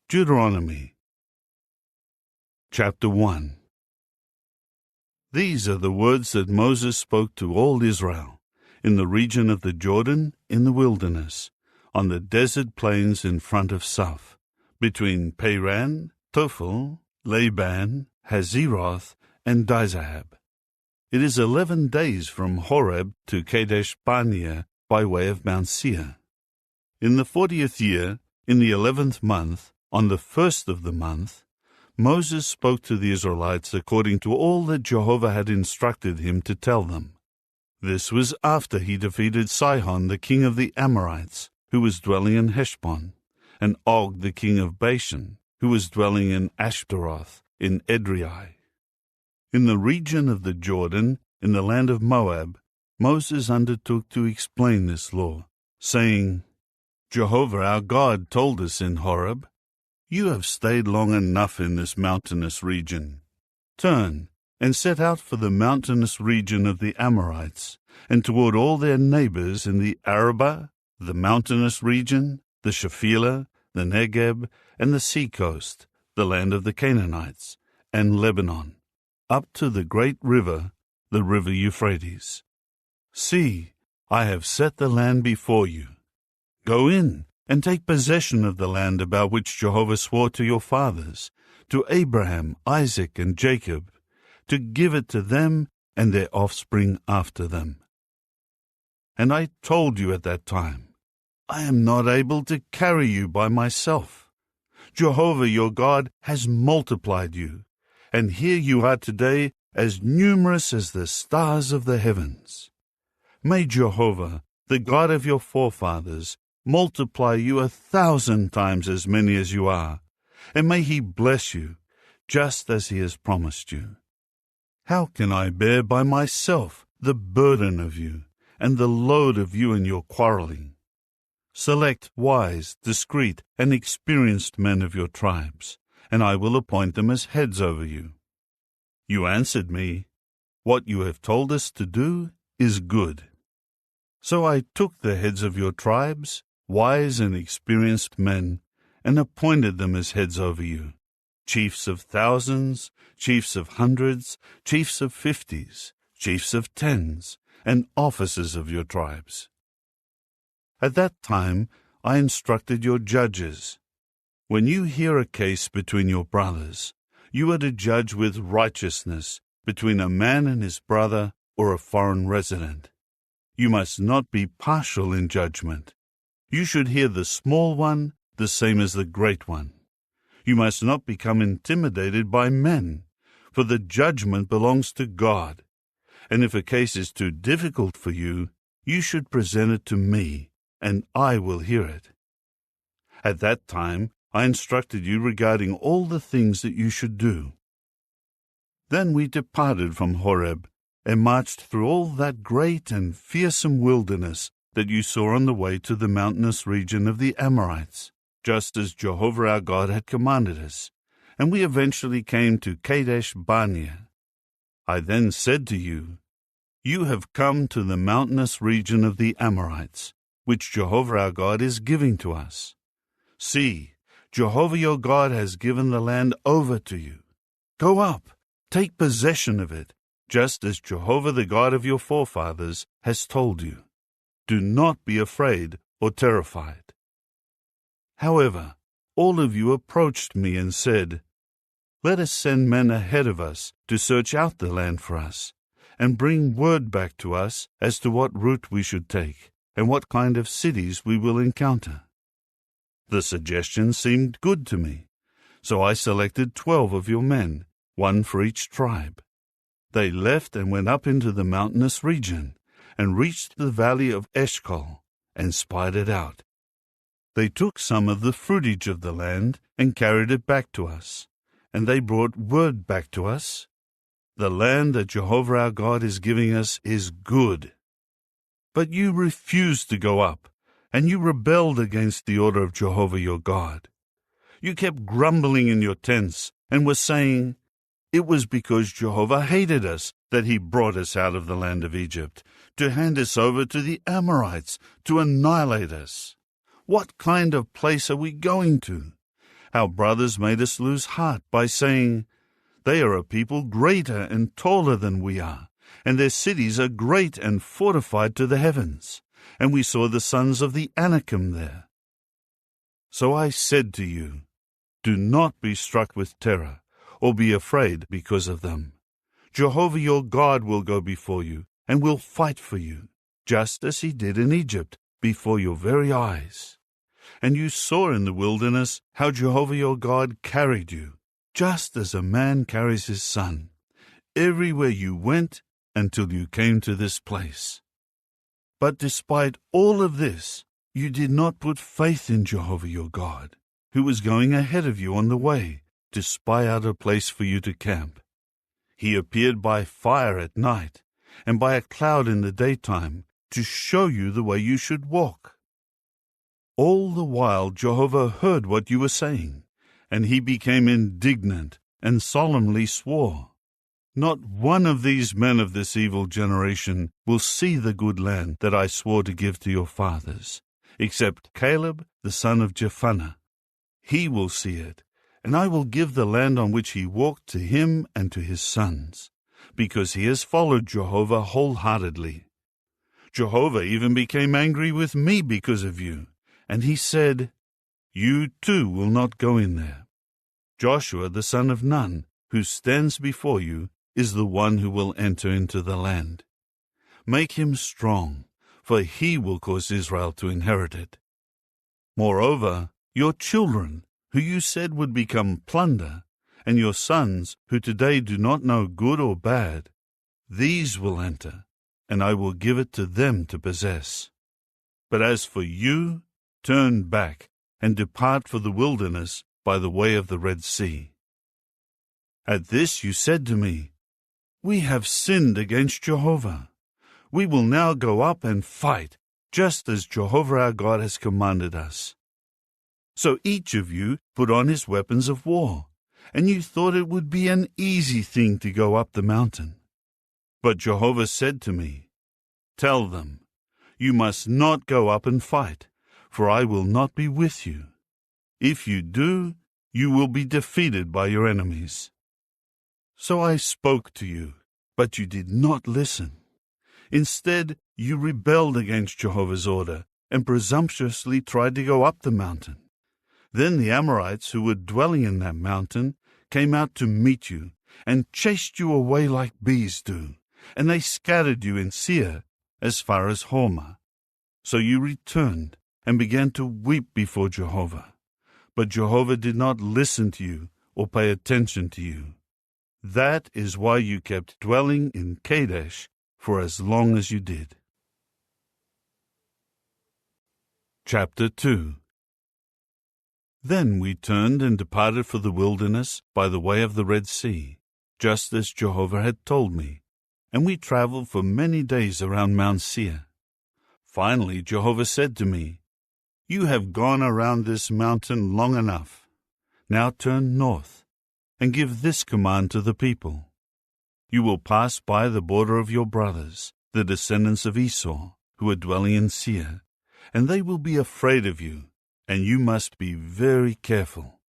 Deuteronomy Chapter 1. These are the words that Moses spoke to all Israel, in the region of the Jordan, in the wilderness, on the desert plains in front of Suph, between Paran, Tophel, Laban, Hazeroth, and Dizahab. It is 11 days from Horeb to Kadesh Barnea by way of Mount Seir. In the 40th year, in the 11th month, on the first of the month, Moses spoke to the Israelites according to all that Jehovah had instructed him to tell them. This was after he defeated Sihon the king of the Amorites, who was dwelling in Heshbon, and Og the king of Bashan, who was dwelling in Ashtaroth, in Edrei. In the region of the Jordan, in the land of Moab, Moses undertook to explain this law, saying, Jehovah our God told us in Horeb, You have stayed long enough in this mountainous region. Turn and set out for the mountainous region of the Amorites, and toward all their neighbors in the Arabah, the mountainous region, the Shephelah, the Negeb, and the sea coast, the land of the Canaanites, and Lebanon, up to the great river, the river Euphrates. See, I have set the land before you. Go in and take possession of the land about which Jehovah swore to your fathers, to Abraham, Isaac, and Jacob, to give it to them and their offspring after them. And I told you at that time, I am not able to carry you by myself. Jehovah your God has multiplied you, and here you are today as numerous as the stars of the heavens. May Jehovah, the God of your forefathers, multiply you 1,000 times as many as you are, and may he bless you, just as he has promised you. How can I bear by myself the burden of you, and the load of you in your quarreling? Select wise, discreet, and experienced men of your tribes, and I will appoint them as heads over you. You answered me, What you have told us to do is good. So I took the heads of your tribes, wise and experienced men, and appointed them as heads over you, chiefs of thousands, chiefs of hundreds, chiefs of 50s, chiefs of 10s, and officers of your tribes. At that time I instructed your judges. When you hear a case between your brothers, you are to judge with righteousness between a man and his brother or a foreign resident. You must not be partial in judgment. You should hear the small one the same as the great one. You must not become intimidated by men, for the judgment belongs to God. And if a case is too difficult for you, you should present it to me, and I will hear it. At that time I instructed you regarding all the things that you should do. Then we departed from Horeb, and marched through all that great and fearsome wilderness that you saw on the way to the mountainous region of the Amorites, just as Jehovah our God had commanded us, and we eventually came to Kadesh Barnea. I then said to you, You have come to the mountainous region of the Amorites, which Jehovah our God is giving to us. See, Jehovah your God has given the land over to you. Go up, take possession of it, just as Jehovah the God of your forefathers has told you. Do not be afraid or terrified. However, all of you approached me and said, Let us send men ahead of us to search out the land for us, and bring word back to us as to what route we should take, and what kind of cities we will encounter. The suggestion seemed good to me, so I selected 12 of your men, one for each tribe. They left and went up into the mountainous region, and reached the valley of Eshcol, and spied it out. They took some of the fruitage of the land, and carried it back to us, and they brought word back to us, The land that Jehovah our God is giving us is good. But you refused to go up, and you rebelled against the order of Jehovah your God. You kept grumbling in your tents, and were saying, It was because Jehovah hated us that he brought us out of the land of Egypt, to hand us over to the Amorites, to annihilate us. What kind of place are we going to? Our brothers made us lose heart by saying, "They are a people greater and taller than we are, and their cities are great and fortified to the heavens, and we saw the sons of the Anakim there." So I said to you, do not be struck with terror, or be afraid because of them. Jehovah your God will go before you, and will fight for you, just as he did in Egypt, before your very eyes. And you saw in the wilderness how Jehovah your God carried you, just as a man carries his son, everywhere you went until you came to this place. But despite all of this, you did not put faith in Jehovah your God, who was going ahead of you on the way to spy out a place for you to camp. He appeared by fire at night, and by a cloud in the daytime, to show you the way you should walk. All the while Jehovah heard what you were saying, and he became indignant and solemnly swore, "Not one of these men of this evil generation will see the good land that I swore to give to your fathers, except Caleb the son of Jephunneh. He will see it, and I will give the land on which he walked to him and to his sons, because he has followed Jehovah wholeheartedly." Jehovah even became angry with me because of you, and he said, "You too will not go in there. Joshua the son of Nun, who stands before you, is the one who will enter into the land. Make him strong, for he will cause Israel to inherit it. Moreover, your children, who you said would become plunder, and your sons, who today do not know good or bad, these will enter, and I will give it to them to possess. But as for you, turn back and depart for the wilderness by the way of the Red Sea." At this you said to me, "We have sinned against Jehovah. We will now go up and fight, just as Jehovah our God has commanded us." So each of you put on his weapons of war, and you thought it would be an easy thing to go up the mountain. But Jehovah said to me, "Tell them, you must not go up and fight, for I will not be with you. If you do, you will be defeated by your enemies." So I spoke to you, but you did not listen. Instead, you rebelled against Jehovah's order and presumptuously tried to go up the mountain. Then the Amorites who were dwelling in that mountain came out to meet you and chased you away like bees do, and they scattered you in Seir as far as Hormah. So you returned and began to weep before Jehovah. But Jehovah did not listen to you or pay attention to you. That is why you kept dwelling in Kadesh for as long as you did. Chapter 2. Then we turned and departed for the wilderness by the way of the Red Sea, just as Jehovah had told me, and we traveled for many days around Mount Seir. Finally Jehovah said to me, "You have gone around this mountain long enough. Now turn north, and give this command to the people. You will pass by the border of your brothers, the descendants of Esau, who are dwelling in Seir, and they will be afraid of you, and you must be very careful.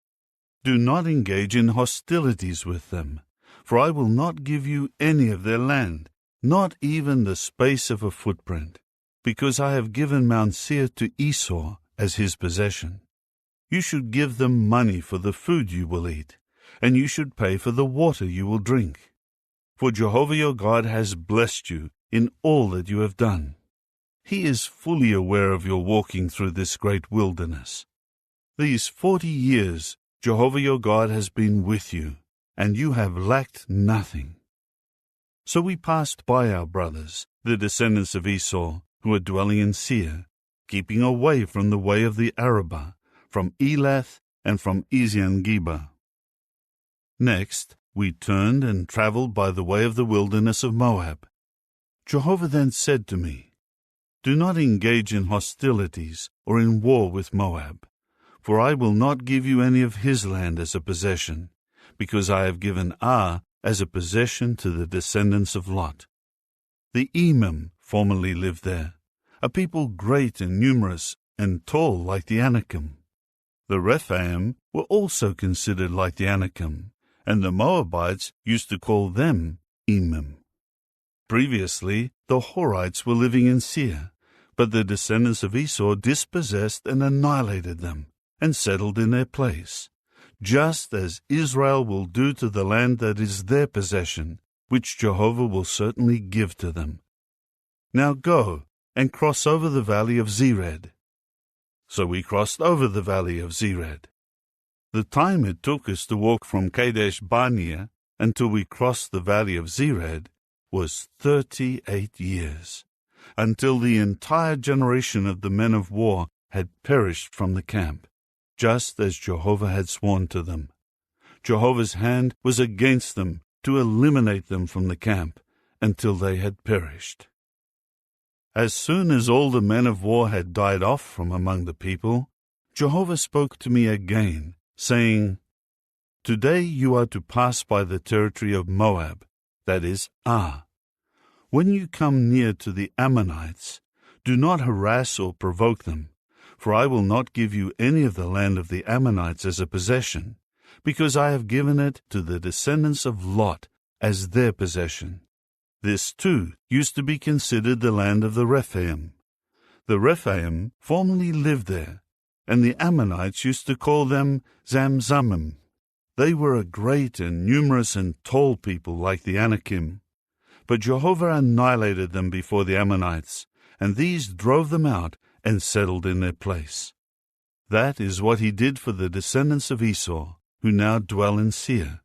Do not engage in hostilities with them, for I will not give you any of their land, not even the space of a footprint, because I have given Mount Seir to Esau as his possession. You should give them money for the food you will eat, and you should pay for the water you will drink. For Jehovah your God has blessed you in all that you have done. He is fully aware of your walking through this great wilderness. These 40 years Jehovah your God has been with you, and you have lacked nothing." So we passed by our brothers, the descendants of Esau, who are dwelling in Seir, keeping away from the way of the Arabah, from Elath, and from Ezion-Geber. Next, we turned and traveled by the way of the wilderness of Moab. Jehovah then said to me, "Do not engage in hostilities or in war with Moab, for I will not give you any of his land as a possession, because I have given Ar as a possession to the descendants of Lot. The Emim formerly lived there, a people great and numerous and tall like the Anakim. The Rephaim were also considered like the Anakim, and the Moabites used to call them Emim. Previously, the Horites were living in Seir, but the descendants of Esau dispossessed and annihilated them, and settled in their place, just as Israel will do to the land that is their possession, which Jehovah will certainly give to them. Now go and cross over the valley of Zered. So we crossed over the valley of Zered. The time it took us to walk from Kadesh Barnea until we crossed the valley of Zered was 38 years, until the entire generation of the men of war had perished from the camp, just as Jehovah had sworn to them. Jehovah's hand was against them to eliminate them from the camp until they had perished. As soon as all the men of war had died off from among the people, Jehovah spoke to me again, saying, Today you are to pass by the territory of Moab, that is, Ar. When you come near to the Ammonites, do not harass or provoke them, for I will not give you any of the land of the Ammonites as a possession, because I have given it to the descendants of Lot as their possession. This, too, used to be considered the land of the Rephaim. The Rephaim formerly lived there, and the Ammonites used to call them Zamzamim. They were a great and numerous and tall people like the Anakim. But Jehovah annihilated them before the Ammonites, and these drove them out and settled in their place. That is what he did for the descendants of Esau, who now dwell in Seir,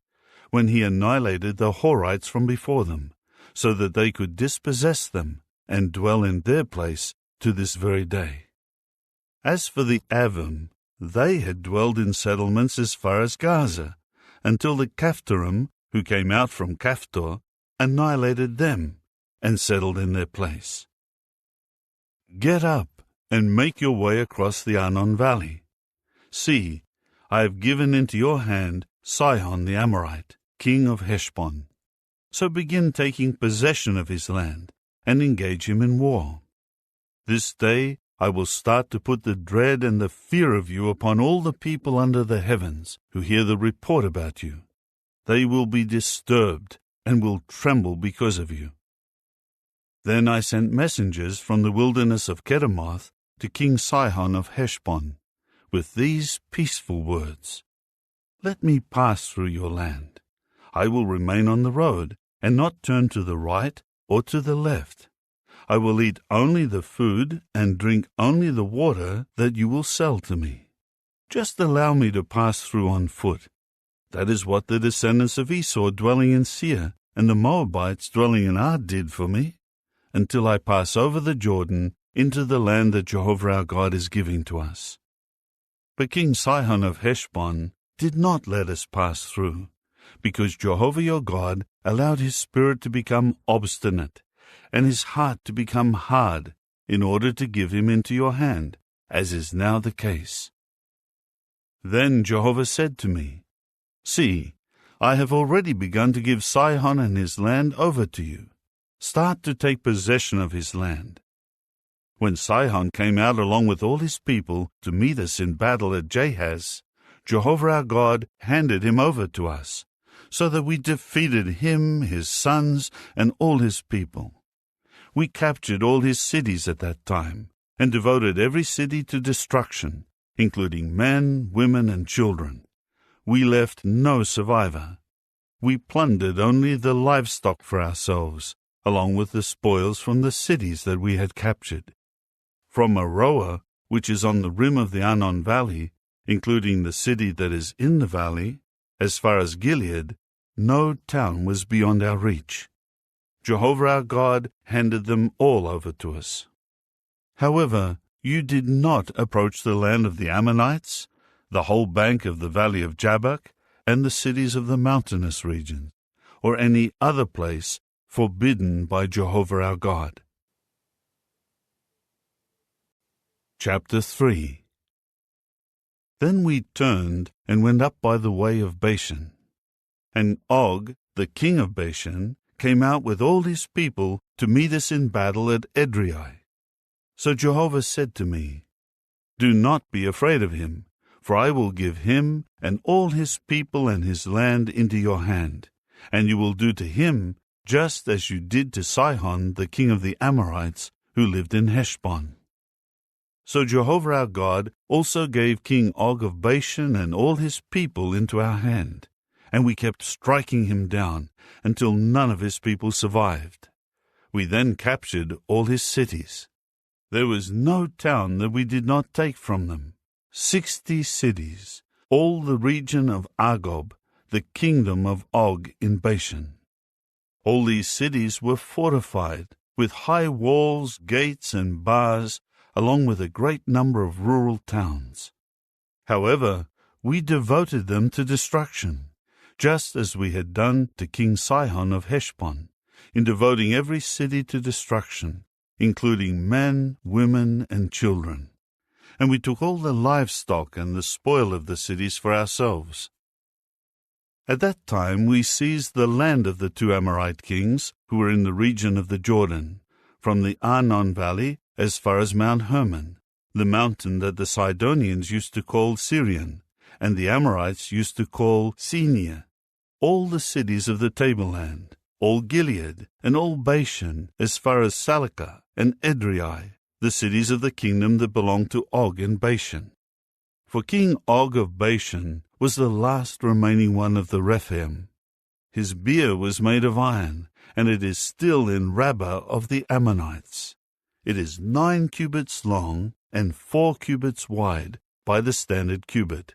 when he annihilated the Horites from before them, so that they could dispossess them and dwell in their place to this very day. As for the Avim, they had dwelled in settlements as far as Gaza, until the Caphtorim, who came out from Caphtor, annihilated them and settled in their place. Get up and make your way across the Arnon Valley. See, I have given into your hand Sihon the Amorite, king of Heshbon. So begin taking possession of his land and engage him in war. This day I will start to put the dread and the fear of you upon all the people under the heavens who hear the report about you. They will be disturbed and will tremble because of you. Then I sent messengers from the wilderness of Kedemoth to King Sihon of Heshbon, with these peaceful words, Let me pass through your land. I will remain on the road, and not turn to the right or to the left. I will eat only the food and drink only the water that you will sell to me. Just allow me to pass through on foot. That is what the descendants of Esau dwelling in Seir and the Moabites dwelling in Ar did for me, until I pass over the Jordan into the land that Jehovah our God is giving to us. But King Sihon of Heshbon did not let us pass through, because Jehovah your God allowed his spirit to become obstinate, and his heart to become hard, in order to give him into your hand, as is now the case. Then Jehovah said to me, See, I have already begun to give Sihon and his land over to you. Start to take possession of his land. When Sihon came out along with all his people to meet us in battle at Jahaz, Jehovah our God handed him over to us, so that we defeated him, his sons, and all his people. We captured all his cities at that time, and devoted every city to destruction, including men, women, and children. We left no survivor. We plundered only the livestock for ourselves, along with the spoils from the cities that we had captured. From Aroer, which is on the rim of the Arnon Valley, including the city that is in the valley, as far as Gilead, no town was beyond our reach. Jehovah our God handed them all over to us. However, you did not approach the land of the Ammonites, the whole bank of the valley of Jabbok, and the cities of the mountainous region, or any other place forbidden by Jehovah our God. Chapter 3. Then we turned and went up by the way of Bashan. And Og, the king of Bashan, came out with all his people to meet us in battle at Edrei. So Jehovah said to me, Do not be afraid of him, For I will give him and all his people and his land into your hand, and you will do to him just as you did to Sihon, the king of the Amorites, who lived in Heshbon. So Jehovah our God also gave King Og of Bashan and all his people into our hand, and we kept striking him down until none of his people survived. We then captured all his cities. There was no town that we did not take from them. 60 cities, all the region of Argob, the kingdom of Og in Bashan. All these cities were fortified, with high walls, gates, and bars, along with a great number of rural towns. However, we devoted them to destruction, just as we had done to King Sihon of Heshbon, in devoting every city to destruction, including men, women, and children. And we took all the livestock and the spoil of the cities for ourselves. At that time we seized the land of the 2 Amorite kings who were in the region of the Jordan, from the Arnon valley as far as Mount Hermon, the mountain that the Sidonians used to call Syrian, and the Amorites used to call Senia, all the cities of the tableland, all Gilead, and all Bashan, as far as Salekah and Edrei, the cities of the kingdom that belonged to Og in Bashan. For King Og of Bashan was the last remaining one of the Rephaim. His bier was made of iron, and it is still in Rabbah of the Ammonites. It is 9 cubits long and 4 cubits wide by the standard cubit.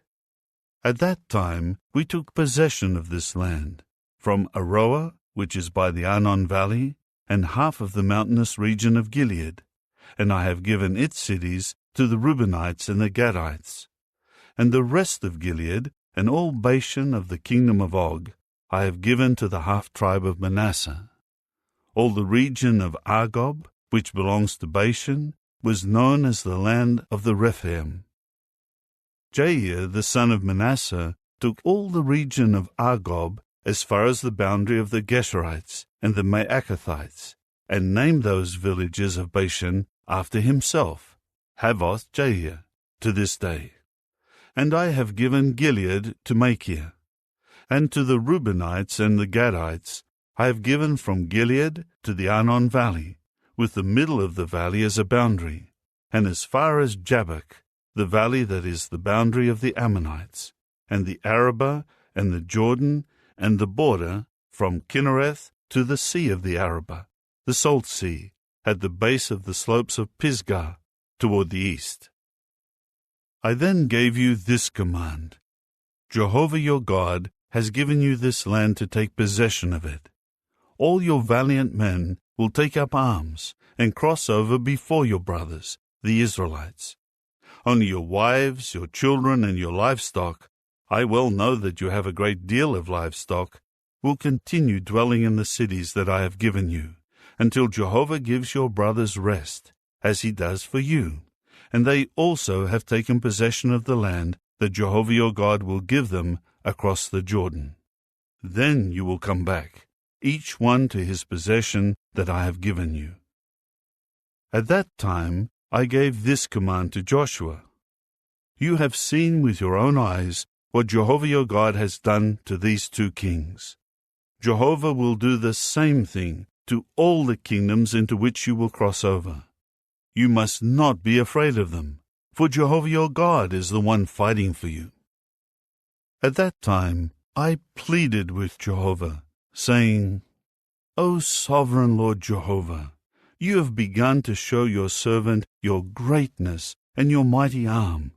At that time we took possession of this land, from Aroer, which is by the Arnon valley, and half of the mountainous region of Gilead, and I have given its cities to the Reubenites and the Gadites. And the rest of Gilead, and all Bashan of the kingdom of Og, I have given to the half-tribe of Manasseh. All the region of Argob, which belongs to Bashan, was known as the land of the Rephaim. Jair, the son of Manasseh, took all the region of Argob as far as the boundary of the Geshurites and the Maacathites, and named those villages of Bashan after himself, Havoth Jair, to this day. And I have given Gilead to Machir. And to the Reubenites and the Gadites I have given from Gilead to the Arnon valley, with the middle of the valley as a boundary, and as far as Jabbok, the valley that is the boundary of the Ammonites, and the Arabah, and the Jordan, and the border from Kinnereth to the sea of the Arabah, the Salt Sea, at the base of the slopes of Pisgah, toward the east. I then gave you this command: Jehovah your God has given you this land to take possession of it. All your valiant men will take up arms and cross over before your brothers, the Israelites. Only your wives, your children, and your livestock, I well know that you have a great deal of livestock, will continue dwelling in the cities that I have given you, until Jehovah gives your brothers rest, as he does for you. And they also have taken possession of the land that Jehovah your God will give them across the Jordan. Then you will come back, each one to his possession that I have given you. At that time I gave this command to Joshua: You have seen with your own eyes what Jehovah your God has done to these 2 kings. Jehovah will do the same thing to all the kingdoms into which you will cross over. You must not be afraid of them, for Jehovah your God is the one fighting for you. At that time I pleaded with Jehovah, saying, O sovereign Lord Jehovah, you have begun to show your servant your greatness and your mighty arm.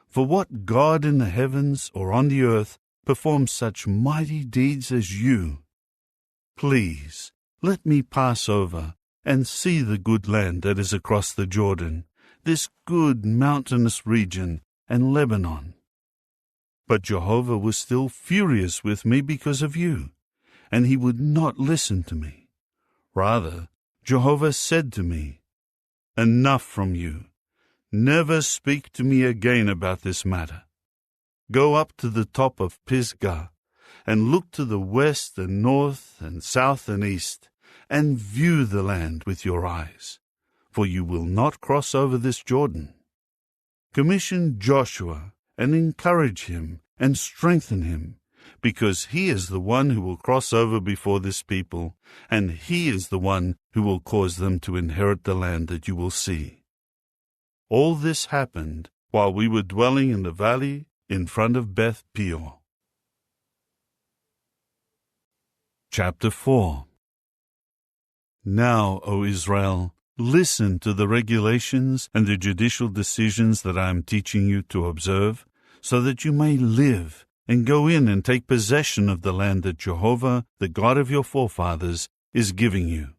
For what God in the heavens or on the earth performs such mighty deeds as you? Please, let me pass over and see the good land that is across the Jordan, this good mountainous region, and Lebanon. But Jehovah was still furious with me because of you, and he would not listen to me. Rather, Jehovah said to me, Enough from you. Never speak to me again about this matter. Go up to the top of Pisgah, and look to the west and north and south and east, and view the land with your eyes, for you will not cross over this Jordan. Commission Joshua and encourage him and strengthen him, because he is the one who will cross over before this people, and he is the one who will cause them to inherit the land that you will see. All this happened while we were dwelling in the valley in front of Beth Peor. Chapter 4. Now, O Israel, listen to the regulations and the judicial decisions that I am teaching you to observe, so that you may live and go in and take possession of the land that Jehovah, the God of your forefathers, is giving you.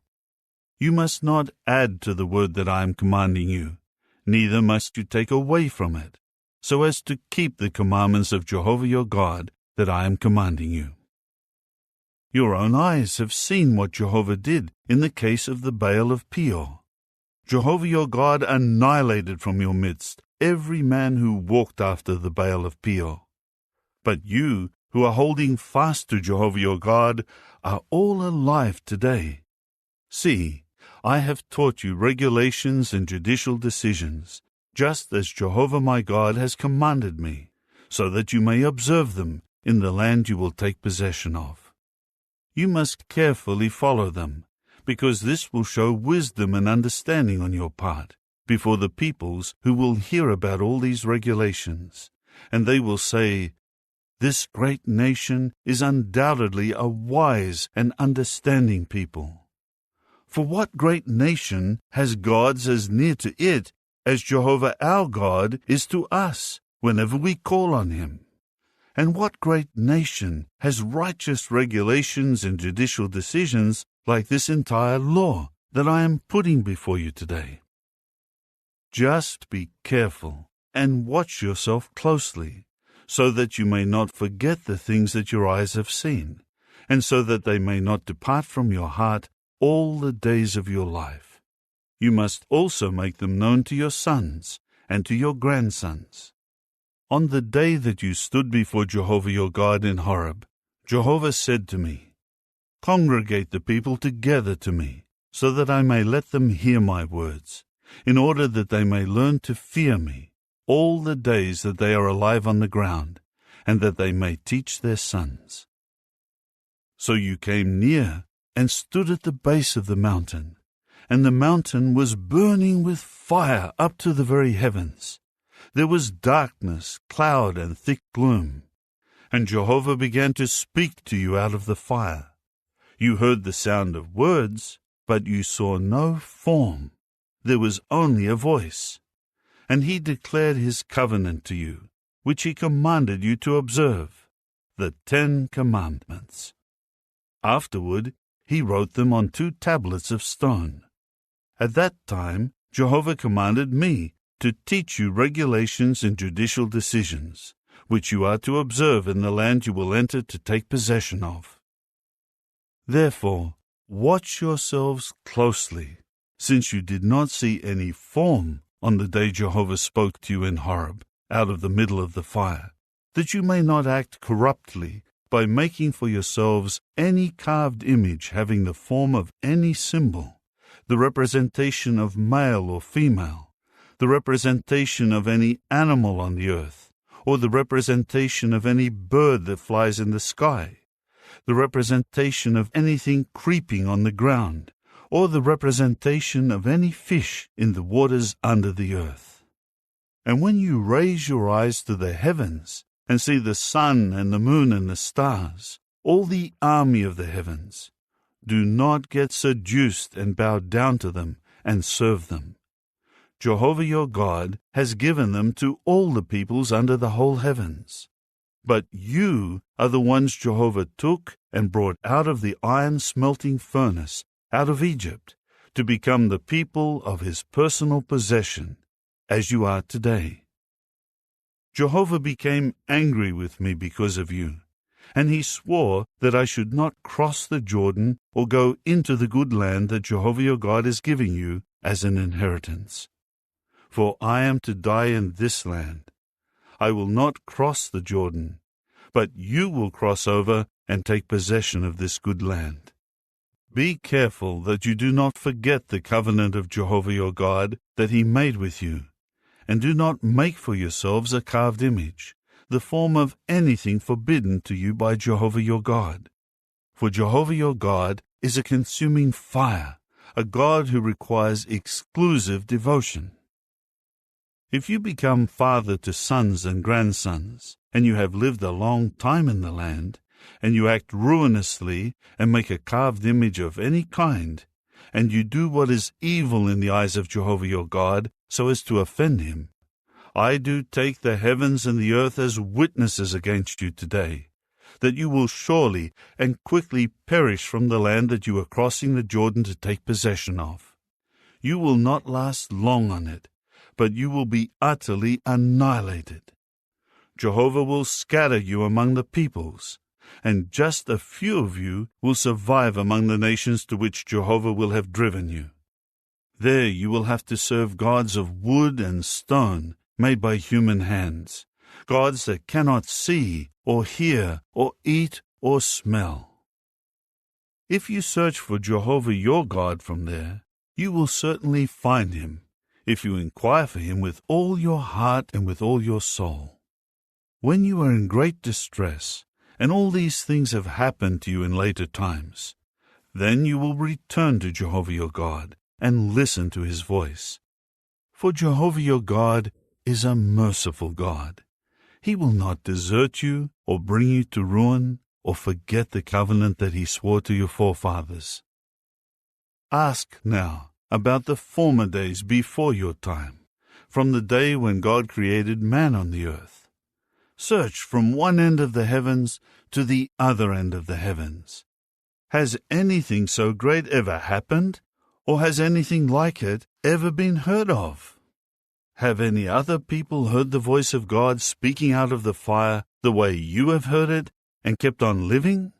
You must not add to the word that I am commanding you, neither must you take away from it, so as to keep the commandments of Jehovah your God that I am commanding you. Your own eyes have seen what Jehovah did in the case of the Baal of Peor. Jehovah your God annihilated from your midst every man who walked after the Baal of Peor. But you, who are holding fast to Jehovah your God, are all alive today. See, I have taught you regulations and judicial decisions, just as Jehovah my God has commanded me, so that you may observe them in the land you will take possession of. You must carefully follow them, because this will show wisdom and understanding on your part before the peoples who will hear about all these regulations, and they will say, "This great nation is undoubtedly a wise and understanding people." For what great nation has gods as near to it as Jehovah our God is to us whenever we call on him? And what great nation has righteous regulations and judicial decisions like this entire law that I am putting before you today? Just be careful and watch yourself closely, so that you may not forget the things that your eyes have seen, and so that they may not depart from your heart all the days of your life. You must also make them known to your sons and to your grandsons. On the day that you stood before Jehovah your God in Horeb, Jehovah said to me, "Congregate the people together to me, so that I may let them hear my words, in order that they may learn to fear me all the days that they are alive on the ground, and that they may teach their sons." So you came near and stood at the base of the mountain, and the mountain was burning with fire up to the very heavens. There was darkness, cloud, and thick gloom. And Jehovah began to speak to you out of the fire. You heard the sound of words, but you saw no form. There was only a voice. And he declared his covenant to you, which he commanded you to observe, the 10 Commandments. Afterward, he wrote them on 2 tablets of stone. At that time, Jehovah commanded me to teach you regulations and judicial decisions, which you are to observe in the land you will enter to take possession of. Therefore, watch yourselves closely, since you did not see any form on the day Jehovah spoke to you in Horeb, out of the middle of the fire, that you may not act corruptly by making for yourselves any carved image having the form of any symbol, the representation of male or female, the representation of any animal on the earth, or the representation of any bird that flies in the sky, the representation of anything creeping on the ground, or the representation of any fish in the waters under the earth. And when you raise your eyes to the heavens, and see the sun and the moon and the stars, all the army of the heavens, do not get seduced and bow down to them and serve them. Jehovah your God has given them to all the peoples under the whole heavens. But you are the ones Jehovah took and brought out of the iron-smelting furnace, out of Egypt, to become the people of his personal possession, as you are today. Jehovah became angry with me because of you, and he swore that I should not cross the Jordan or go into the good land that Jehovah your God is giving you as an inheritance. For I am to die in this land. I will not cross the Jordan, but you will cross over and take possession of this good land. Be careful that you do not forget the covenant of Jehovah your God that he made with you, and do not make for yourselves a carved image, the form of anything forbidden to you by Jehovah your God. For Jehovah your God is a consuming fire, a God who requires exclusive devotion. If you become father to sons and grandsons, and you have lived a long time in the land, and you act ruinously and make a carved image of any kind, and you do what is evil in the eyes of Jehovah your God, so as to offend him, I do take the heavens and the earth as witnesses against you today, that you will surely and quickly perish from the land that you are crossing the Jordan to take possession of. You will not last long on it, but you will be utterly annihilated. Jehovah will scatter you among the peoples, and just a few of you will survive among the nations to which Jehovah will have driven you. There you will have to serve gods of wood and stone made by human hands, gods that cannot see or hear or eat or smell. If you search for Jehovah your God from there, you will certainly find him, if you inquire for him with all your heart and with all your soul. When you are in great distress, and all these things have happened to you in later times, then you will return to Jehovah your God and listen to his voice. For Jehovah your God is a merciful God. He will not desert you or bring you to ruin or forget the covenant that he swore to your forefathers. Ask now about the former days before your time, from the day when God created man on the earth. Search from one end of the heavens to the other end of the heavens. Has anything so great ever happened, or has anything like it ever been heard of? Have any other people heard the voice of God speaking out of the fire the way you have heard it and kept on living?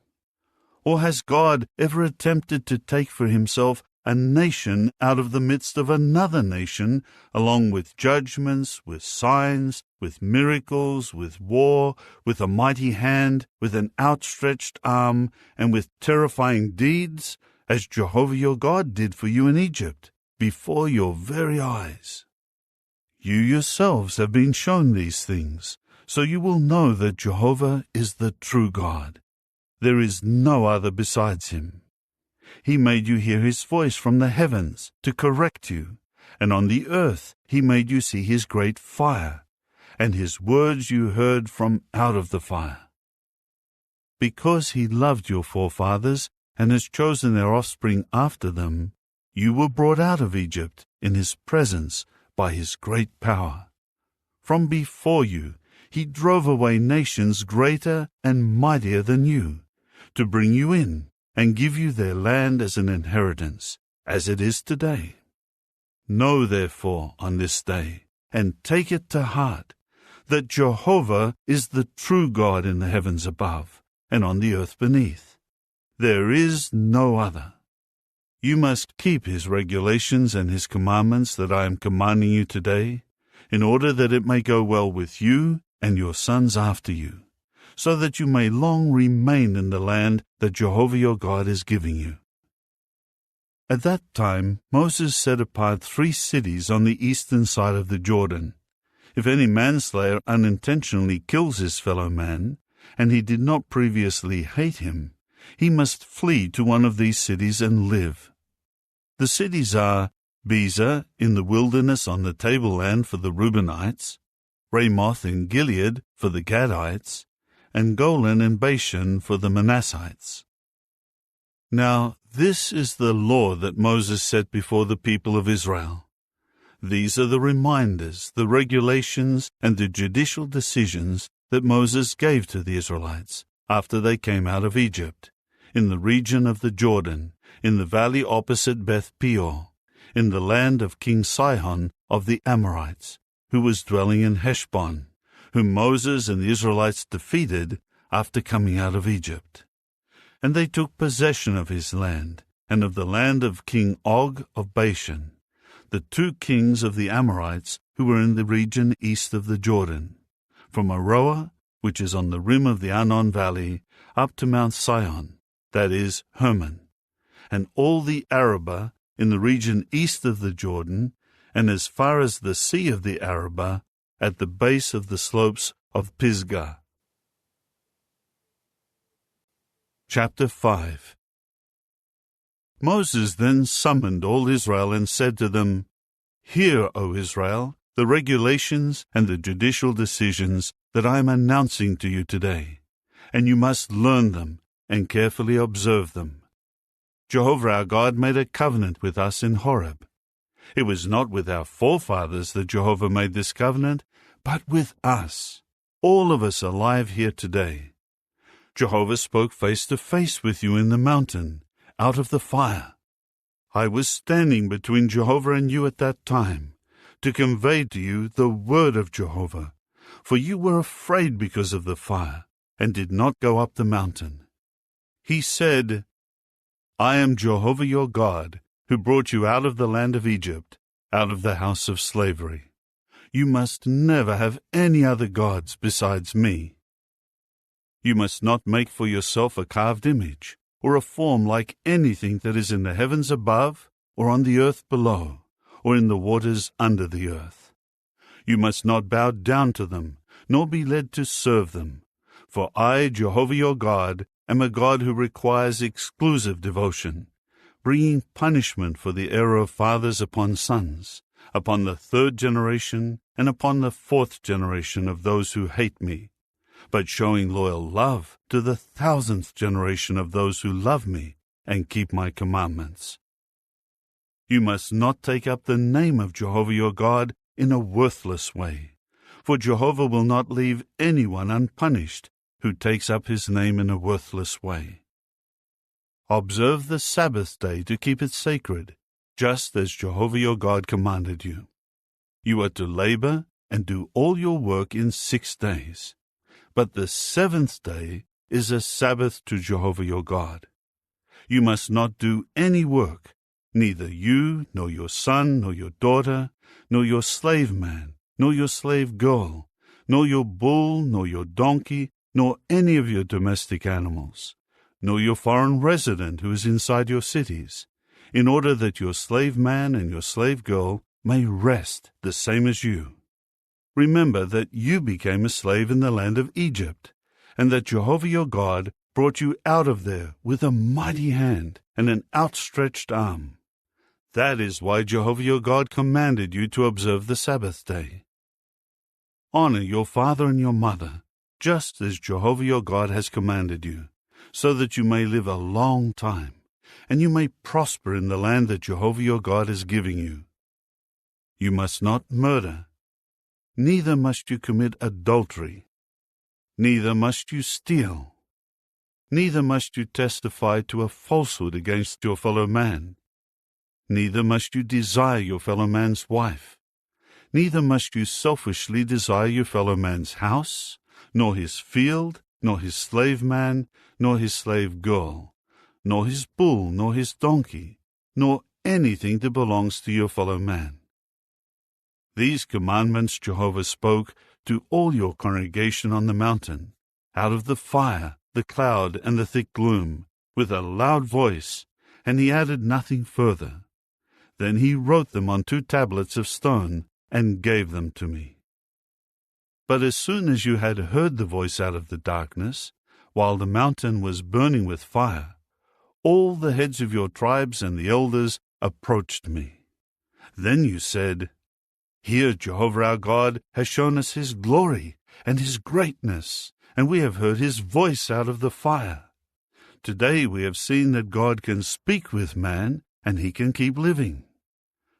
Or has God ever attempted to take for himself a nation out of the midst of another nation, along with judgments, with signs, with miracles, with war, with a mighty hand, with an outstretched arm, and with terrifying deeds, as Jehovah your God did for you in Egypt, before your very eyes? You yourselves have been shown these things, so you will know that Jehovah is the true God. There is no other besides him. He made you hear his voice from the heavens to correct you, and on the earth he made you see his great fire, and his words you heard from out of the fire. Because he loved your forefathers and has chosen their offspring after them, you were brought out of Egypt in his presence by his great power. From before you he drove away nations greater and mightier than you, to bring you in and give you their land as an inheritance, as it is today. Know therefore on this day, and take it to heart, that Jehovah is the true God in the heavens above, and on the earth beneath. There is no other. You must keep his regulations and his commandments that I am commanding you today, in order that it may go well with you and your sons after you, so that you may long remain in the land that Jehovah your God is giving you. At that time Moses set apart 3 cities on the eastern side of the Jordan. If any manslayer unintentionally kills his fellow man, and he did not previously hate him, he must flee to one of these cities and live. The cities are Bezer in the wilderness on the tableland for the Reubenites, Ramoth in Gilead for the Gadites, and Golan and Bashan for the Manassites. Now this is the law that Moses set before the people of Israel. These are the reminders, the regulations, and the judicial decisions that Moses gave to the Israelites after they came out of Egypt, in the region of the Jordan, in the valley opposite Beth Peor, in the land of King Sihon of the Amorites, who was dwelling in Heshbon, whom Moses and the Israelites defeated after coming out of Egypt. And they took possession of his land, and of the land of King Og of Bashan, the 2 kings of the Amorites who were in the region east of the Jordan, from Aroer, which is on the rim of the Arnon valley, up to Mount Sion, that is, Hermon, and all the Arabah in the region east of the Jordan, and as far as the Sea of the Arabah, at the base of the slopes of Pisgah. Chapter 5. Moses then summoned all Israel and said to them, "Hear, O Israel, the regulations and the judicial decisions that I am announcing to you today, and you must learn them and carefully observe them. Jehovah our God made a covenant with us in Horeb. It was not with our forefathers that Jehovah made this covenant, but with us, all of us alive here today. Jehovah spoke face to face with you in the mountain, out of the fire. I was standing between Jehovah and you at that time, to convey to you the word of Jehovah, for you were afraid because of the fire, and did not go up the mountain. He said, I am Jehovah your God, who brought you out of the land of Egypt, out of the house of slavery. You must never have any other gods besides me. You must not make for yourself a carved image, or a form like anything that is in the heavens above, or on the earth below, or in the waters under the earth. You must not bow down to them, nor be led to serve them. For I, Jehovah your God, am a God who requires exclusive devotion, bringing punishment for the error of fathers upon sons, upon the third generation and upon the fourth generation of those who hate me, but showing loyal love to the 1,000th generation of those who love me and keep my commandments. You must not take up the name of Jehovah your God in a worthless way, for Jehovah will not leave anyone unpunished who takes up his name in a worthless way. Observe the Sabbath day to keep it sacred, just as Jehovah your God commanded you. You are to labor and do all your work in 6 days. But the 7th day is a Sabbath to Jehovah your God. You must not do any work, neither you, nor your son, nor your daughter, nor your slave man, nor your slave girl, nor your bull, nor your donkey, nor any of your domestic animals, nor your foreign resident who is inside your cities, in order that your slave man and your slave girl may rest the same as you. Remember that you became a slave in the land of Egypt, and that Jehovah your God brought you out of there with a mighty hand and an outstretched arm. That is why Jehovah your God commanded you to observe the Sabbath day. Honor your father and your mother, just as Jehovah your God has commanded you, so that you may live a long time, and you may prosper in the land that Jehovah your God is giving you. You must not murder. Neither must you commit adultery. Neither must you steal. Neither must you testify to a falsehood against your fellow man. Neither must you desire your fellow man's wife. Neither must you selfishly desire your fellow man's house, nor his field, nor his slave man, nor his slave girl, nor his bull, nor his donkey, nor anything that belongs to your fellow man. These commandments Jehovah spoke to all your congregation on the mountain, out of the fire, the cloud, and the thick gloom, with a loud voice, and he added nothing further. Then he wrote them on 2 tablets of stone, and gave them to me. But as soon as you had heard the voice out of the darkness, while the mountain was burning with fire, all the heads of your tribes and the elders approached me. Then you said, Here Jehovah our God has shown us his glory and his greatness, and we have heard his voice out of the fire. Today we have seen that God can speak with man, and he can keep living.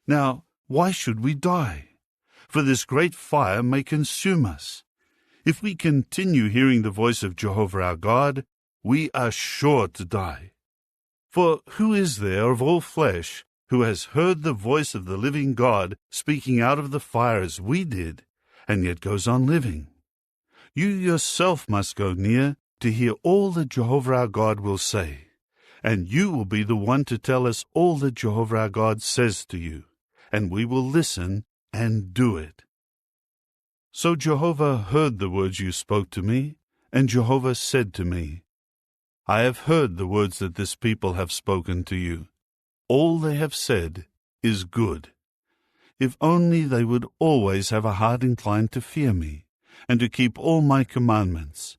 Now, why should we die? For this great fire may consume us. If we continue hearing the voice of Jehovah our God, we are sure to die. For who is there of all flesh who has heard the voice of the living God speaking out of the fire as we did, and yet goes on living? You yourself must go near to hear all that Jehovah our God will say, and you will be the one to tell us all that Jehovah our God says to you, and we will listen and do it. So Jehovah heard the words you spoke to me, and Jehovah said to me, I have heard the words that this people have spoken to you. All they have said is good. if only they would always have a heart inclined to fear me, and to keep all my commandments.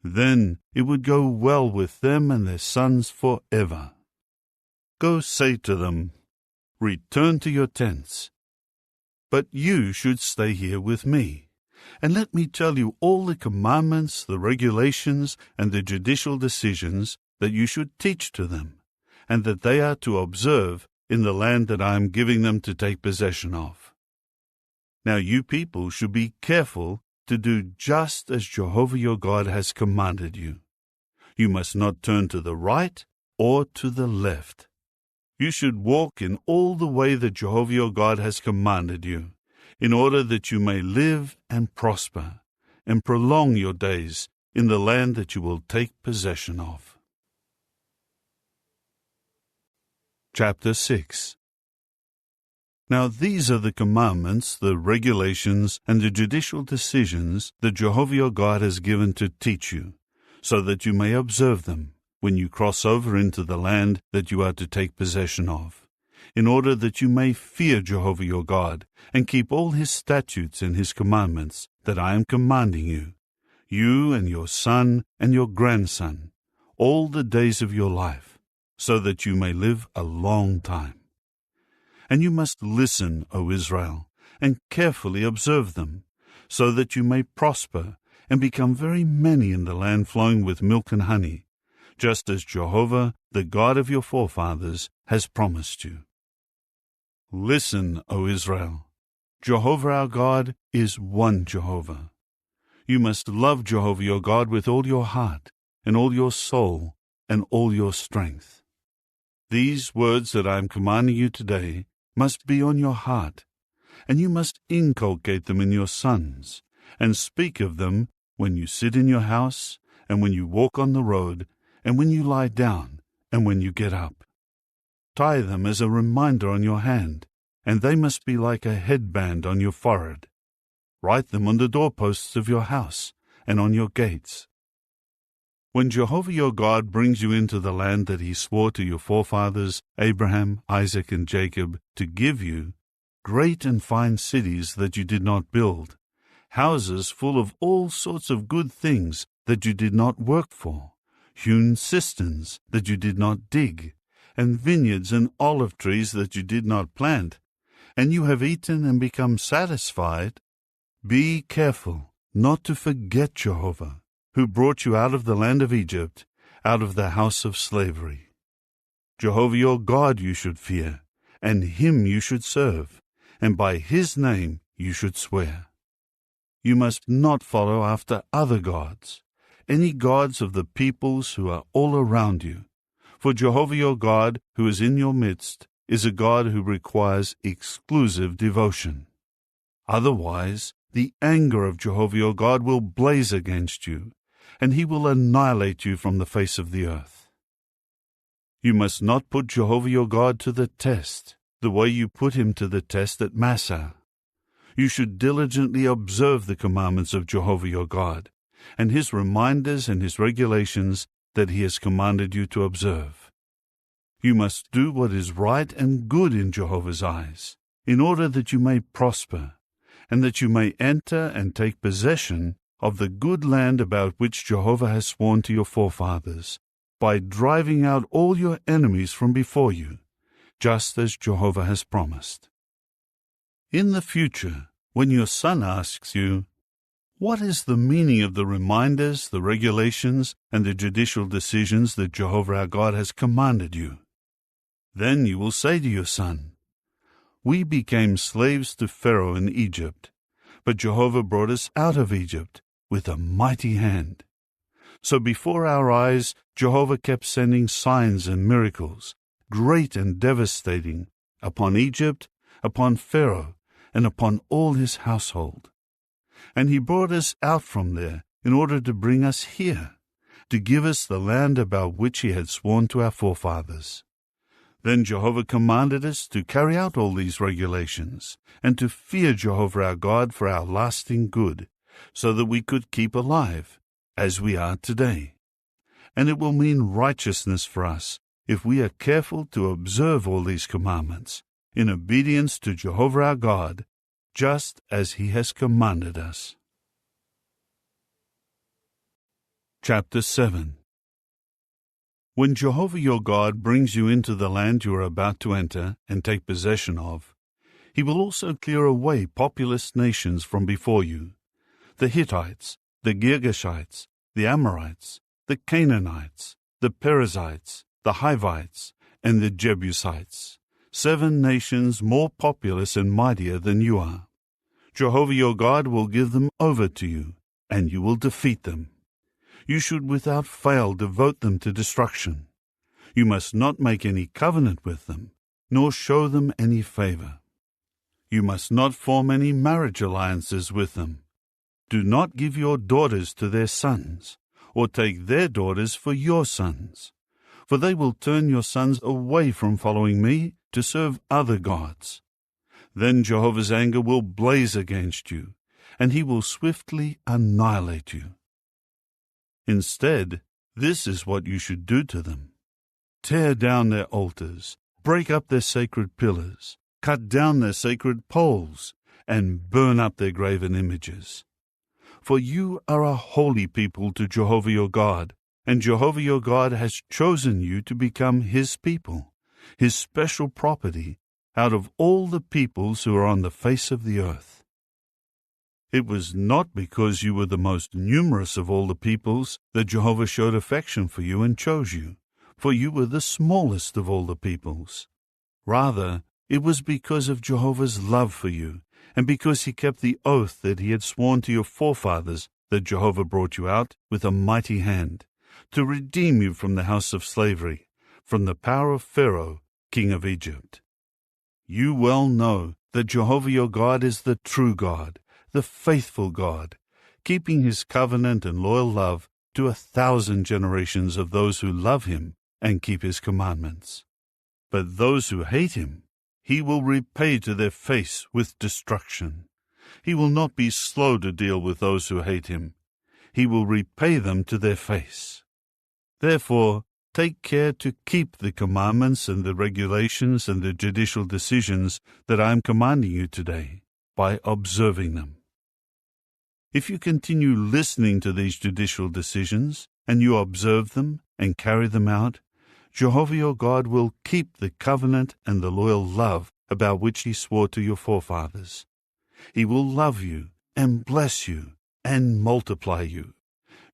Then it would go well with them and their sons forever. Go say to them, return to your tents. But you should stay here with me, and let me tell you all the commandments, the regulations, and the judicial decisions that you should teach to them, and that they are to observe in the land that I am giving them to take possession of. Now you people should be careful to do just as Jehovah your God has commanded you. You must not turn to the right or to the left. You should walk in all the way that Jehovah your God has commanded you, in order that you may live and prosper, and prolong your days in the land that you will take possession of. Chapter 6. Now these are the commandments, the regulations, and the judicial decisions that Jehovah your God has given to teach you, so that you may observe them when you cross over into the land that you are to take possession of, in order that you may fear Jehovah your God, and keep all his statutes and his commandments that I am commanding you, you and your son and your grandson, all the days of your life, so that you may live a long time. And you must listen, O Israel, and carefully observe them, so that you may prosper and become very many in the land flowing with milk and honey, just as Jehovah, the God of your forefathers, has promised you. Listen, O Israel, Jehovah our God is one Jehovah. You must love Jehovah your God with all your heart, and all your soul, and all your strength. These words that I am commanding you today must be on your heart, and you must inculcate them in your sons, and speak of them when you sit in your house, and when you walk on the road, and when you lie down, and when you get up. Tie them as a reminder on your hand, and they must be like a headband on your forehead. Write them on the doorposts of your house, and on your gates. When Jehovah your God brings you into the land that he swore to your forefathers, Abraham, Isaac, and Jacob, to give you, great and fine cities that you did not build, houses full of all sorts of good things that you did not work for, hewn cisterns that you did not dig, and vineyards and olive trees that you did not plant, and you have eaten and become satisfied, be careful not to forget Jehovah, who brought you out of the land of Egypt, out of the house of slavery. Jehovah your God you should fear, and him you should serve, and by his name you should swear. You must not follow after other gods, any gods of the peoples who are all around you, for Jehovah your God, who is in your midst, is a God who requires exclusive devotion. Otherwise, the anger of Jehovah your God will blaze against you, and he will annihilate you from the face of the earth. You must not put Jehovah your God to the test, the way you put him to the test at Maca. You should diligently observe the commandments of Jehovah your God, and his reminders and his regulations that he has commanded you to observe. You must do what is right and good in Jehovah's eyes, in order that you may prosper, and that you may enter and take possession of the good land about which Jehovah has sworn to your forefathers, by driving out all your enemies from before you, just as Jehovah has promised. In the future, when your son asks you, what is the meaning of the reminders, the regulations, and the judicial decisions that Jehovah our God has commanded you? Then you will say to your son, we became slaves to Pharaoh in Egypt, but Jehovah brought us out of Egypt with a mighty hand. So before our eyes, Jehovah kept sending signs and miracles, great and devastating, upon Egypt, upon Pharaoh, and upon all his household. And he brought us out from there in order to bring us here, to give us the land about which he had sworn to our forefathers. Then Jehovah commanded us to carry out all these regulations, and to fear Jehovah our God for our lasting good, so that we could keep alive, as we are today. And it will mean righteousness for us if we are careful to observe all these commandments, in obedience to Jehovah our God, just as he has commanded us. Chapter 7. When Jehovah your God brings you into the land you are about to enter and take possession of, he will also clear away populous nations from before you, the Hittites, the Girgashites, the Amorites, the Canaanites, the Perizzites, the Hivites, and the Jebusites, 7 nations more populous and mightier than you are. Jehovah your God will give them over to you, and you will defeat them. You should without fail devote them to destruction. You must not make any covenant with them, nor show them any favor. You must not form any marriage alliances with them. Do not give your daughters to their sons, or take their daughters for your sons, for they will turn your sons away from following me to serve other gods. Then Jehovah's anger will blaze against you, and he will swiftly annihilate you. Instead, this is what you should do to them. Tear down their altars, break up their sacred pillars, cut down their sacred poles, and burn up their graven images. For you are a holy people to Jehovah your God, and Jehovah your God has chosen you to become his people, his special property, out of all the peoples who are on the face of the earth. It was not because you were the most numerous of all the peoples that Jehovah showed affection for you and chose you, for you were the smallest of all the peoples. Rather, it was because of Jehovah's love for you, and because he kept the oath that he had sworn to your forefathers that Jehovah brought you out with a mighty hand, to redeem you from the house of slavery, from the power of Pharaoh, king of Egypt. You well know that Jehovah your God is the true God, the faithful God, keeping his covenant and loyal love to 1,000 generations of those who love him and keep his commandments. But those who hate him, he will repay to their face with destruction. He will not be slow to deal with those who hate him. He will repay them to their face. Therefore, take care to keep the commandments and the regulations and the judicial decisions that I am commanding you today, by observing them. If you continue listening to these judicial decisions, and you observe them and carry them out, Jehovah your God will keep the covenant and the loyal love about which he swore to your forefathers. He will love you and bless you and multiply you.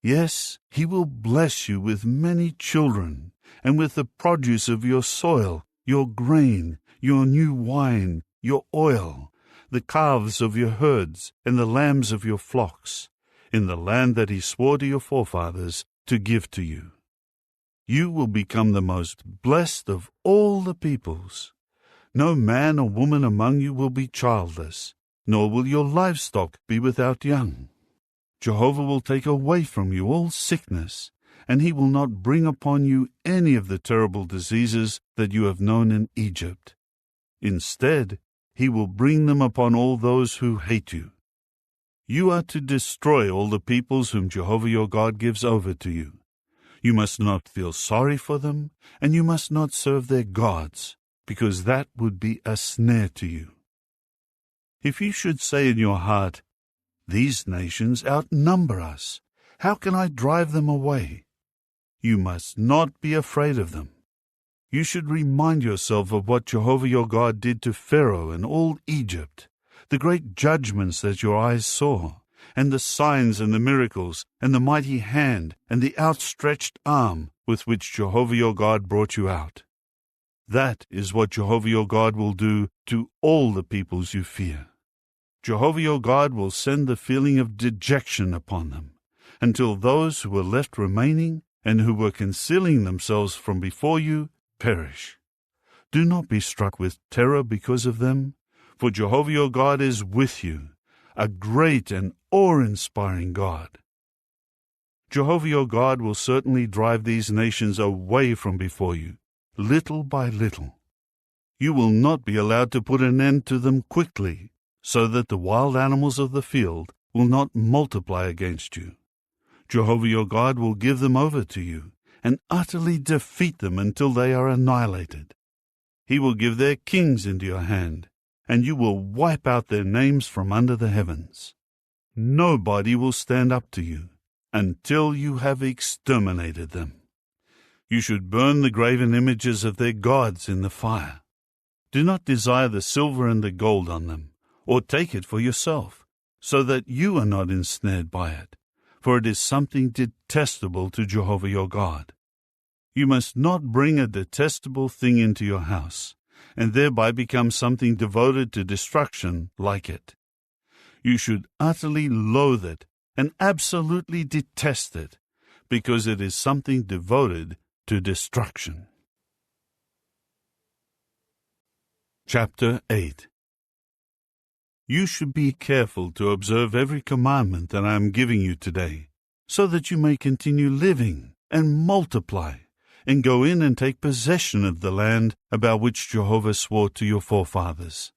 Yes, he will bless you with many children, and with the produce of your soil, your grain, your new wine, your oil, the calves of your herds, and the lambs of your flocks, in the land that he swore to your forefathers to give to you. You will become the most blessed of all the peoples. No man or woman among you will be childless, nor will your livestock be without young. Jehovah will take away from you all sickness, and he will not bring upon you any of the terrible diseases that you have known in Egypt. Instead, he will bring them upon all those who hate you. You are to destroy all the peoples whom Jehovah your God gives over to you. You must not feel sorry for them, and you must not serve their gods, because that would be a snare to you. If you should say in your heart, "These nations outnumber us. How can I drive them away?" You must not be afraid of them. You should remind yourself of what Jehovah your God did to Pharaoh and all Egypt, the great judgments that your eyes saw, and the signs and the miracles, and the mighty hand and the outstretched arm with which Jehovah your God brought you out. That is what Jehovah your God will do to all the peoples you fear. Jehovah your God will send the feeling of dejection upon them, until those who were left remaining and who were concealing themselves from before you perish. Do not be struck with terror because of them, for Jehovah your God is with you, a great and awe-inspiring God. Jehovah your God will certainly drive these nations away from before you, little by little. You will not be allowed to put an end to them quickly, so that the wild animals of the field will not multiply against you. Jehovah your God will give them over to you, and utterly defeat them until they are annihilated. He will give their kings into your hand, and you will wipe out their names from under the heavens. Nobody will stand up to you until you have exterminated them. You should burn the graven images of their gods in the fire. Do not desire the silver and the gold on them, or take it for yourself, so that you are not ensnared by it, for it is something detestable to Jehovah your God. You must not bring a detestable thing into your house, and thereby become something devoted to destruction like it. You should utterly loathe it and absolutely detest it, because it is something devoted to destruction. Chapter 8. You should be careful to observe every commandment that I am giving you today, so that you may continue living and multiply, and go in and take possession of the land about which Jehovah swore to your forefathers.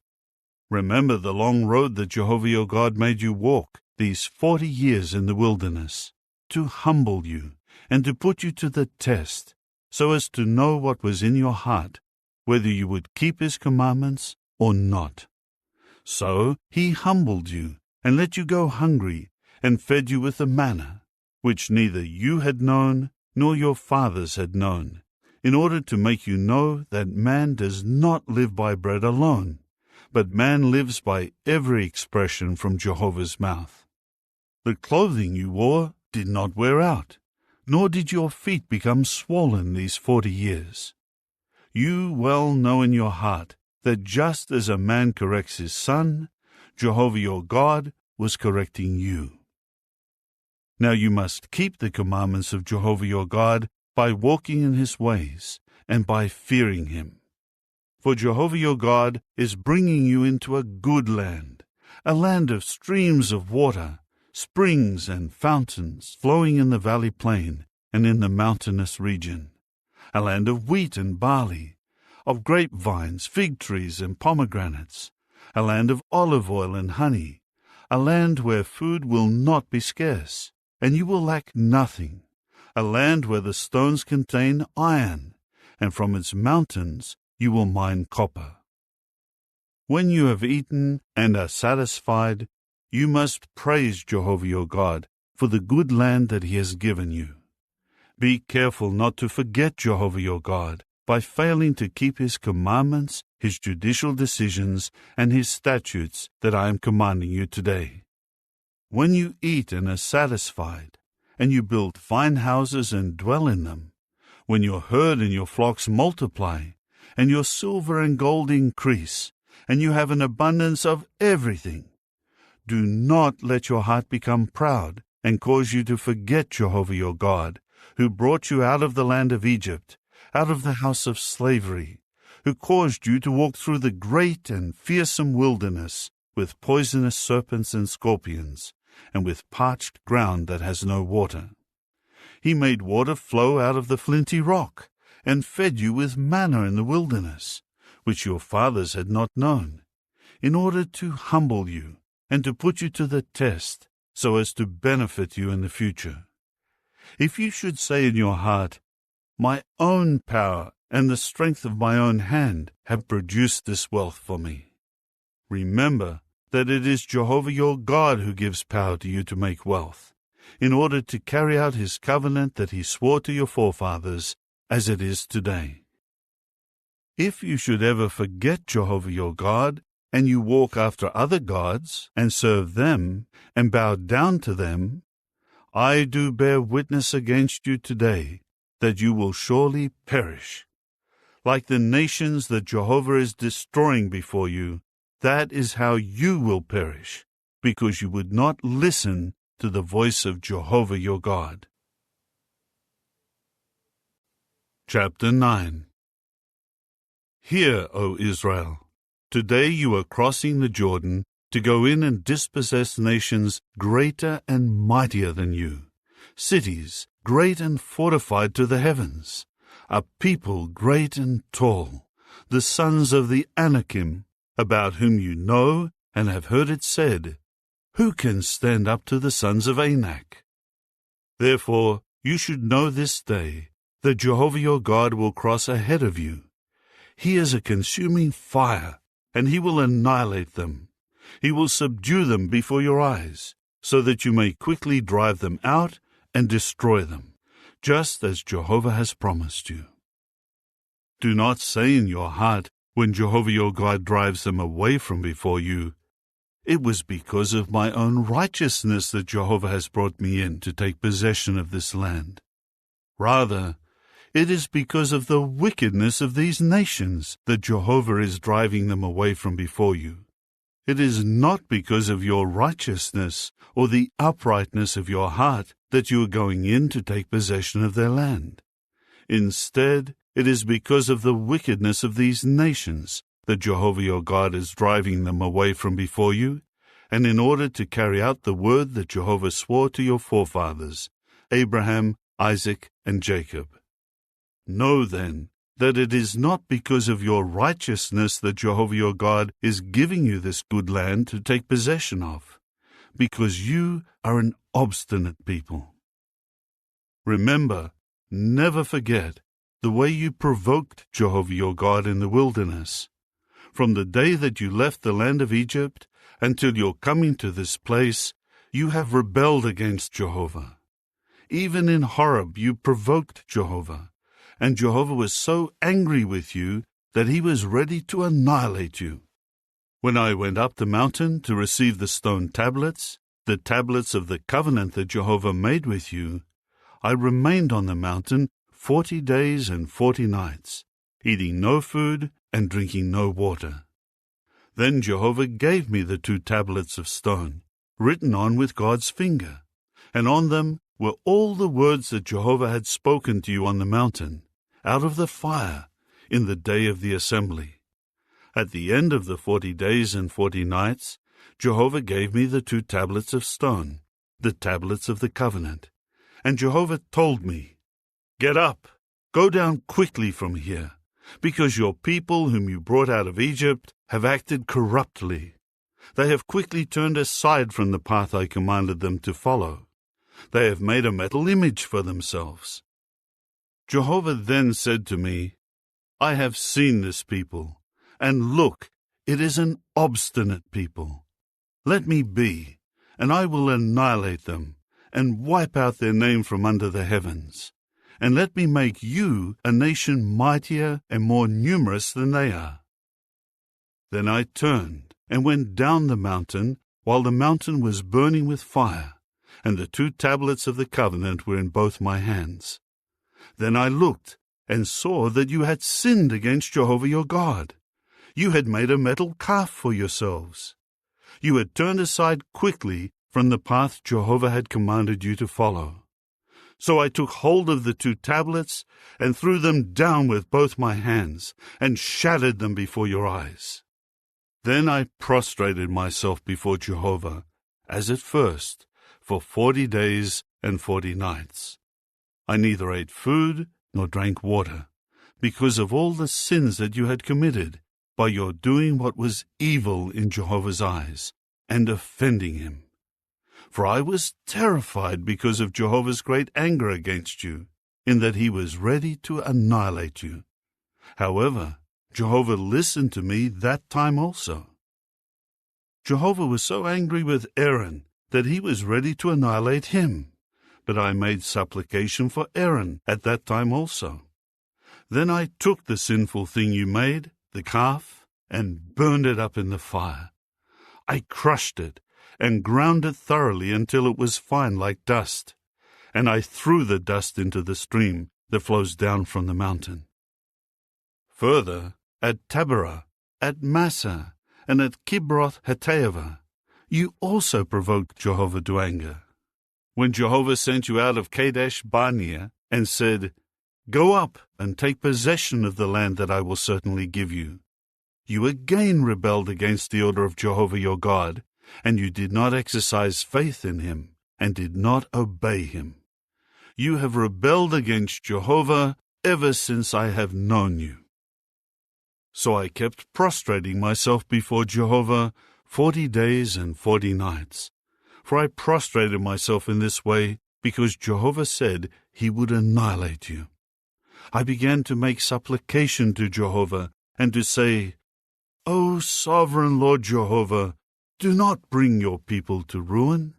Remember the long road that Jehovah your God made you walk these 40 years in the wilderness, to humble you and to put you to the test, so as to know what was in your heart, whether you would keep his commandments or not. So he humbled you and let you go hungry, and fed you with the manna, which neither you had known nor your fathers had known, in order to make you know that man does not live by bread alone, but man lives by every expression from Jehovah's mouth. The clothing you wore did not wear out, nor did your feet become swollen these 40 years. You well know in your heart that just as a man corrects his son, Jehovah your God was correcting you. Now you must keep the commandments of Jehovah your God by walking in his ways and by fearing him. For Jehovah your God is bringing you into a good land, a land of streams of water, springs and fountains flowing in the valley plain and in the mountainous region, a land of wheat and barley, of grapevines, fig trees, and pomegranates, a land of olive oil and honey, a land where food will not be scarce, and you will lack nothing, a land where the stones contain iron, and from its mountains you will mine copper. When you have eaten and are satisfied, you must praise Jehovah your God for the good land that he has given you. Be careful not to forget Jehovah your God by failing to keep his commandments, his judicial decisions, and his statutes that I am commanding you today. When you eat and are satisfied, and you build fine houses and dwell in them, when your herd and your flocks multiply, and your silver and gold increase, and you have an abundance of everything, do not let your heart become proud and cause you to forget Jehovah your God, who brought you out of the land of Egypt, out of the house of slavery, who caused you to walk through the great and fearsome wilderness with poisonous serpents and scorpions, and with parched ground that has no water. He made water flow out of the flinty rock, and fed you with manna in the wilderness, which your fathers had not known, in order to humble you and to put you to the test, so as to benefit you in the future. If you should say in your heart, "My own power and the strength of my own hand have produced this wealth for me," remember that it is Jehovah your God who gives power to you to make wealth, in order to carry out his covenant that he swore to your forefathers, as it is today. If you should ever forget Jehovah your God, and you walk after other gods, and serve them, and bow down to them, I do bear witness against you today that you will surely perish. Like the nations that Jehovah is destroying before you, that is how you will perish, because you would not listen to the voice of Jehovah your God. Chapter 9. Hear, O Israel, today you are crossing the Jordan to go in and dispossess nations greater and mightier than you, cities great and fortified to the heavens, a people great and tall, the sons of the Anakim, about whom you know and have heard it said, "Who can stand up to the sons of Anak?" Therefore you should know this day that Jehovah your God will cross ahead of you. He is a consuming fire, and he will annihilate them. He will subdue them before your eyes, so that you may quickly drive them out and destroy them, just as Jehovah has promised you. Do not say in your heart, when Jehovah your God drives them away from before you, "It was because of my own righteousness that Jehovah has brought me in to take possession of this land." Rather, it is because of the wickedness of these nations that Jehovah is driving them away from before you. It is not because of your righteousness or the uprightness of your heart that you are going in to take possession of their land. Instead, it is because of the wickedness of these nations that Jehovah your God is driving them away from before you, and in order to carry out the word that Jehovah swore to your forefathers, Abraham, Isaac, and Jacob. Know then that it is not because of your righteousness that Jehovah your God is giving you this good land to take possession of, because you are an obstinate people. Remember, never forget the way you provoked Jehovah your God in the wilderness. From the day that you left the land of Egypt until your coming to this place, you have rebelled against Jehovah. Even in Horeb you provoked Jehovah, and Jehovah was so angry with you that he was ready to annihilate you. When I went up the mountain to receive the stone tablets, the tablets of the covenant that Jehovah made with you, I remained on the mountain 40 days and 40 nights, eating no food and drinking no water. Then Jehovah gave me the 2 tablets of stone, written on with God's finger, and on them were all the words that Jehovah had spoken to you on the mountain, out of the fire, in the day of the assembly. At the end of the 40 days and 40 nights, Jehovah gave me the 2 tablets of stone, the tablets of the covenant. And Jehovah told me, "Get up, go down quickly from here, because your people whom you brought out of Egypt have acted corruptly. They have quickly turned aside from the path I commanded them to follow. They have made a metal image for themselves." Jehovah then said to me, "I have seen this people, and look, it is an obstinate people. Let me be, and I will annihilate them, and wipe out their name from under the heavens. And let me make you a nation mightier and more numerous than they are." Then I turned and went down the mountain, while the mountain was burning with fire, and the 2 tablets of the covenant were in both my hands. Then I looked and saw that you had sinned against Jehovah your God. You had made a metal calf for yourselves. You had turned aside quickly from the path Jehovah had commanded you to follow. So I took hold of the 2 tablets and threw them down with both my hands and shattered them before your eyes. Then I prostrated myself before Jehovah, as at first, for 40 days and 40 nights. I neither ate food nor drank water, because of all the sins that you had committed by your doing what was evil in Jehovah's eyes and offending him. For I was terrified because of Jehovah's great anger against you, in that he was ready to annihilate you. However, Jehovah listened to me that time also. Jehovah was so angry with Aaron that he was ready to annihilate him, but I made supplication for Aaron at that time also. Then I took the sinful thing you made, the calf, and burned it up in the fire. I crushed it and ground it thoroughly until it was fine like dust, and I threw the dust into the stream that flows down from the mountain. Further, at Taberah, at Massa, and at Kibroth Hattaavah, you also provoked Jehovah to anger. When Jehovah sent you out of Kadesh Barnea and said, "Go up and take possession of the land that I will certainly give you," you again rebelled against the order of Jehovah your God, and you did not exercise faith in him, and did not obey him. You have rebelled against Jehovah ever since I have known you. So I kept prostrating myself before Jehovah 40 days and 40 nights. For I prostrated myself in this way because Jehovah said he would annihilate you. I began to make supplication to Jehovah and to say, O sovereign Lord Jehovah, do not bring your people to ruin.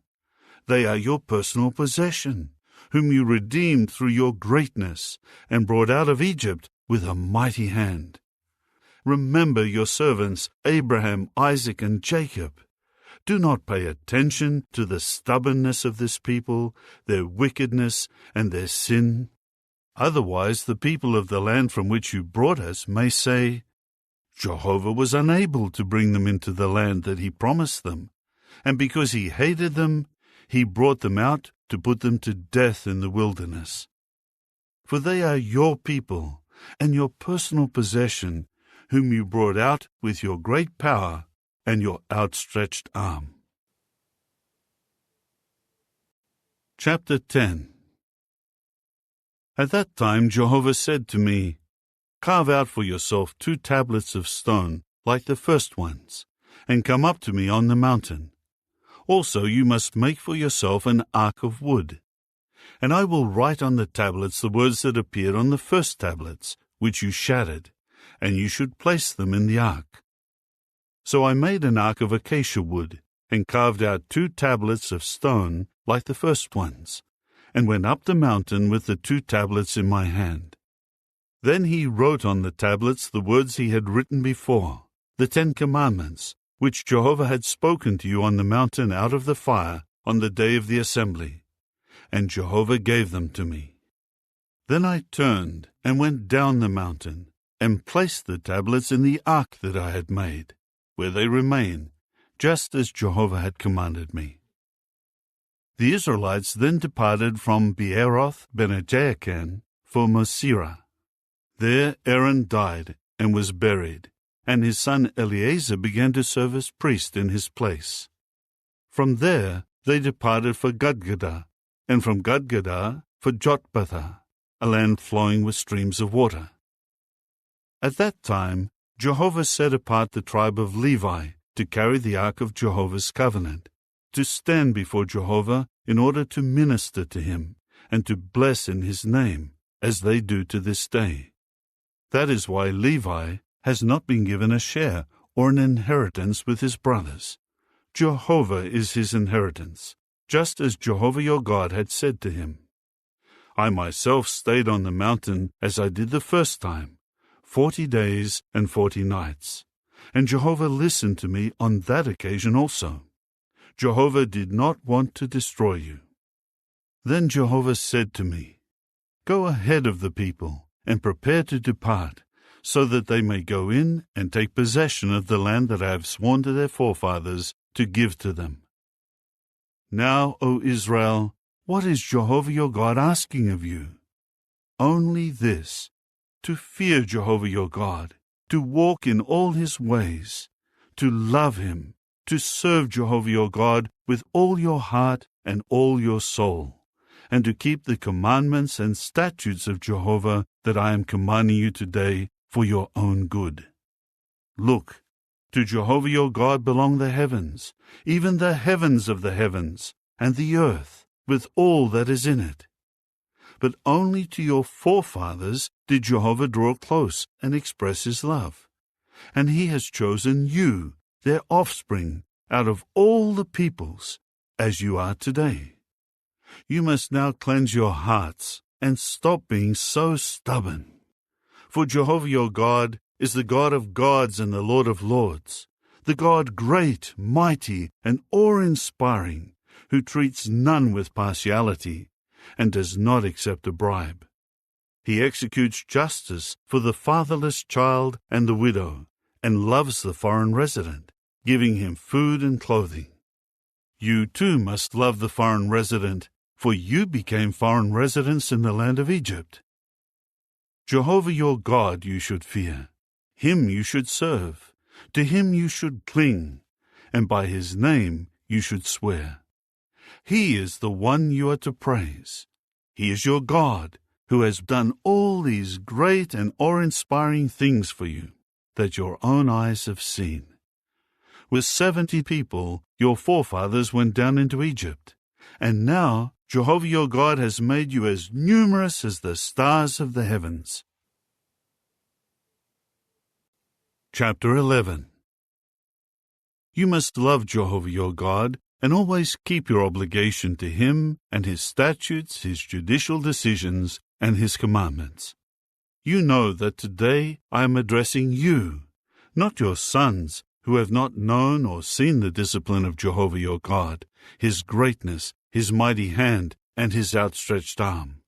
They are your personal possession, whom you redeemed through your greatness and brought out of Egypt with a mighty hand. Remember your servants Abraham, Isaac, and Jacob. Do not pay attention to the stubbornness of this people, their wickedness, and their sin. Otherwise the people of the land from which you brought us may say, Jehovah was unable to bring them into the land that he promised them, and because he hated them, he brought them out to put them to death in the wilderness. For they are your people and your personal possession, whom you brought out with your great power and your outstretched arm. Chapter 10. At that time Jehovah said to me, Carve out for yourself 2 tablets of stone, like the first ones, and come up to me on the mountain. Also you must make for yourself an ark of wood. And I will write on the tablets the words that appeared on the first tablets, which you shattered, and you should place them in the ark. So I made an ark of acacia wood, and carved out 2 tablets of stone, like the first ones, and went up the mountain with the 2 tablets in my hand. Then he wrote on the tablets the words he had written before, the 10 Commandments, which Jehovah had spoken to you on the mountain out of the fire on the day of the assembly. And Jehovah gave them to me. Then I turned and went down the mountain, and placed the tablets in the ark that I had made, where they remain, just as Jehovah had commanded me. The Israelites then departed from Beeroth Benejaakan for Mosera. There Aaron died and was buried, and his son Eleazar began to serve as priest in his place. From there they departed for Gudgodah, and from Gudgodah for Jotbathah, a land flowing with streams of water. At that time Jehovah set apart the tribe of Levi to carry the ark of Jehovah's covenant, to stand before Jehovah in order to minister to him, and to bless in his name, as they do to this day. That is why Levi has not been given a share or an inheritance with his brothers. Jehovah is his inheritance, just as Jehovah your God had said to him. I myself stayed on the mountain as I did the first time, 40 days and 40 nights, and Jehovah listened to me on that occasion also. Jehovah did not want to destroy you. Then Jehovah said to me, Go ahead of the people, and prepare to depart, so that they may go in and take possession of the land that I have sworn to their forefathers to give to them. Now, O Israel, what is Jehovah your God asking of you? Only this, to fear Jehovah your God, to walk in all his ways, to love him, to serve Jehovah your God with all your heart and all your soul, and to keep the commandments and statutes of Jehovah that I am commanding you today for your own good. Look, to Jehovah your God belong the heavens, even the heavens of the heavens, and the earth, with all that is in it. But only to your forefathers did Jehovah draw close and express his love, and he has chosen you, their offspring, out of all the peoples, as you are today. You must now cleanse your hearts and stop being so stubborn. For Jehovah your God is the God of gods and the Lord of lords, the God great, mighty, and awe-inspiring, who treats none with partiality and does not accept a bribe. He executes justice for the fatherless child and the widow, and loves the foreign resident, giving him food and clothing. You too must love the foreign resident, for you became foreign residents in the land of Egypt. Jehovah your God you should fear, him you should serve, to him you should cling, and by his name you should swear. He is the one you are to praise. He is your God, who has done all these great and awe-inspiring things for you, that your own eyes have seen. With 70 people your forefathers went down into Egypt, and now Jehovah your God has made you as numerous as the stars of the heavens. Chapter 11. You must love Jehovah your God and always keep your obligation to him and his statutes, his judicial decisions, and his commandments. You know that today I am addressing you, not your sons, who have not known or seen the discipline of Jehovah your God, his greatness, his mighty hand, and his outstretched arm.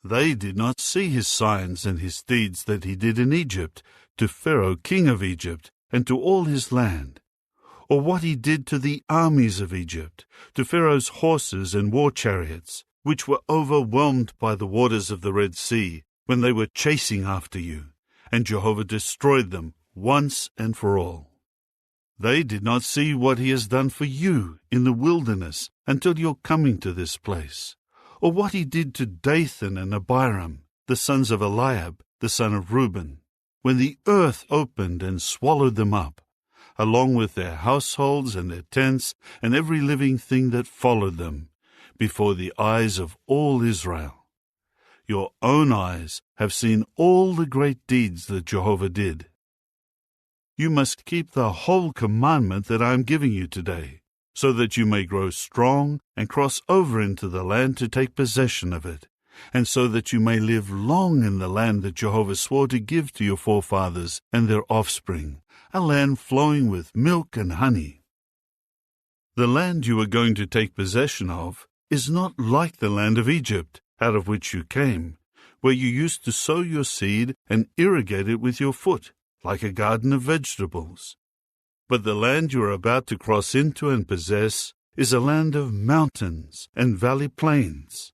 They did not see his signs and his deeds that he did in Egypt, to Pharaoh king of Egypt, and to all his land, or what he did to the armies of Egypt, to Pharaoh's horses and war chariots, which were overwhelmed by the waters of the Red Sea, when they were chasing after you, and Jehovah destroyed them once and for all. They did not see what he has done for you in the wilderness until your coming to this place, or what he did to Dathan and Abiram, the sons of Eliab, the son of Reuben, when the earth opened and swallowed them up, along with their households and their tents and every living thing that followed them, before the eyes of all Israel. Your own eyes have seen all the great deeds that Jehovah did. You must keep the whole commandment that I am giving you today, so that you may grow strong and cross over into the land to take possession of it, and so that you may live long in the land that Jehovah swore to give to your forefathers and their offspring, a land flowing with milk and honey. The land you are going to take possession of is not like the land of Egypt, out of which you came, where you used to sow your seed and irrigate it with your foot, like a garden of vegetables. But the land you are about to cross into and possess is a land of mountains and valley plains.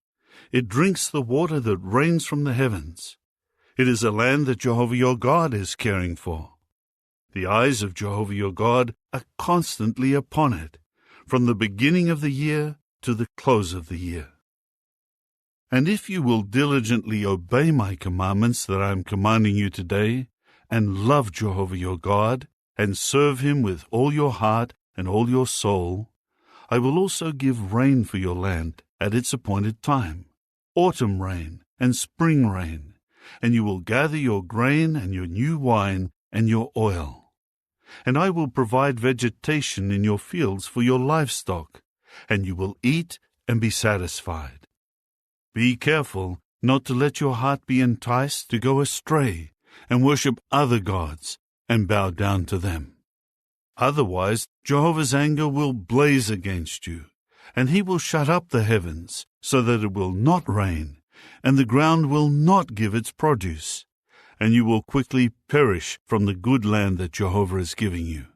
It drinks the water that rains from the heavens. It is a land that Jehovah your God is caring for. The eyes of Jehovah your God are constantly upon it, from the beginning of the year to the close of the year. And if you will diligently obey my commandments that I am commanding you today, and love Jehovah your God, and serve him with all your heart and all your soul, I will also give rain for your land at its appointed time, autumn rain and spring rain, and you will gather your grain and your new wine and your oil. And I will provide vegetation in your fields for your livestock, and you will eat and be satisfied. Be careful not to let your heart be enticed to go astray and worship other gods and bow down to them. Otherwise, Jehovah's anger will blaze against you, and he will shut up the heavens so that it will not rain, and the ground will not give its produce, and you will quickly perish from the good land that Jehovah is giving you.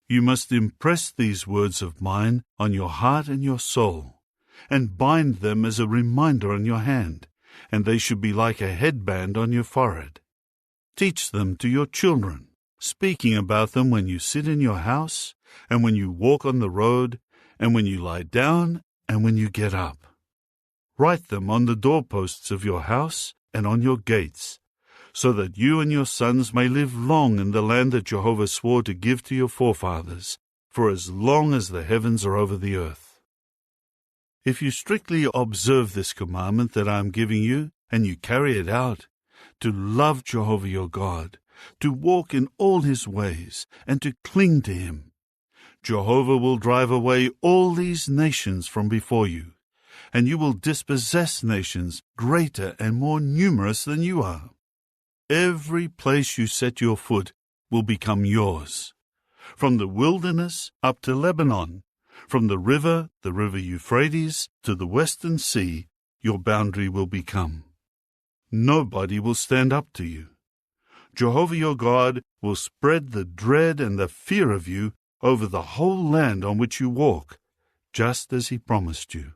You must impress these words of mine on your heart and your soul, and bind them as a reminder on your hand, and they should be like a headband on your forehead. Teach them to your children, speaking about them when you sit in your house, and when you walk on the road, and when you lie down, and when you get up. Write them on the doorposts of your house and on your gates, so that you and your sons may live long in the land that Jehovah swore to give to your forefathers, for as long as the heavens are over the earth. If you strictly observe this commandment that I am giving you, and you carry it out, to love Jehovah your God, to walk in all his ways, and to cling to him, Jehovah will drive away all these nations from before you, and you will dispossess nations greater and more numerous than you are. Every place you set your foot will become yours, from the wilderness up to Lebanon, from the river Euphrates, to the western sea, your boundary will become. Nobody will stand up to you. Jehovah your God will spread the dread and the fear of you over the whole land on which you walk, just as he promised you.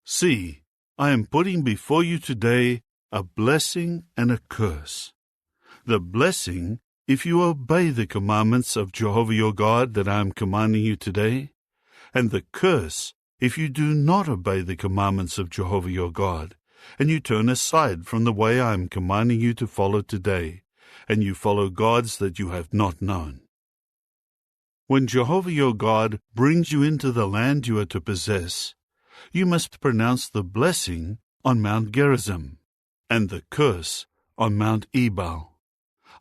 See, I am putting before you today a blessing and a curse. The blessing, if you obey the commandments of Jehovah your God that I am commanding you today, and the curse, if you do not obey the commandments of Jehovah your God, and you turn aside from the way I am commanding you to follow today, and you follow gods that you have not known. When Jehovah your God brings you into the land you are to possess, you must pronounce the blessing on Mount Gerizim, and the curse on Mount Ebal.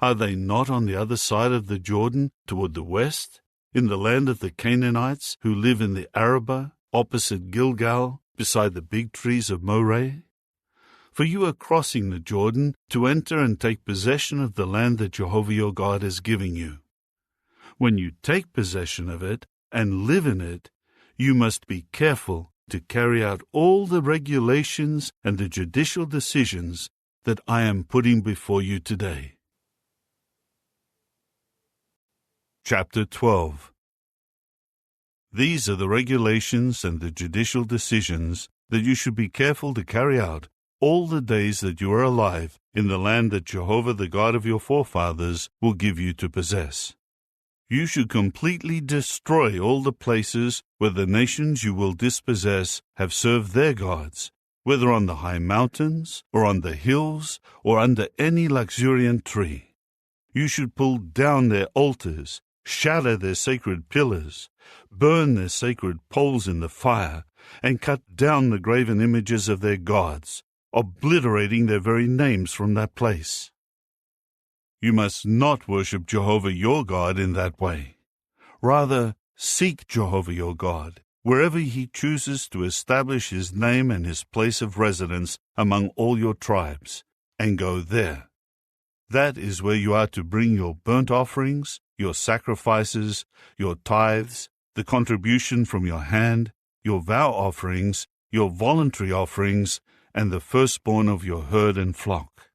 Are they not on the other side of the Jordan, toward the west, in the land of the Canaanites who live in the Arabah, opposite Gilgal, beside the big trees of Moreh? For you are crossing the Jordan to enter and take possession of the land that Jehovah your God is giving you. When you take possession of it and live in it, you must be careful to carry out all the regulations and the judicial decisions that I am putting before you today. Chapter 12. These are the regulations and the judicial decisions that you should be careful to carry out all the days that you are alive in the land that Jehovah the God of your forefathers will give you to possess. You should completely destroy all the places where the nations you will dispossess have served their gods, whether on the high mountains, or on the hills, or under any luxuriant tree. You should pull down their altars, shatter their sacred pillars, burn their sacred poles in the fire, and cut down the graven images of their gods, obliterating their very names from that place. You must not worship Jehovah your God in that way. Rather, seek Jehovah your God, wherever he chooses to establish his name and his place of residence among all your tribes, and go there. That is where you are to bring your burnt offerings, your sacrifices, your tithes, the contribution from your hand, your vow offerings, your voluntary offerings, and the firstborn of your herd and flock.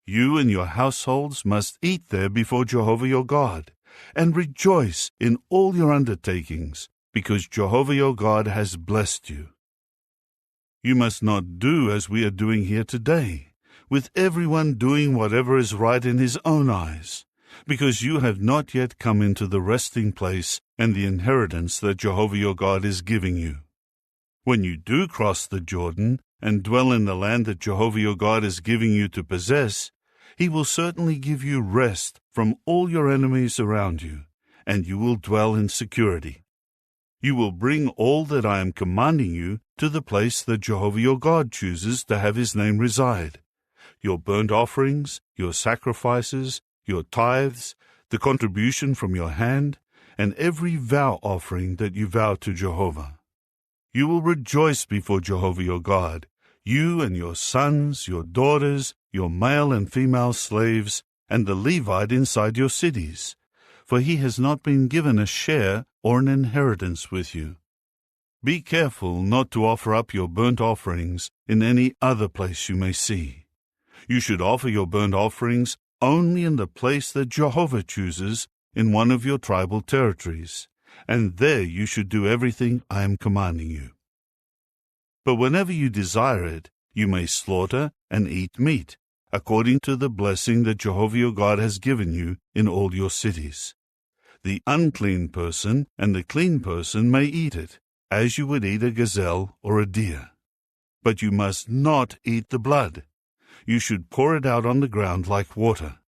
You and your households must eat there before Jehovah your God, and rejoice in all your undertakings, because Jehovah your God has blessed you. You must not do as we are doing here today, with everyone doing whatever is right in his own eyes, because you have not yet come into the resting place and the inheritance that Jehovah your God is giving you. When you do cross the Jordan and dwell in the land that Jehovah your God is giving you to possess, he will certainly give you rest from all your enemies around you, and you will dwell in security. You will bring all that I am commanding you to the place that Jehovah your God chooses to have his name reside. Your burnt offerings, your sacrifices, your tithes, the contribution from your hand, and every vow offering that you vow to Jehovah. You will rejoice before Jehovah your God, you and your sons, your daughters, your male and female slaves, and the Levite inside your cities, for he has not been given a share or an inheritance with you. Be careful not to offer up your burnt offerings in any other place you may see. You should offer your burnt offerings only in the place that Jehovah chooses in one of your tribal territories, and there you should do everything I am commanding you. But whenever you desire it, you may slaughter and eat meat, according to the blessing that Jehovah your God has given you in all your cities. The unclean person and the clean person may eat it, as you would eat a gazelle or a deer. But you must not eat the blood. You should pour it out on the ground like water.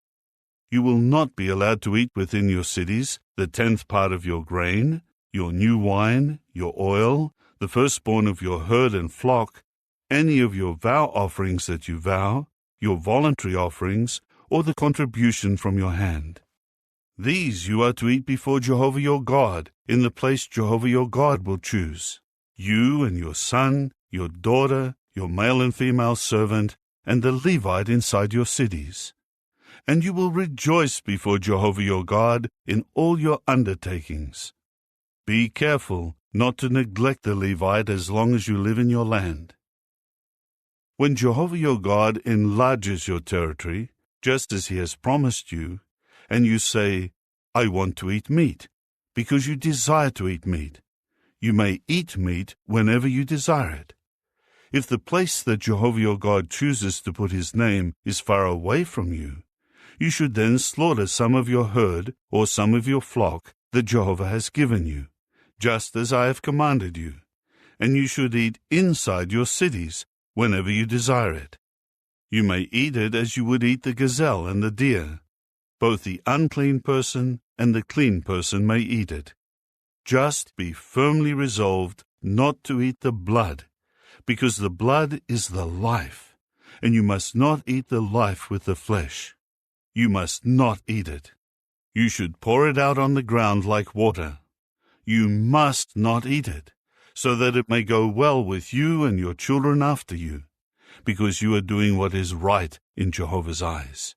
You will not be allowed to eat within your cities the 10th part of your grain, your new wine, your oil, the firstborn of your herd and flock, any of your vow offerings that you vow, your voluntary offerings, or the contribution from your hand. These you are to eat before Jehovah your God, in the place Jehovah your God will choose. You and your son, your daughter, your male and female servant, and the Levite inside your cities. And you will rejoice before Jehovah your God in all your undertakings. Be careful not to neglect the Levite as long as you live in your land. When Jehovah your God enlarges your territory, just as he has promised you, and you say, I want to eat meat, because you desire to eat meat, you may eat meat whenever you desire it. If the place that Jehovah your God chooses to put his name is far away from you, you should then slaughter some of your herd or some of your flock that Jehovah has given you, just as I have commanded you, and you should eat inside your cities whenever you desire it. You may eat it as you would eat the gazelle and the deer. Both the unclean person and the clean person may eat it. Just be firmly resolved not to eat the blood, because the blood is the life, and you must not eat the life with the flesh. you must not eat it. You should pour it out on the ground like water. You must not eat it, so that it may go well with you and your children after you, because you are doing what is right in Jehovah's eyes.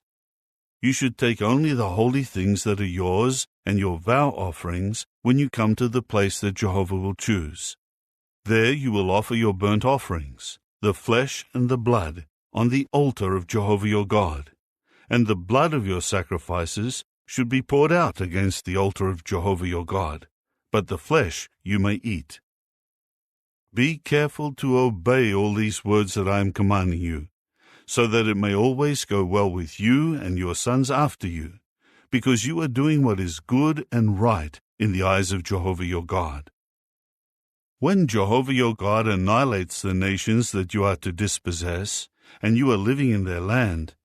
You should take only the holy things that are yours and your vow offerings when you come to the place that Jehovah will choose. There you will offer your burnt offerings, the flesh and the blood, on the altar of Jehovah your God, and the blood of your sacrifices should be poured out against the altar of Jehovah your God, but the flesh you may eat. Be careful to obey all these words that I am commanding you, so that it may always go well with you and your sons after you, because you are doing what is good and right in the eyes of Jehovah your God. When Jehovah your God annihilates the nations that you are to dispossess, and you are living in their land,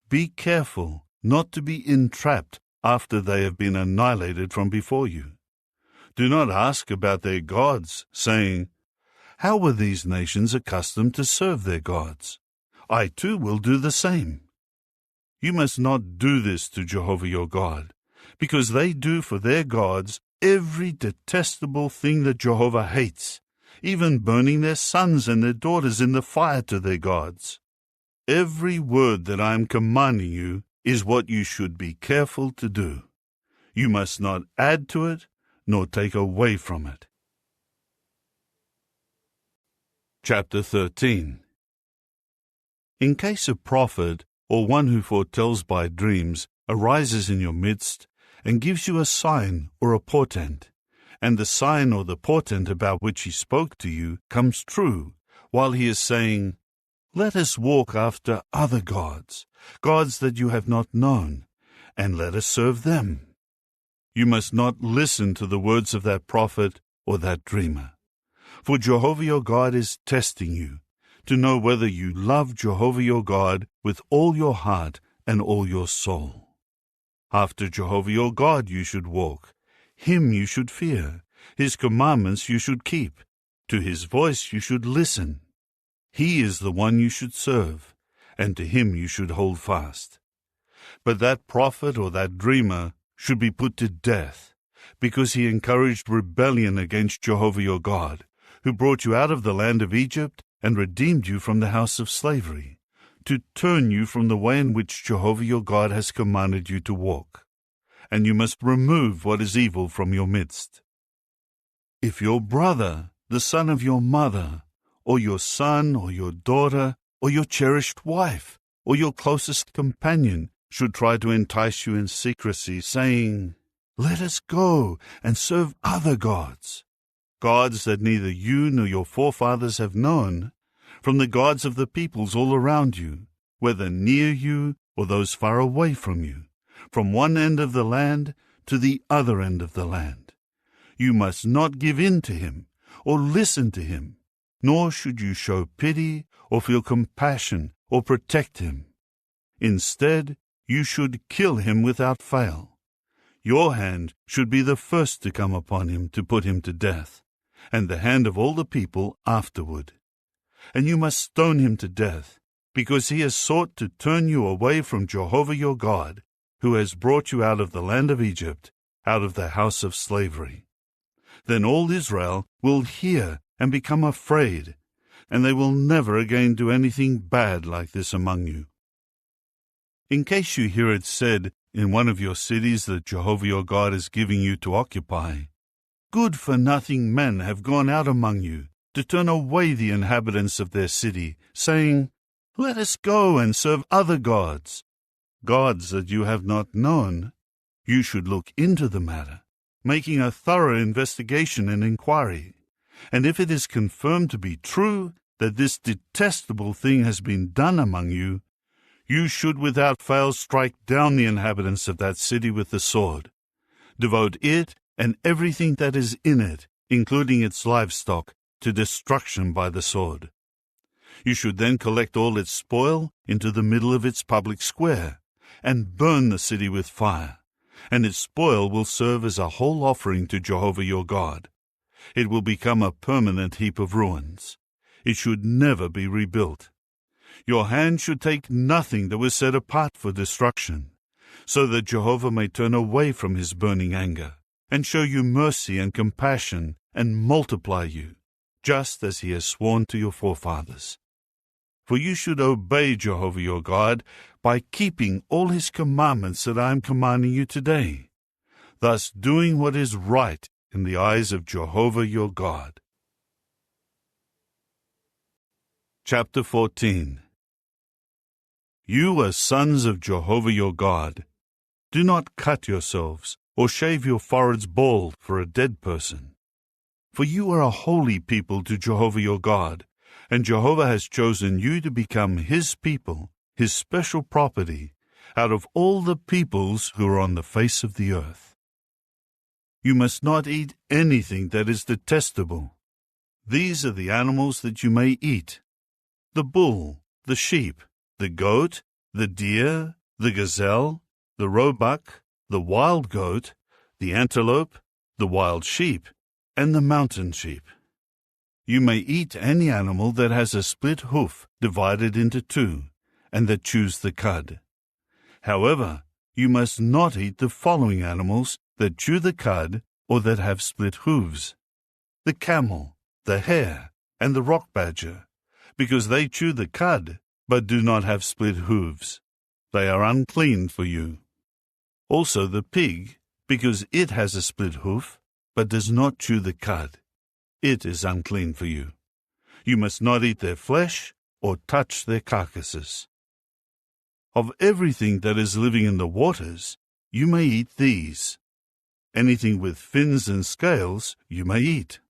be careful not to be entrapped after they have been annihilated from before you. Do not ask about their gods, saying, "How were these nations accustomed to serve their gods? I too will do the same." You must not do this to Jehovah your God, because they do for their gods every detestable thing that Jehovah hates, even burning their sons and their daughters in the fire to their gods. Every word that I am commanding you is what you should be careful to do. You must not add to it, nor take away from it. Chapter 13. In case a prophet or one who foretells by dreams arises in your midst and gives you a sign or a portent, and the sign or the portent about which he spoke to you comes true, while he is saying, "Let us walk after other gods, gods that you have not known, and let us serve them," you must not listen to the words of that prophet or that dreamer. For Jehovah your God is testing you, to know whether you love Jehovah your God with all your heart and all your soul. After Jehovah your God you should walk, him you should fear, his commandments you should keep, to his voice you should listen. He is the one you should serve, and to him you should hold fast. But that prophet or that dreamer should be put to death, because he encouraged rebellion against Jehovah your God, who brought you out of the land of Egypt and redeemed you from the house of slavery, to turn you from the way in which Jehovah your God has commanded you to walk. And you must remove what is evil from your midst. If your brother, the son of your mother, or your son or your daughter, or your cherished wife, or your closest companion should try to entice you in secrecy, saying, "Let us go and serve other gods," gods that neither you nor your forefathers have known, from the gods of the peoples all around you, whether near you or those far away from you, from one end of the land to the other end of the land. You must not give in to him or listen to him, nor should you show pity or feel compassion or protect him. Instead, you should kill him without fail. Your hand should be the first to come upon him to put him to death, and the hand of all the people afterward. And you must stone him to death, because he has sought to turn you away from Jehovah your God, who has brought you out of the land of Egypt, out of the house of slavery. Then all Israel will hear and become afraid, and they will never again do anything bad like this among you. In case you hear it said in one of your cities that Jehovah your God is giving you to occupy, good-for-nothing men have gone out among you to turn away the inhabitants of their city, saying, "Let us go and serve other gods," gods that you have not known, you should look into the matter, making a thorough investigation and inquiry. And if it is confirmed to be true that this detestable thing has been done among you, you should without fail strike down the inhabitants of that city with the sword. Devote it and everything that is in it, including its livestock, to destruction by the sword. You should then collect all its spoil into the middle of its public square, and burn the city with fire, and its spoil will serve as a whole offering to Jehovah your God. It will become a permanent heap of ruins. It should never be rebuilt. Your hand should take nothing that was set apart for destruction, so that Jehovah may turn away from his burning anger, and show you mercy and compassion, and multiply you, just as he has sworn to your forefathers. For you should obey Jehovah your God by keeping all his commandments that I am commanding you today, thus doing what is right in the eyes of Jehovah your God. Chapter 14. You are sons of Jehovah your God. Do not cut yourselves, or shave your foreheads bald for a dead person. For you are a holy people to Jehovah your God, and Jehovah has chosen you to become his people, his special property, out of all the peoples who are on the face of the earth. You must not eat anything that is detestable. These are the animals that you may eat: the bull, the sheep, the goat, the deer, the gazelle, the roebuck, the wild goat, the antelope, the wild sheep, and the mountain sheep. You may eat any animal that has a split hoof divided into two, and that chews the cud. However, you must not eat the following animals that chew the cud or that have split hooves: the camel, the hare, and the rock badger, because they chew the cud, but do not have split hooves. They are unclean for you. Also the pig, because it has a split hoof, but does not chew the cud. It is unclean for you. You must not eat their flesh or touch their carcasses. Of everything that is living in the waters, you may eat these. Anything with fins and scales you may eat,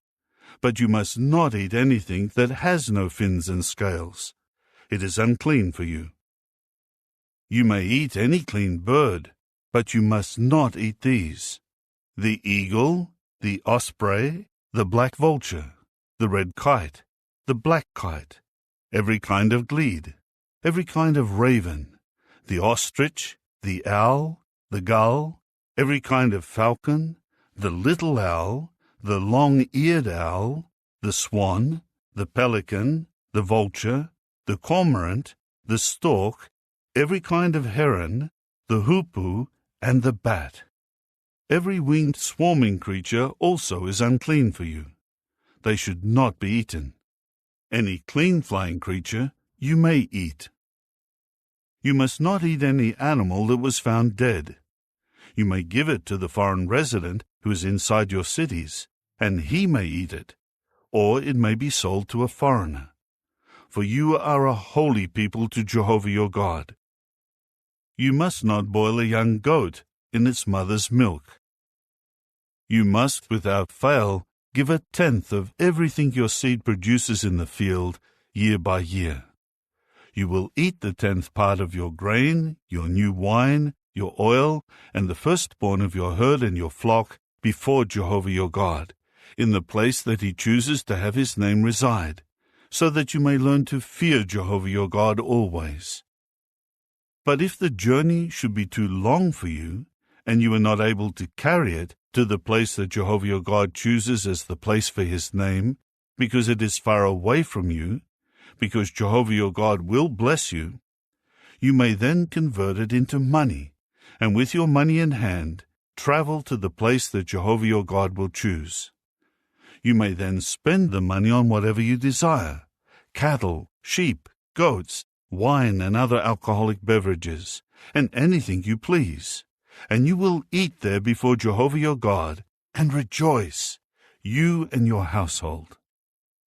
but you must not eat anything that has no fins and scales. It is unclean for you. You may eat any clean bird, but you must not eat these: the eagle, the osprey, the black vulture, the red kite, the black kite, every kind of glede, every kind of raven, the ostrich, the owl, the gull, every kind of falcon, the little owl, the long-eared owl, the swan, the pelican, the vulture, the cormorant, the stork, every kind of heron, the hoopoe, and the bat. Every winged swarming creature also is unclean for you. They should not be eaten. Any clean flying creature you may eat. You must not eat any animal that was found dead. You may give it to the foreign resident who is inside your cities, and he may eat it, or it may be sold to a foreigner. For you are a holy people to Jehovah your God. You must not boil a young goat in its mother's milk. You must, without fail, give 1/10 of everything your seed produces in the field, year by year. You will eat the 10th part of your grain, your new wine, your oil, and the firstborn of your herd and your flock before Jehovah your God, in the place that he chooses to have his name reside, so that you may learn to fear Jehovah your God always. But if the journey should be too long for you, and you are not able to carry it to the place that Jehovah your God chooses as the place for his name, because it is far away from you, because Jehovah your God will bless you, you may then convert it into money, and with your money in hand, travel to the place that Jehovah your God will choose. You may then spend the money on whatever you desire: cattle, sheep, goats, wine and other alcoholic beverages, and anything you please. And you will eat there before Jehovah your God, and rejoice, you and your household.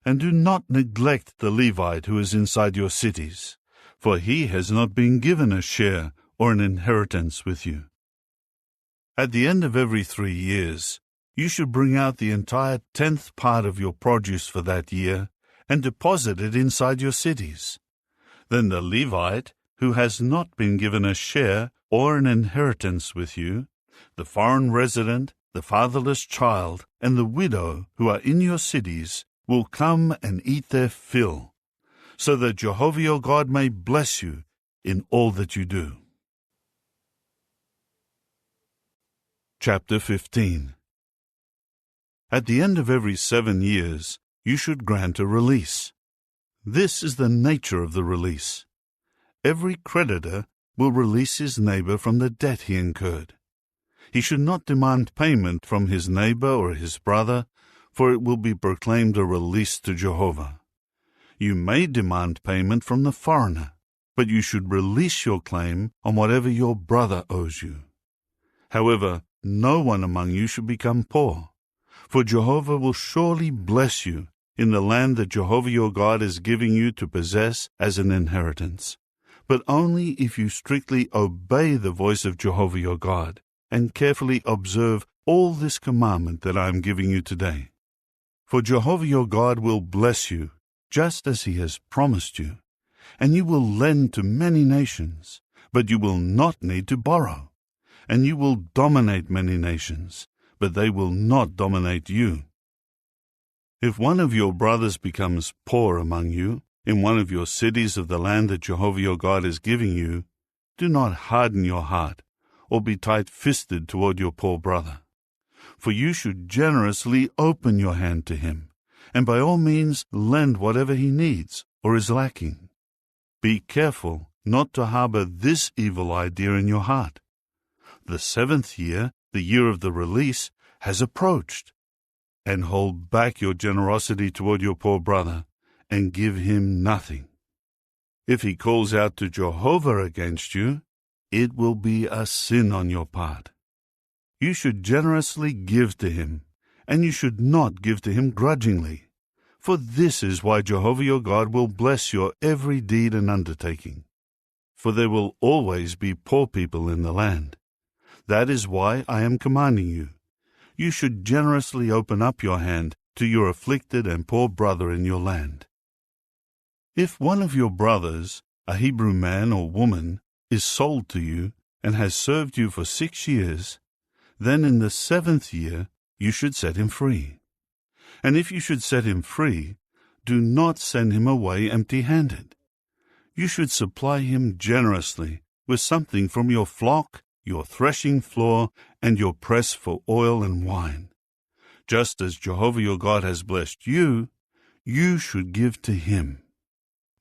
And do not neglect the Levite who is inside your cities, for he has not been given a share or an inheritance with you. At the end of every 3 years, you should bring out the entire 10th part of your produce for that year, and deposit it inside your cities. Then the Levite, who has not been given a share or an inheritance with you, the foreign resident, the fatherless child, and the widow who are in your cities, will come and eat their fill, so that Jehovah your God may bless you in all that you do. Chapter 15. At the end of every 7 years, you should grant a release. This is the nature of the release. Every creditor will release his neighbor from the debt he incurred. He should not demand payment from his neighbor or his brother, for it will be proclaimed a release to Jehovah. You may demand payment from the foreigner, but you should release your claim on whatever your brother owes you. However, no one among you should become poor, for Jehovah will surely bless you in the land that Jehovah your God is giving you to possess as an inheritance, but only if you strictly obey the voice of Jehovah your God and carefully observe all this commandment that I am giving you today. For Jehovah your God will bless you, just as he has promised you, and you will lend to many nations, but you will not need to borrow, and you will dominate many nations, but they will not dominate you. If one of your brothers becomes poor among you, in one of your cities of the land that Jehovah your God is giving you, do not harden your heart, or be tight-fisted toward your poor brother. For you should generously open your hand to him, and by all means lend whatever he needs or is lacking. Be careful not to harbor this evil idea in your heart. The 7th year, the year of the release, has approached. And hold back your generosity toward your poor brother, and give him nothing. If he calls out to Jehovah against you, it will be a sin on your part. You should generously give to him, and you should not give to him grudgingly, for this is why Jehovah your God will bless your every deed and undertaking. For there will always be poor people in the land. That is why I am commanding you. You should generously open up your hand to your afflicted and poor brother in your land. If one of your brothers, a Hebrew man or woman, is sold to you and has served you for 6 years, then in the 7th year you should set him free. And if you should set him free, do not send him away empty-handed. You should supply him generously with something from your flock, your threshing floor, and your press for oil and wine. Just as Jehovah your God has blessed you, you should give to him.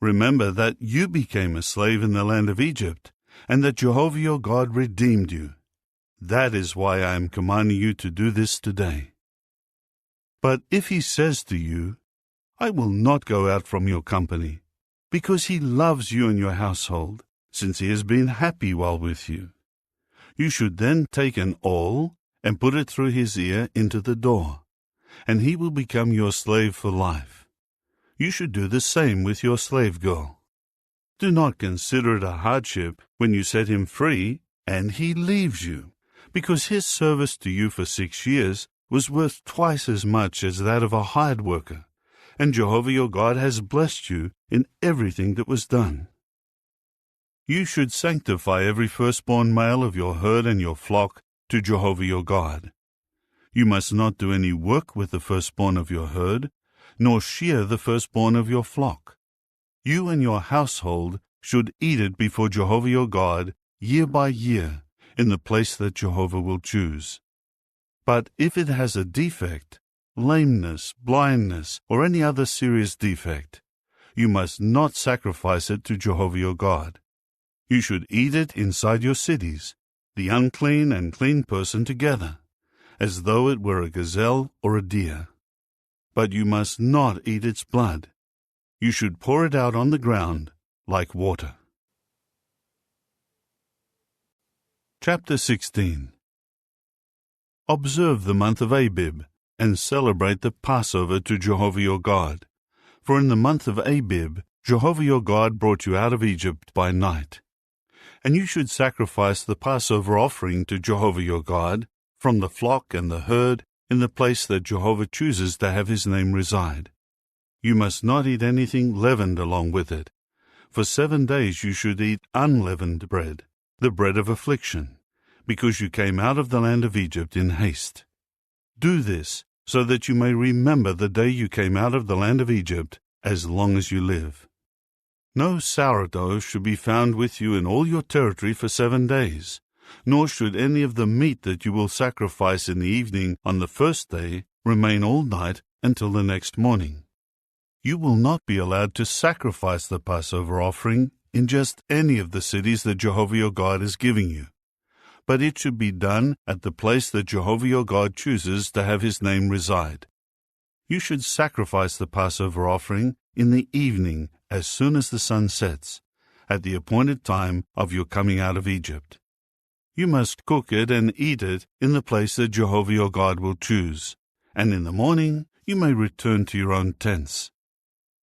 Remember that you became a slave in the land of Egypt, and that Jehovah your God redeemed you. That is why I am commanding you to do this today. But if he says to you, I will not go out from your company, because he loves you and your household, since he has been happy while with you, you should then take an awl and put it through his ear into the door, and he will become your slave for life. You should do the same with your slave girl. Do not consider it a hardship when you set him free and he leaves you, because his service to you for 6 years was worth twice as much as that of a hired worker, and Jehovah your God has blessed you in everything that was done. You should sanctify every firstborn male of your herd and your flock to Jehovah your God. You must not do any work with the firstborn of your herd, nor shear the firstborn of your flock. You and your household should eat it before Jehovah your God year by year in the place that Jehovah will choose. But if it has a defect, lameness, blindness, or any other serious defect, you must not sacrifice it to Jehovah your God. You should eat it inside your cities, the unclean and clean person together, as though it were a gazelle or a deer. But you must not eat its blood. You should pour it out on the ground like water. Chapter 16. Observe the month of Abib, and celebrate the Passover to Jehovah your God. For in the month of Abib, Jehovah your God brought you out of Egypt by night. And you should sacrifice the Passover offering to Jehovah your God from the flock and the herd in the place that Jehovah chooses to have his name reside. You must not eat anything leavened along with it. For 7 days you should eat unleavened bread, the bread of affliction, because you came out of the land of Egypt in haste. Do this so that you may remember the day you came out of the land of Egypt as long as you live. No sourdough should be found with you in all your territory for 7 days, nor should any of the meat that you will sacrifice in the evening on the first day remain all night until the next morning. You will not be allowed to sacrifice the Passover offering in just any of the cities that Jehovah your God is giving you. But it should be done at the place that Jehovah your God chooses to have his name reside. You should sacrifice the Passover offering in the evening as soon as the sun sets, at the appointed time of your coming out of Egypt. You must cook it and eat it in the place that Jehovah your God will choose, and in the morning you may return to your own tents.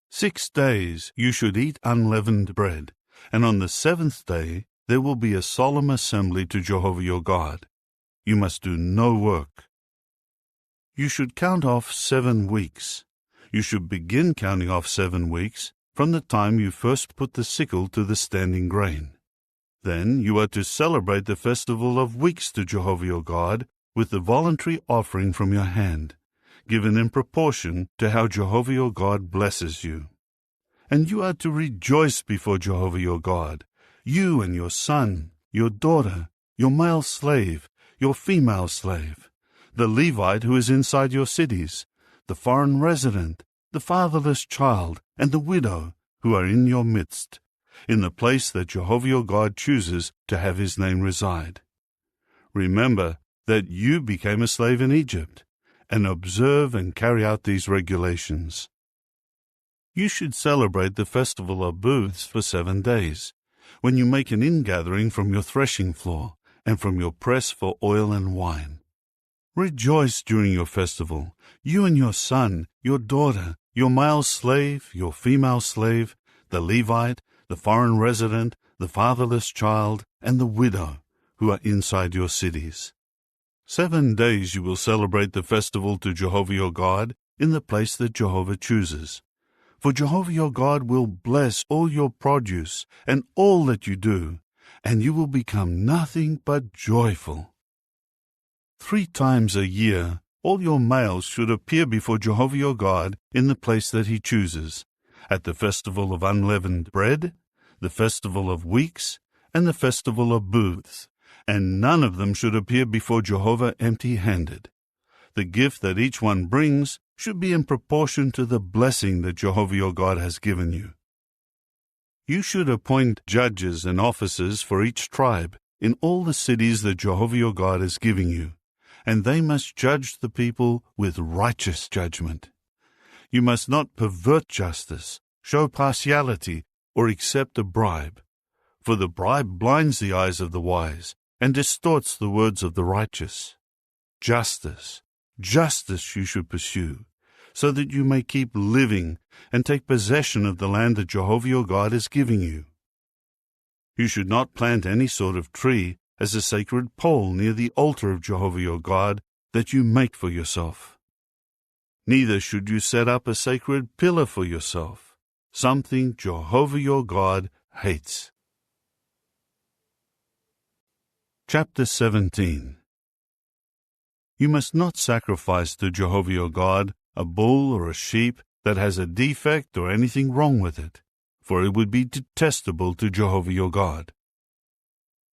6 days you should eat unleavened bread, and on the 7th day there will be a solemn assembly to Jehovah your God. You must do no work. You should count off 7 weeks. You should begin counting off 7 weeks from the time you first put the sickle to the standing grain. Then you are to celebrate the festival of weeks to Jehovah your God with the voluntary offering from your hand, given in proportion to how Jehovah your God blesses you. And you are to rejoice before Jehovah your God, you and your son, your daughter, your male slave, your female slave, the Levite who is inside your cities, the foreign resident, the fatherless child, and the widow who are in your midst, in the place that Jehovah your God chooses to have his name reside. Remember that you became a slave in Egypt, and observe and carry out these regulations. You should celebrate the festival of booths for 7 days, when you make an ingathering from your threshing floor and from your press for oil and wine. Rejoice during your festival, you and your son, your daughter, your male slave, your female slave, the Levite, the foreign resident, the fatherless child, and the widow who are inside your cities. 7 days you will celebrate the festival to Jehovah your God in the place that Jehovah chooses. For Jehovah your God will bless all your produce and all that you do, and you will become nothing but joyful. 3 times a year all your males should appear before Jehovah your God in the place that he chooses, at the festival of unleavened bread, the festival of weeks, and the festival of booths, and none of them should appear before Jehovah empty-handed. The gift that each one brings should be in proportion to the blessing that Jehovah your God has given you. You should appoint judges and officers for each tribe in all the cities that Jehovah your God is giving you, and they must judge the people with righteous judgment. You must not pervert justice, show partiality, or accept a bribe, for the bribe blinds the eyes of the wise and distorts the words of the righteous. Justice you should pursue, so that you may keep living and take possession of the land that Jehovah your God is giving you. You should not plant any sort of tree as a sacred pole near the altar of Jehovah your God that you make for yourself. Neither should you set up a sacred pillar for yourself, something Jehovah your God hates. Chapter 17. You must not sacrifice to Jehovah your God a bull or a sheep that has a defect or anything wrong with it, for it would be detestable to Jehovah your God.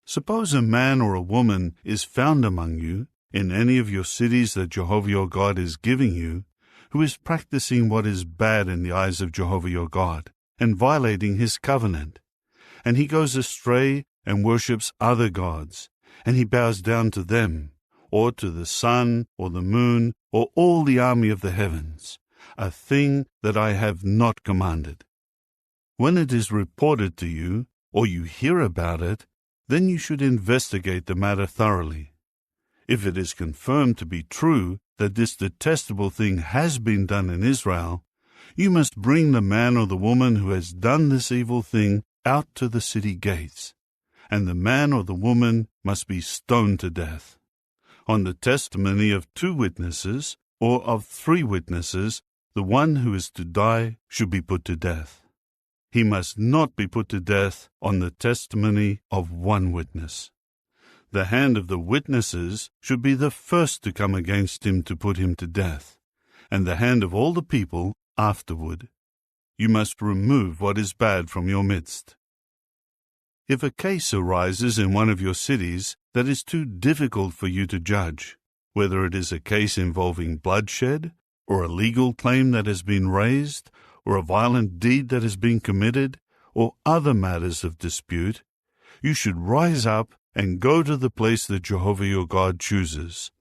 Suppose a man or a woman is found among you, in any of your cities that Jehovah your God is giving you, who is practicing what is bad in the eyes of Jehovah your God, and violating his covenant, and he goes astray and worships other gods, and he bows down to them, or to the sun, or the moon, or all the army of the heavens, a thing that I have not commanded. When it is reported to you, or you hear about it, then you should investigate the matter thoroughly. If it is confirmed to be true that this detestable thing has been done in Israel, you must bring the man or the woman who has done this evil thing out to the city gates, and the man or the woman must be stoned to death. On the testimony of 2 witnesses, or of 3 witnesses, the one who is to die should be put to death. He must not be put to death on the testimony of 1 witness. The hand of the witnesses should be the first to come against him to put him to death, and the hand of all the people afterward. You must remove what is bad from your midst. If a case arises in one of your cities that is too difficult for you to judge, whether it is a case involving bloodshed, or a legal claim that has been raised, or a violent deed that has been committed, or other matters of dispute, you should rise up and go to the place that Jehovah your God chooses.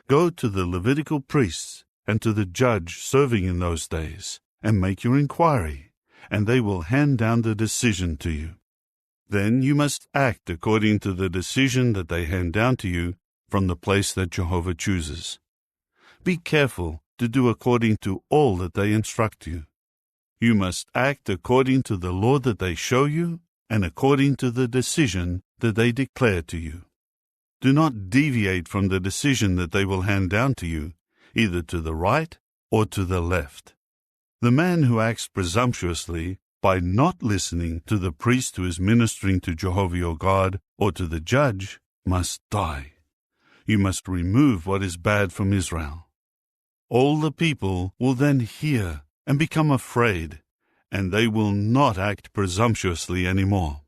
Go to the Levitical priests and to the judge serving in those days, and make your inquiry, and they will hand down the decision to you. Then you must act according to the decision that they hand down to you from the place that Jehovah chooses. Be careful to do according to all that they instruct you. You must act according to the law that they show you and according to the decision that they declare to you. Do not deviate from the decision that they will hand down to you, either to the right or to the left. The man who acts presumptuously by not listening to the priest who is ministering to Jehovah your God or to the judge must die. You must remove what is bad from Israel. All the people will then hear and become afraid, and they will not act presumptuously anymore.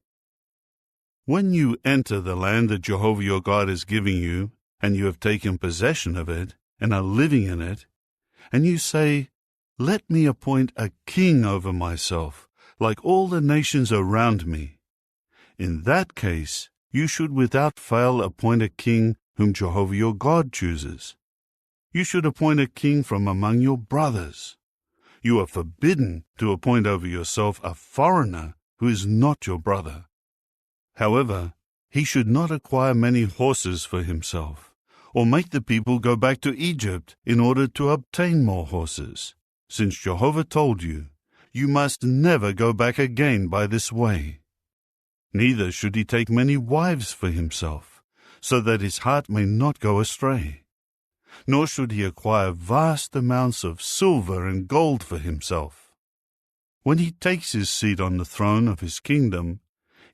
When you enter the land that Jehovah your God is giving you, and you have taken possession of it, and are living in it, and you say, "Let me appoint a king over myself, like all the nations around me," in that case you should without fail appoint a king whom Jehovah your God chooses. You should appoint a king from among your brothers. You are forbidden to appoint over yourself a foreigner who is not your brother. However, he should not acquire many horses for himself, or make the people go back to Egypt in order to obtain more horses, since Jehovah told you, "You must never go back again by this way." Neither should he take many wives for himself, so that his heart may not go astray. Nor should he acquire vast amounts of silver and gold for himself. When he takes his seat on the throne of his kingdom,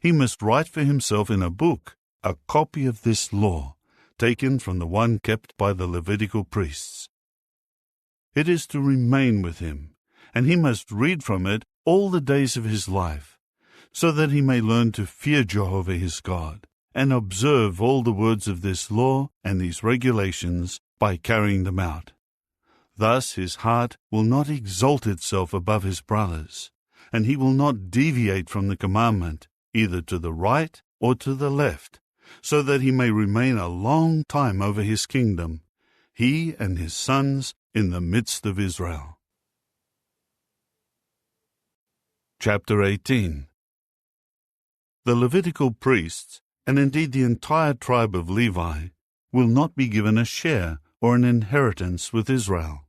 he must write for himself in a book a copy of this law, taken from the one kept by the Levitical priests. It is to remain with him, and he must read from it all the days of his life, so that he may learn to fear Jehovah his God, and observe all the words of this law and these regulations by carrying them out. Thus his heart will not exalt itself above his brothers, and he will not deviate from the commandment, either to the right or to the left, so that he may remain a long time over his kingdom, he and his sons in the midst of Israel. Chapter 18. The Levitical priests, and indeed the entire tribe of Levi, will not be given a share or an inheritance with Israel.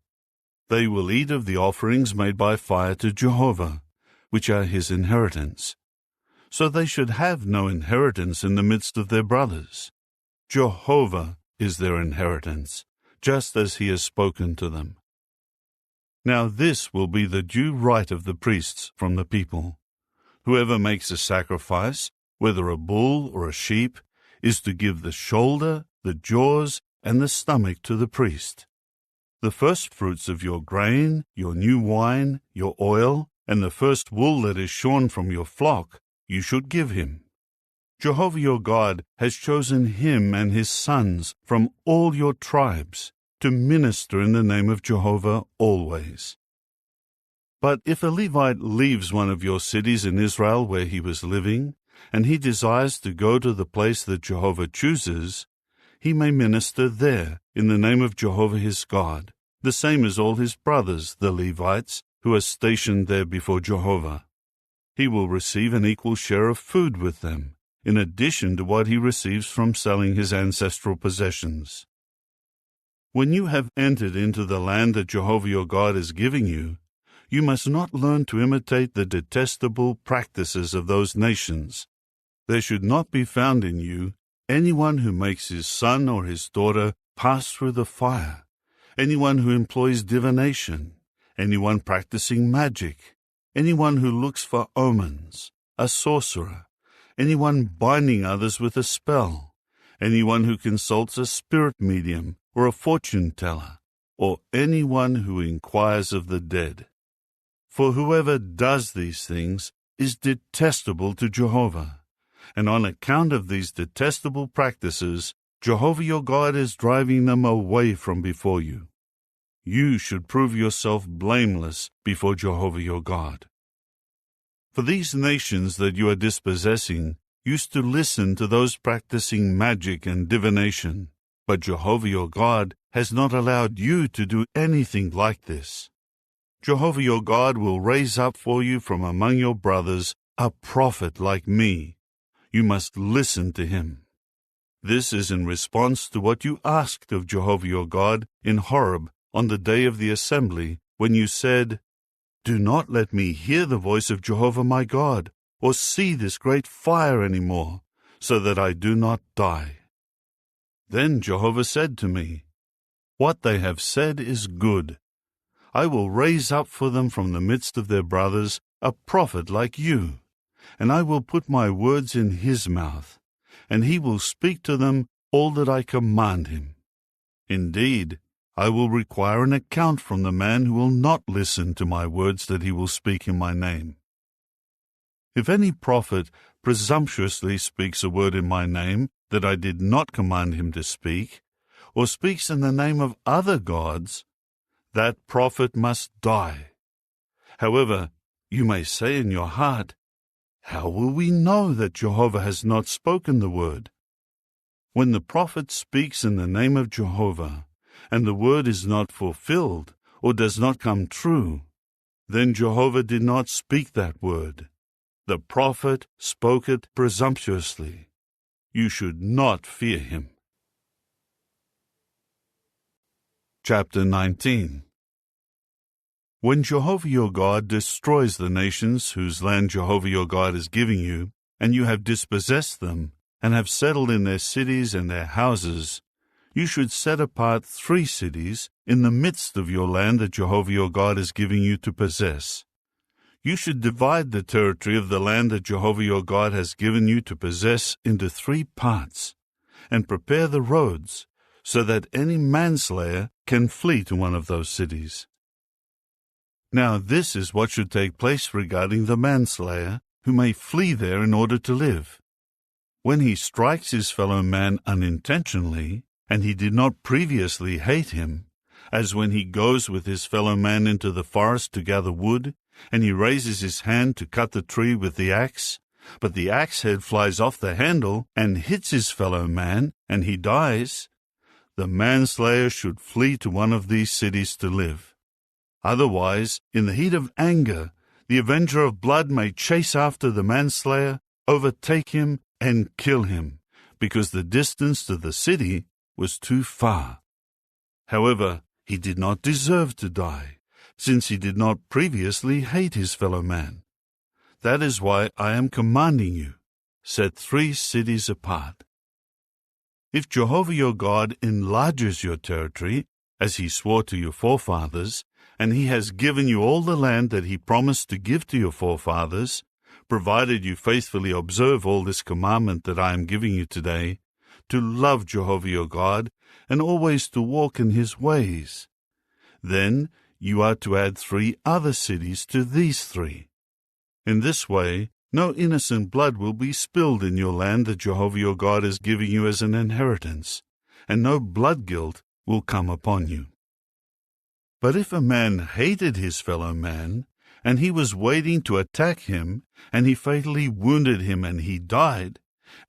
They will eat of the offerings made by fire to Jehovah, which are his inheritance. So they should have no inheritance in the midst of their brothers. Jehovah is their inheritance, just as he has spoken to them. Now this will be the due right of the priests from the people. Whoever makes a sacrifice, whether a bull or a sheep, is to give the shoulder, the jaws, and the stomach to the priest. The first fruits of your grain, your new wine, your oil, and the first wool that is shorn from your flock, you should give him. Jehovah your God has chosen him and his sons from all your tribes to minister in the name of Jehovah always. But if a Levite leaves one of your cities in Israel where he was living, and he desires to go to the place that Jehovah chooses, he may minister there in the name of Jehovah his God, the same as all his brothers, the Levites, who are stationed there before Jehovah. He will receive an equal share of food with them, in addition to what he receives from selling his ancestral possessions. When you have entered into the land that Jehovah your God is giving you, you must not learn to imitate the detestable practices of those nations. There should not be found in you anyone who makes his son or his daughter pass through the fire, anyone who employs divination, anyone practicing magic, anyone who looks for omens, a sorcerer, anyone binding others with a spell, anyone who consults a spirit medium or a fortune teller, or anyone who inquires of the dead. For whoever does these things is detestable to Jehovah, and on account of these detestable practices, Jehovah your God is driving them away from before you. You should prove yourself blameless before Jehovah your God. For these nations that you are dispossessing used to listen to those practicing magic and divination, but Jehovah your God has not allowed you to do anything like this. Jehovah your God will raise up for you from among your brothers a prophet like me. You must listen to him. This is in response to what you asked of Jehovah your God in Horeb on the day of the assembly, when you said, "Do not let me hear the voice of Jehovah my God, or see this great fire any more, so that I do not die." Then Jehovah said to me, "What they have said is good. I will raise up for them from the midst of their brothers a prophet like you, and I will put my words in his mouth, and he will speak to them all that I command him. Indeed, I will require an account from the man who will not listen to my words that he will speak in my name. If any prophet presumptuously speaks a word in my name that I did not command him to speak, or speaks in the name of other gods, that prophet must die. However, you may say in your heart, 'How will we know that Jehovah has not spoken the word?' When the prophet speaks in the name of Jehovah, and the word is not fulfilled or does not come true, then Jehovah did not speak that word. The prophet spoke it presumptuously. You should not fear him." Chapter 19. When Jehovah your God destroys the nations whose land Jehovah your God is giving you, and you have dispossessed them, and have settled in their cities and their houses, you should set apart 3 cities in the midst of your land that Jehovah your God is giving you to possess. You should divide the territory of the land that Jehovah your God has given you to possess into 3 parts, and prepare the roads, so that any manslayer can flee to one of those cities. Now this is what should take place regarding the manslayer, who may flee there in order to live. When he strikes his fellow man unintentionally, and he did not previously hate him, as when he goes with his fellow man into the forest to gather wood, and he raises his hand to cut the tree with the axe, but the axe head flies off the handle and hits his fellow man, and he dies, the manslayer should flee to one of these cities to live. Otherwise, in the heat of anger, the avenger of blood may chase after the manslayer, overtake him, and kill him, because the distance to the city was too far. However, he did not deserve to die, since he did not previously hate his fellow man. That is why I am commanding you, set 3 cities apart. If Jehovah your God enlarges your territory, as he swore to your forefathers, and he has given you all the land that he promised to give to your forefathers, provided you faithfully observe all this commandment that I am giving you today, to love Jehovah your God, and always to walk in his ways, then you are to add 3 other cities to these 3. In this way, no innocent blood will be spilled in your land that Jehovah your God is giving you as an inheritance, and no blood guilt will come upon you. But if a man hated his fellow man, and he was waiting to attack him, and he fatally wounded him and he died,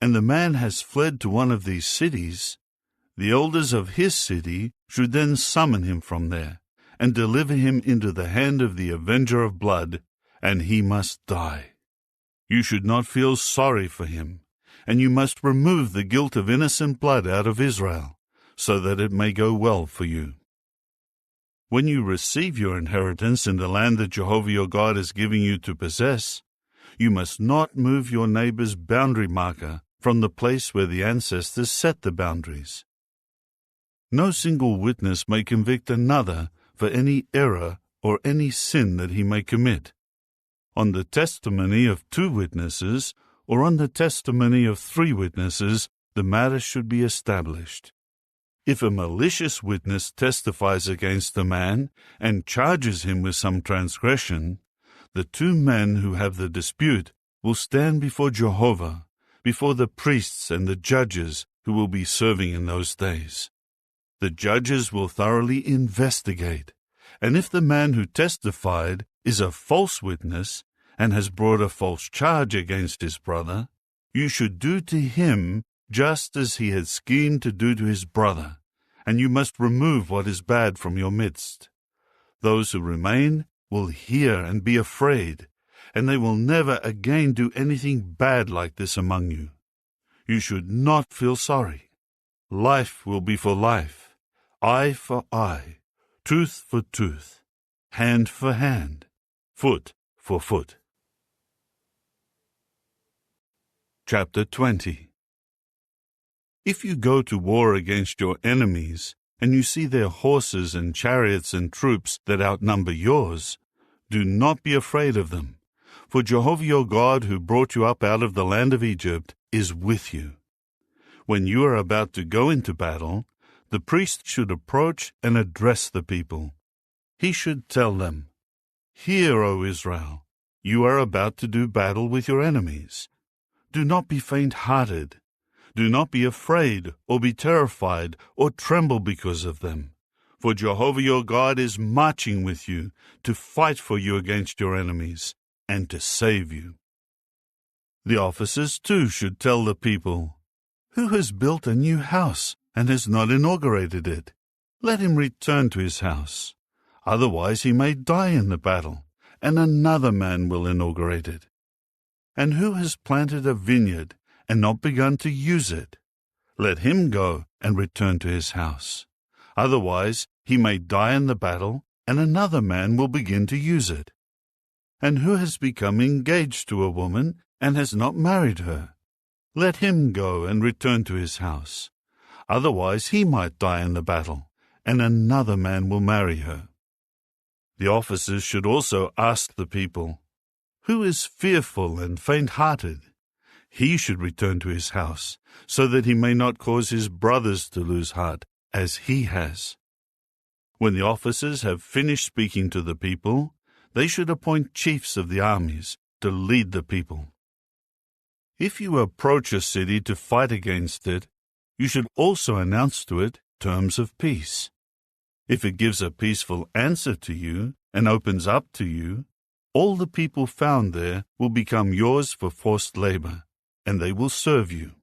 and the man has fled to one of these cities, the elders of his city should then summon him from there, and deliver him into the hand of the avenger of blood, and he must die. You should not feel sorry for him, and you must remove the guilt of innocent blood out of Israel, so that it may go well for you. When you receive your inheritance in the land that Jehovah your God is giving you to possess, you must not move your neighbor's boundary marker from the place where the ancestors set the boundaries. No single witness may convict another for any error or any sin that he may commit. On the testimony of 2 witnesses, or on the testimony of 3 witnesses, the matter should be established. If a malicious witness testifies against a man and charges him with some transgression, the 2 men who have the dispute will stand before Jehovah, before the priests and the judges who will be serving in those days. The judges will thoroughly investigate, and if the man who testified is a false witness, and has brought a false charge against his brother, you should do to him just as he had schemed to do to his brother, and you must remove what is bad from your midst. Those who remain will hear and be afraid, and they will never again do anything bad like this among you. You should not feel sorry. Life will be for life, eye for eye, tooth for tooth, hand for hand, foot for foot. Chapter 20. If you go to war against your enemies, and you see their horses and chariots and troops that outnumber yours, do not be afraid of them, for Jehovah your God, who brought you up out of the land of Egypt, is with you. When you are about to go into battle, the priest should approach and address the people. He should tell them, "Hear, O Israel, you are about to do battle with your enemies. Do not be faint-hearted. Do not be afraid or be terrified or tremble because of them. For Jehovah your God is marching with you to fight for you against your enemies and to save you." The officers too should tell the people, "Who has built a new house and has not inaugurated it? Let him return to his house. Otherwise he may die in the battle, and another man will inaugurate it. And who has planted a vineyard and not begun to use it? Let him go and return to his house. Otherwise he may die in the battle, and another man will begin to use it. And who has become engaged to a woman and has not married her? Let him go and return to his house. Otherwise he might die in the battle, and another man will marry her." The officers should also ask the people, "Who is fearful and faint-hearted?" He should return to his house, so that he may not cause his brothers to lose heart, as he has. When the officers have finished speaking to the people, they should appoint chiefs of the armies to lead the people. If you approach a city to fight against it, you should also announce to it terms of peace. If it gives a peaceful answer to you and opens up to you, all the people found there will become yours for forced labor, and they will serve you.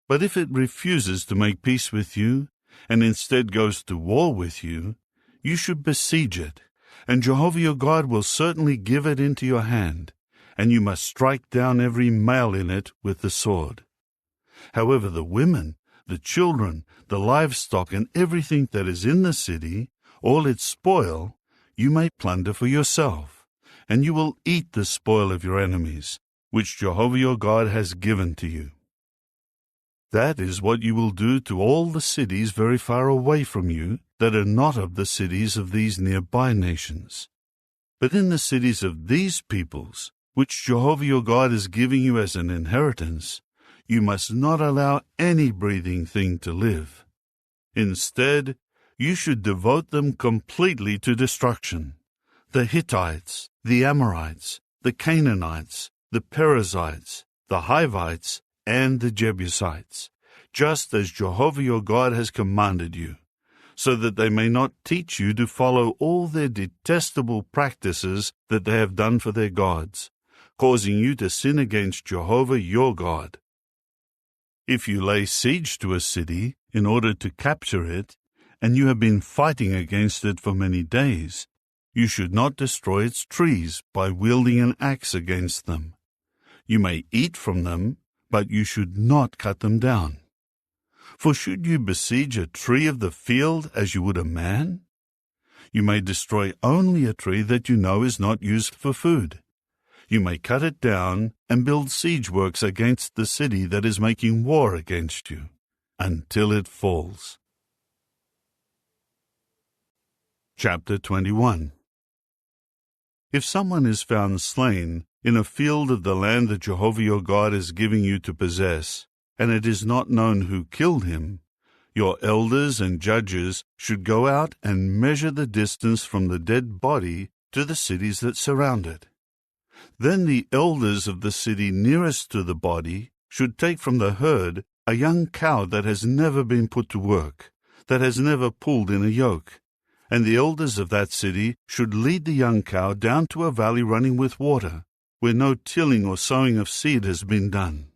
But if it refuses to make peace with you, and instead goes to war with you, you should besiege it, and Jehovah your God will certainly give it into your hand, and you must strike down every male in it with the sword. However, the women, the children, the livestock, and everything that is in the city, all its spoil, you may plunder for yourself, and you will eat the spoil of your enemies, which Jehovah your God has given to you. That is what you will do to all the cities very far away from you that are not of the cities of these nearby nations. But in the cities of these peoples, which Jehovah your God is giving you as an inheritance, you must not allow any breathing thing to live. Instead, you should devote them completely to destruction. The Hittites, the Amorites, the Canaanites, the Perizzites, the Hivites, and the Jebusites, just as Jehovah your God has commanded you, so that they may not teach you to follow all their detestable practices that they have done for their gods, causing you to sin against Jehovah your God. If you lay siege to a city in order to capture it, and you have been fighting against it for many days, you should not destroy its trees by wielding an axe against them. You may eat from them, but you should not cut them down. For should you besiege a tree of the field as you would a man? You may destroy only a tree that you know is not used for food. You may cut it down and build siege works against the city that is making war against you, until it falls. Chapter 21. If someone is found slain in a field of the land that Jehovah your God is giving you to possess, and it is not known who killed him, your elders and judges should go out and measure the distance from the dead body to the cities that surround it. Then the elders of the city nearest to the body should take from the herd a young cow that has never been put to work, that has never pulled in a yoke, and the elders of that city should lead the young cow down to a valley running with water, where no tilling or sowing of seed has been done,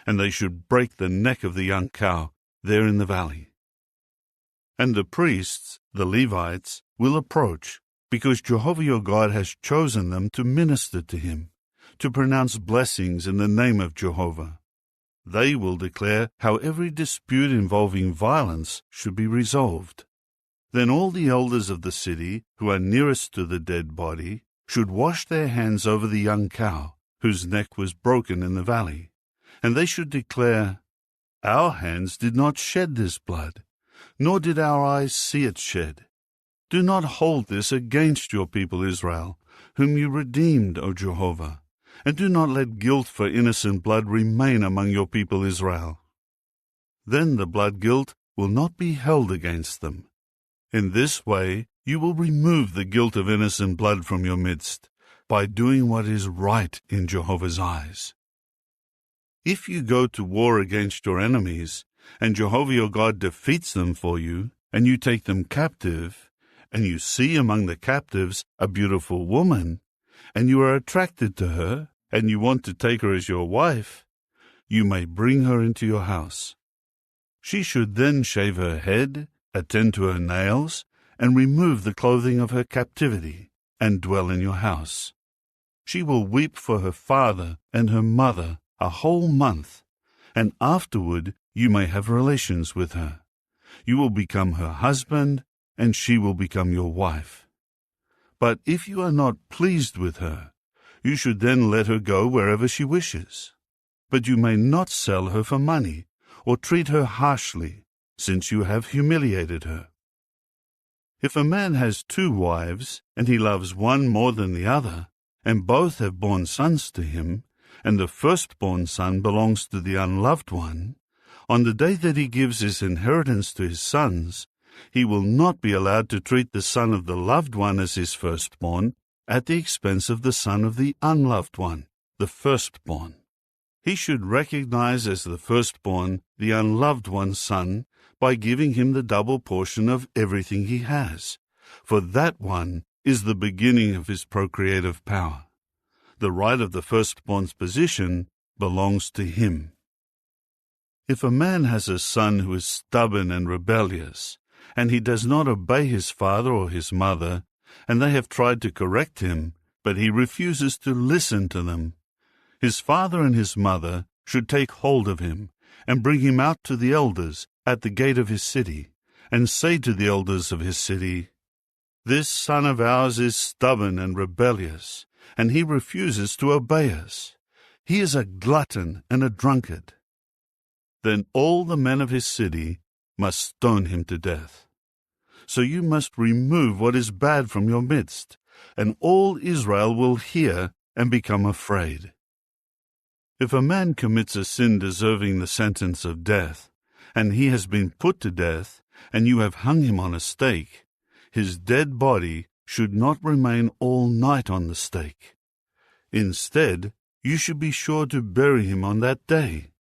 and they should break the neck of the young cow there in the valley. And the priests, the Levites, will approach, because Jehovah your God has chosen them to minister to him, to pronounce blessings in the name of Jehovah. They will declare how every dispute involving violence should be resolved. Then all the elders of the city, who are nearest to the dead body, should wash their hands over the young cow, whose neck was broken in the valley, and they should declare, Our hands did not shed this blood, nor did our eyes see it shed. Do not hold this against your people Israel, whom you redeemed, O Jehovah, and do not let guilt for innocent blood remain among your people Israel. Then the blood guilt will not be held against them. In this way you will remove the guilt of innocent blood from your midst, by doing what is right in Jehovah's eyes. If you go to war against your enemies, and Jehovah your God defeats them for you, and you take them captive, and you see among the captives a beautiful woman, and you are attracted to her, and you want to take her as your wife, you may bring her into your house. She should then shave her head, attend to her nails, and remove the clothing of her captivity, and dwell in your house. She will weep for her father and her mother a whole month, and afterward you may have relations with her. You will become her husband, and she will become your wife. But if you are not pleased with her, you should then let her go wherever she wishes. But you may not sell her for money, or treat her harshly, since you have humiliated her. If a man has 2 wives, and he loves one more than the other, and both have borne sons to him, and the firstborn son belongs to the unloved one, on the day that he gives his inheritance to his sons, he will not be allowed to treat the son of the loved one as his firstborn, at the expense of the son of the unloved one, the firstborn. He should recognize as the firstborn the unloved one's son by giving him the double portion of everything he has, for that one is the beginning of his procreative power. The right of the firstborn's position belongs to him. If a man has a son who is stubborn and rebellious, and he does not obey his father or his mother, and they have tried to correct him, but he refuses to listen to them, his father and his mother should take hold of him, and bring him out to the elders at the gate of his city, and say to the elders of his city, This son of ours is stubborn and rebellious, and he refuses to obey us. He is a glutton and a drunkard. Then all the men of his city must stone him to death. So you must remove what is bad from your midst, and all Israel will hear and become afraid. If a man commits a sin deserving the sentence of death, and he has been put to death, and you have hung him on a stake, his dead body should not remain all night on the stake. Instead, you should be sure to bury him on that day,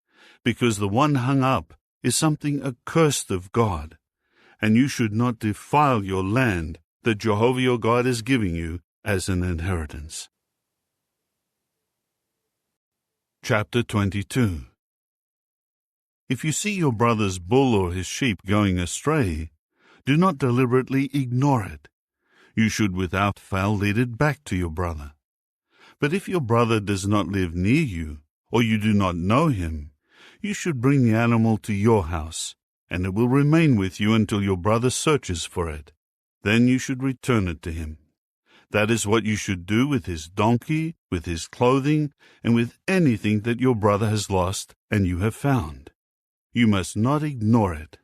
because the one hung up is something accursed of God, and you should not defile your land that Jehovah your God is giving you as an inheritance. Chapter 22. If you see your brother's bull or his sheep going astray, do not deliberately ignore it. You should without fail lead it back to your brother. But if your brother does not live near you, or you do not know him, you should bring the animal to your house, and it will remain with you until your brother searches for it. Then you should return it to him. That is what you should do with his donkey, with his clothing, and with anything that your brother has lost and you have found. You must not ignore it.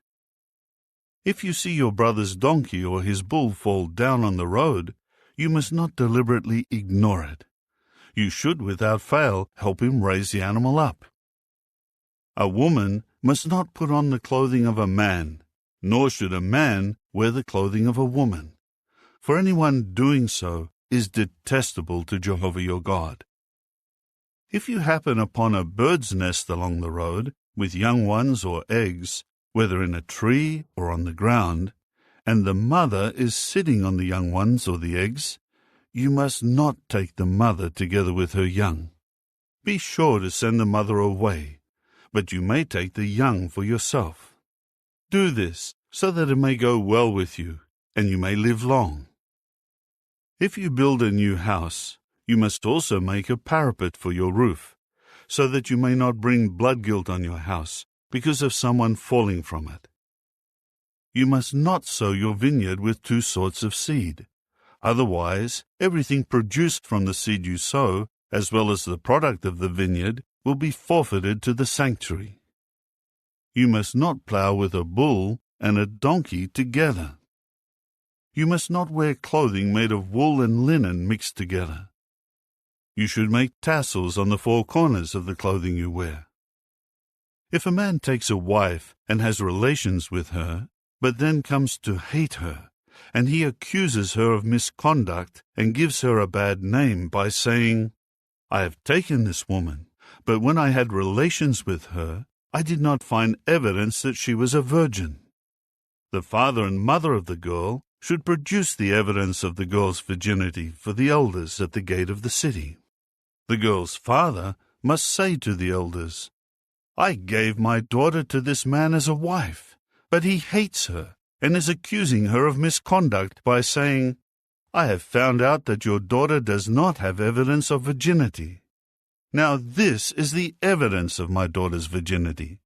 If you see your brother's donkey or his bull fall down on the road, you must not deliberately ignore it. You should without fail help him raise the animal up. A woman must not put on the clothing of a man, nor should a man wear the clothing of a woman. For anyone doing so is detestable to Jehovah your God. If you happen upon a bird's nest along the road, with young ones or eggs, whether in a tree or on the ground, and the mother is sitting on the young ones or the eggs, you must not take the mother together with her young. Be sure to send the mother away, but you may take the young for yourself. Do this so that it may go well with you, and you may live long. If you build a new house, you must also make a parapet for your roof, so that you may not bring blood guilt on your house because of someone falling from it. You must not sow your vineyard with two sorts of seed. Otherwise, everything produced from the seed you sow, as well as the product of the vineyard, will be forfeited to the sanctuary. You must not plow with a bull and a donkey together. You must not wear clothing made of wool and linen mixed together. You should make tassels on the four corners of the clothing you wear. If a man takes a wife and has relations with her, but then comes to hate her, and he accuses her of misconduct and gives her a bad name by saying, "I have taken this woman, but when I had relations with her, I did not find evidence that she was a virgin," the father and mother of the girl should produce the evidence of the girl's virginity for the elders at the gate of the city. The girl's father must say to the elders, "I gave my daughter to this man as a wife, but he hates her and is accusing her of misconduct by saying, 'I have found out that your daughter does not have evidence of virginity. Now this is the evidence of my daughter's virginity.'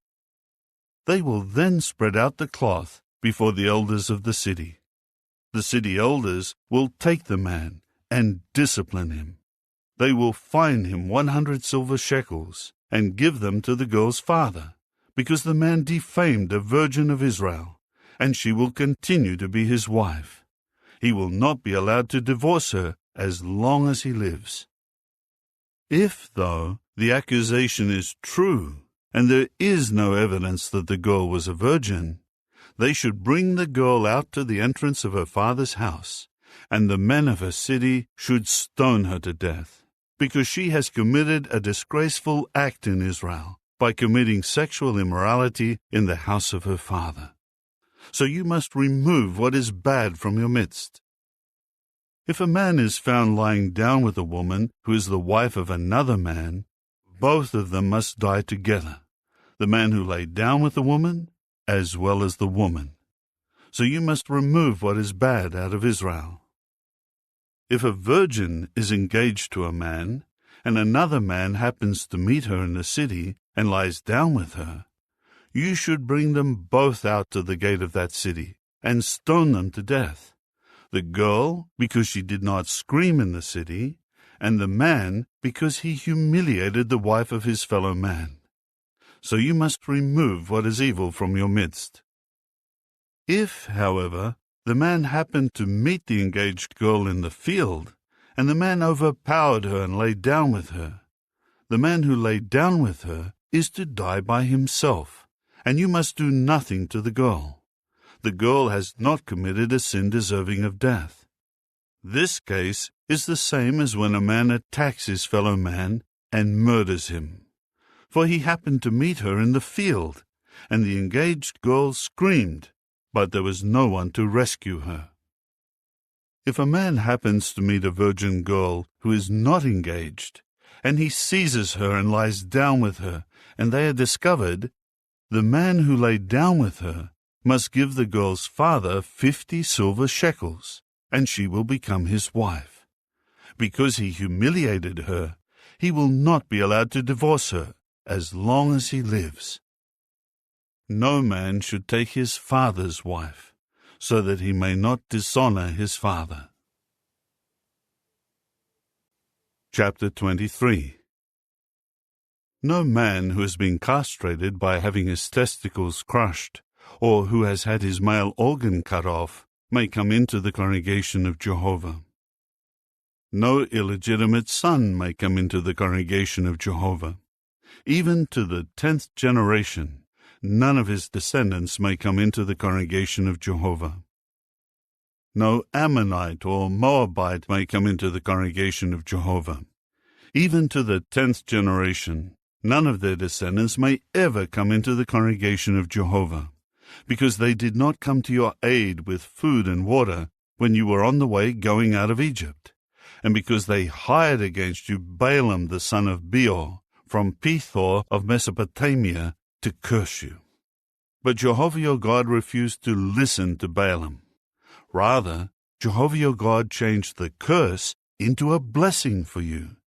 They will then spread out the cloth before the elders of the city. The city elders will take the man and discipline him. They will fine him 100 silver shekels and give them to the girl's father, because the man defamed a virgin of Israel, and she will continue to be his wife. He will not be allowed to divorce her as long as he lives. If, though, the accusation is true, and there is no evidence that the girl was a virgin, they should bring the girl out to the entrance of her father's house, and the men of her city should stone her to death, because she has committed a disgraceful act in Israel by committing sexual immorality in the house of her father. So you must remove what is bad from your midst. If a man is found lying down with a woman who is the wife of another man, both of them must die together, the man who lay down with the woman as well as the woman. So you must remove what is bad out of Israel. If a virgin is engaged to a man, and another man happens to meet her in the city and lies down with her, you should bring them both out to the gate of that city and stone them to death, the girl because she did not scream in the city, and the man because he humiliated the wife of his fellow man. So you must remove what is evil from your midst. If, however, the man happened to meet the engaged girl in the field, and the man overpowered her and lay down with her, the man who lay down with her is to die by himself, and you must do nothing to the girl. The girl has not committed a sin deserving of death. This case is the same as when a man attacks his fellow man and murders him. For he happened to meet her in the field, and the engaged girl screamed, but there was no one to rescue her. If a man happens to meet a virgin girl who is not engaged, and he seizes her and lies down with her, and they are discovered, the man who lay down with her must give the girl's father 50 silver shekels, and she will become his wife. Because he humiliated her, he will not be allowed to divorce her as long as he lives. No man should take his father's wife, so that he may not dishonor his father. Chapter 23. No man who has been castrated by having his testicles crushed, or who has had his male organ cut off, may come into the congregation of Jehovah. No illegitimate son may come into the congregation of Jehovah. Even to the 10th generation, none of his descendants may come into the congregation of Jehovah. No Ammonite or Moabite may come into the congregation of Jehovah. Even to the 10th generation, none of their descendants may ever come into the congregation of Jehovah, because they did not come to your aid with food and water when you were on the way going out of Egypt, and because they hired against you Balaam the son of Beor from Pethor of Mesopotamia to curse you. But Jehovah your God refused to listen to Balaam. Rather, Jehovah your God changed the curse into a blessing for you,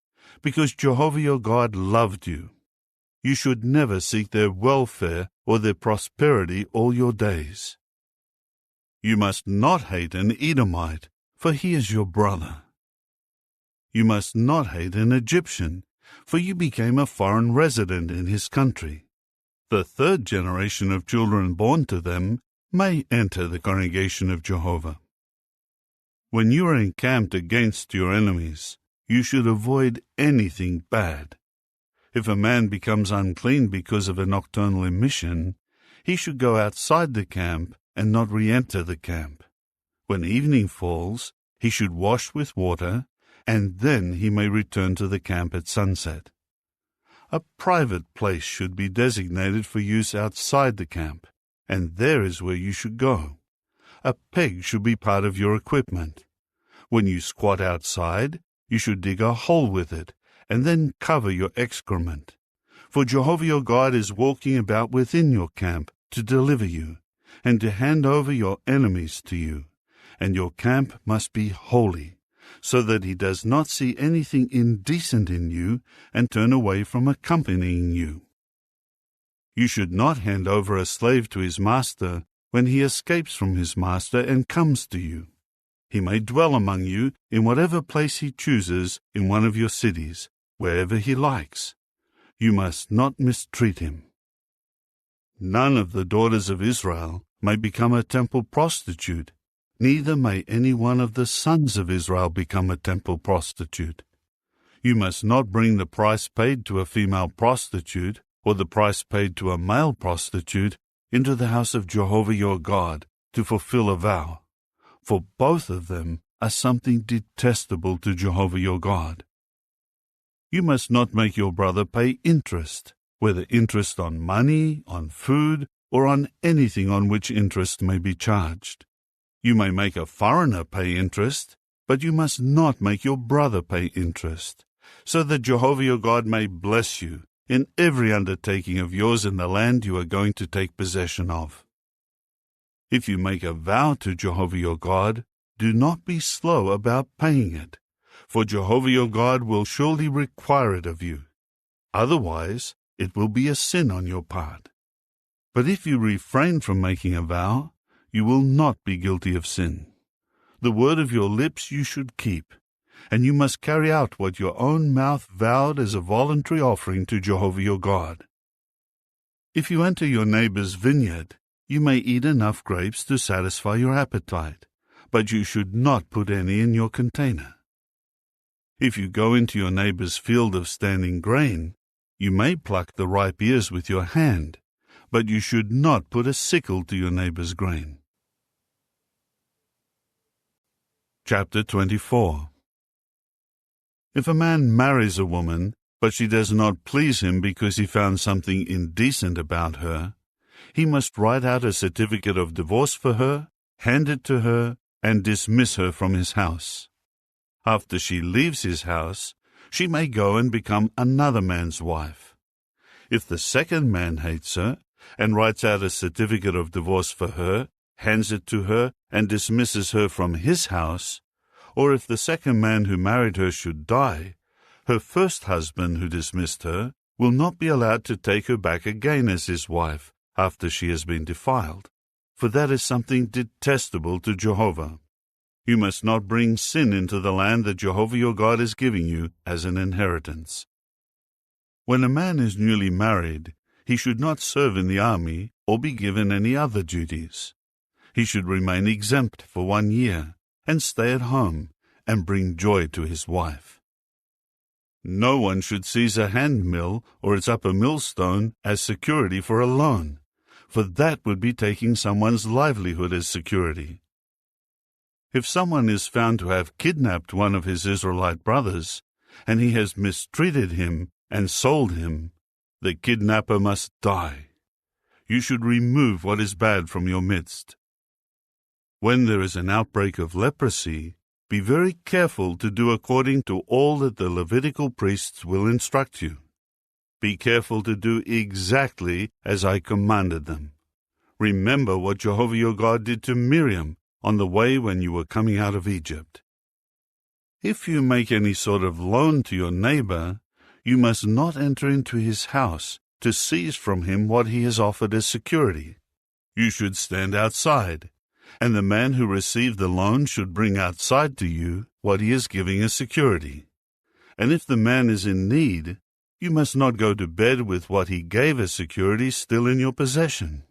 because Jehovah your God loved you. You should never seek their welfare or their prosperity all your days. You must not hate an Edomite, for he is your brother. You must not hate an Egyptian, for you became a foreign resident in his country. The third generation of children born to them may enter the congregation of Jehovah. When you are encamped against your enemies, you should avoid anything bad. If a man becomes unclean because of a nocturnal emission, he should go outside the camp and not re-enter the camp. When evening falls, he should wash with water, and then he may return to the camp at sunset. A private place should be designated for use outside the camp, and there is where you should go. A peg should be part of your equipment. When you squat outside, you should dig a hole with it, and then cover your excrement. For Jehovah your God is walking about within your camp to deliver you, and to hand over your enemies to you, and your camp must be holy, so that he does not see anything indecent in you and turn away from accompanying you. You should not hand over a slave to his master when he escapes from his master and comes to you. He may dwell among you in whatever place he chooses in one of your cities, wherever he likes. You must not mistreat him. None of the daughters of Israel may become a temple prostitute, neither may any one of the sons of Israel become a temple prostitute. You must not bring the price paid to a female prostitute or the price paid to a male prostitute into the house of Jehovah your God to fulfill a vow, for both of them are something detestable to Jehovah your God. You must not make your brother pay interest, whether interest on money, on food, or on anything on which interest may be charged. You may make a foreigner pay interest, but you must not make your brother pay interest, so that Jehovah your God may bless you in every undertaking of yours in the land you are going to take possession of. If you make a vow to Jehovah your God, do not be slow about paying it, for Jehovah your God will surely require it of you. Otherwise, it will be a sin on your part. But if you refrain from making a vow, you will not be guilty of sin. The word of your lips you should keep, and you must carry out what your own mouth vowed as a voluntary offering to Jehovah your God. If you enter your neighbor's vineyard, you may eat enough grapes to satisfy your appetite, but you should not put any in your container. If you go into your neighbor's field of standing grain, you may pluck the ripe ears with your hand, but you should not put a sickle to your neighbor's grain. Chapter 24. If a man marries a woman, but she does not please him because he found something indecent about her, he must write out a certificate of divorce for her, hand it to her, and dismiss her from his house. After she leaves his house, she may go and become another man's wife. If the second man hates her, and writes out a certificate of divorce for her, hands it to her, and dismisses her from his house, or if the second man who married her should die, her first husband who dismissed her will not be allowed to take her back again as his wife after she has been defiled, for that is something detestable to Jehovah. You must not bring sin into the land that Jehovah your God is giving you as an inheritance. When a man is newly married, he should not serve in the army or be given any other duties. He should remain exempt for 1 year and stay at home and bring joy to his wife. No one should seize a hand mill or its upper millstone as security for a loan, for that would be taking someone's livelihood as security. If someone is found to have kidnapped one of his Israelite brothers, and he has mistreated him and sold him, the kidnapper must die. You should remove what is bad from your midst. When there is an outbreak of leprosy, be very careful to do according to all that the Levitical priests will instruct you. Be careful to do exactly as I commanded them. Remember what Jehovah your God did to Miriam on the way when you were coming out of Egypt. If you make any sort of loan to your neighbor, you must not enter into his house to seize from him what he has offered as security. You should stand outside, and the man who received the loan should bring outside to you what he is giving as security. And if the man is in need, you must not go to bed with what he gave as security still in your possession.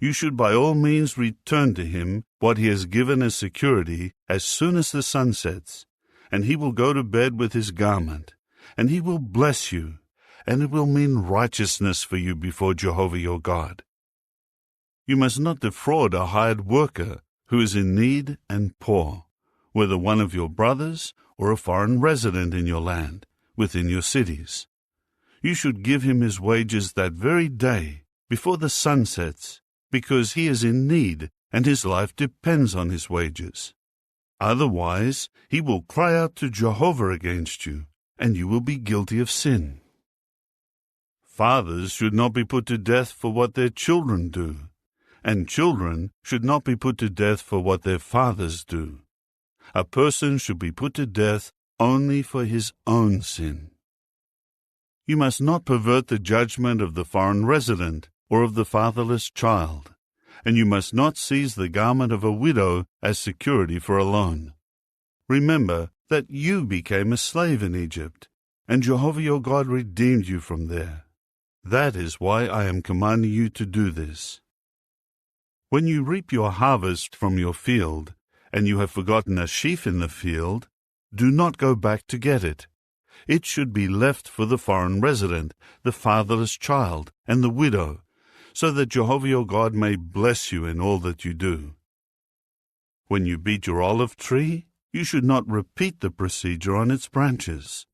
You should by all means return to him what he has given as security as soon as the sun sets, and he will go to bed with his garment, and he will bless you, and it will mean righteousness for you before Jehovah your God. You must not defraud a hired worker who is in need and poor, whether one of your brothers or a foreign resident in your land, within your cities. You should give him his wages that very day, before the sun sets, because he is in need and his life depends on his wages. Otherwise, he will cry out to Jehovah against you, and you will be guilty of sin. Fathers should not be put to death for what their children do, and children should not be put to death for what their fathers do. A person should be put to death only for his own sin. You must not pervert the judgment of the foreign resident or of the fatherless child, and you must not seize the garment of a widow as security for a loan. Remember that you became a slave in Egypt, and Jehovah your God redeemed you from there. That is why I am commanding you to do this. When you reap your harvest from your field, and you have forgotten a sheaf in the field, do not go back to get it. It should be left for the foreign resident, the fatherless child, and the widow, so that Jehovah your God may bless you in all that you do. When you beat your olive tree, you should not repeat the procedure on its branches.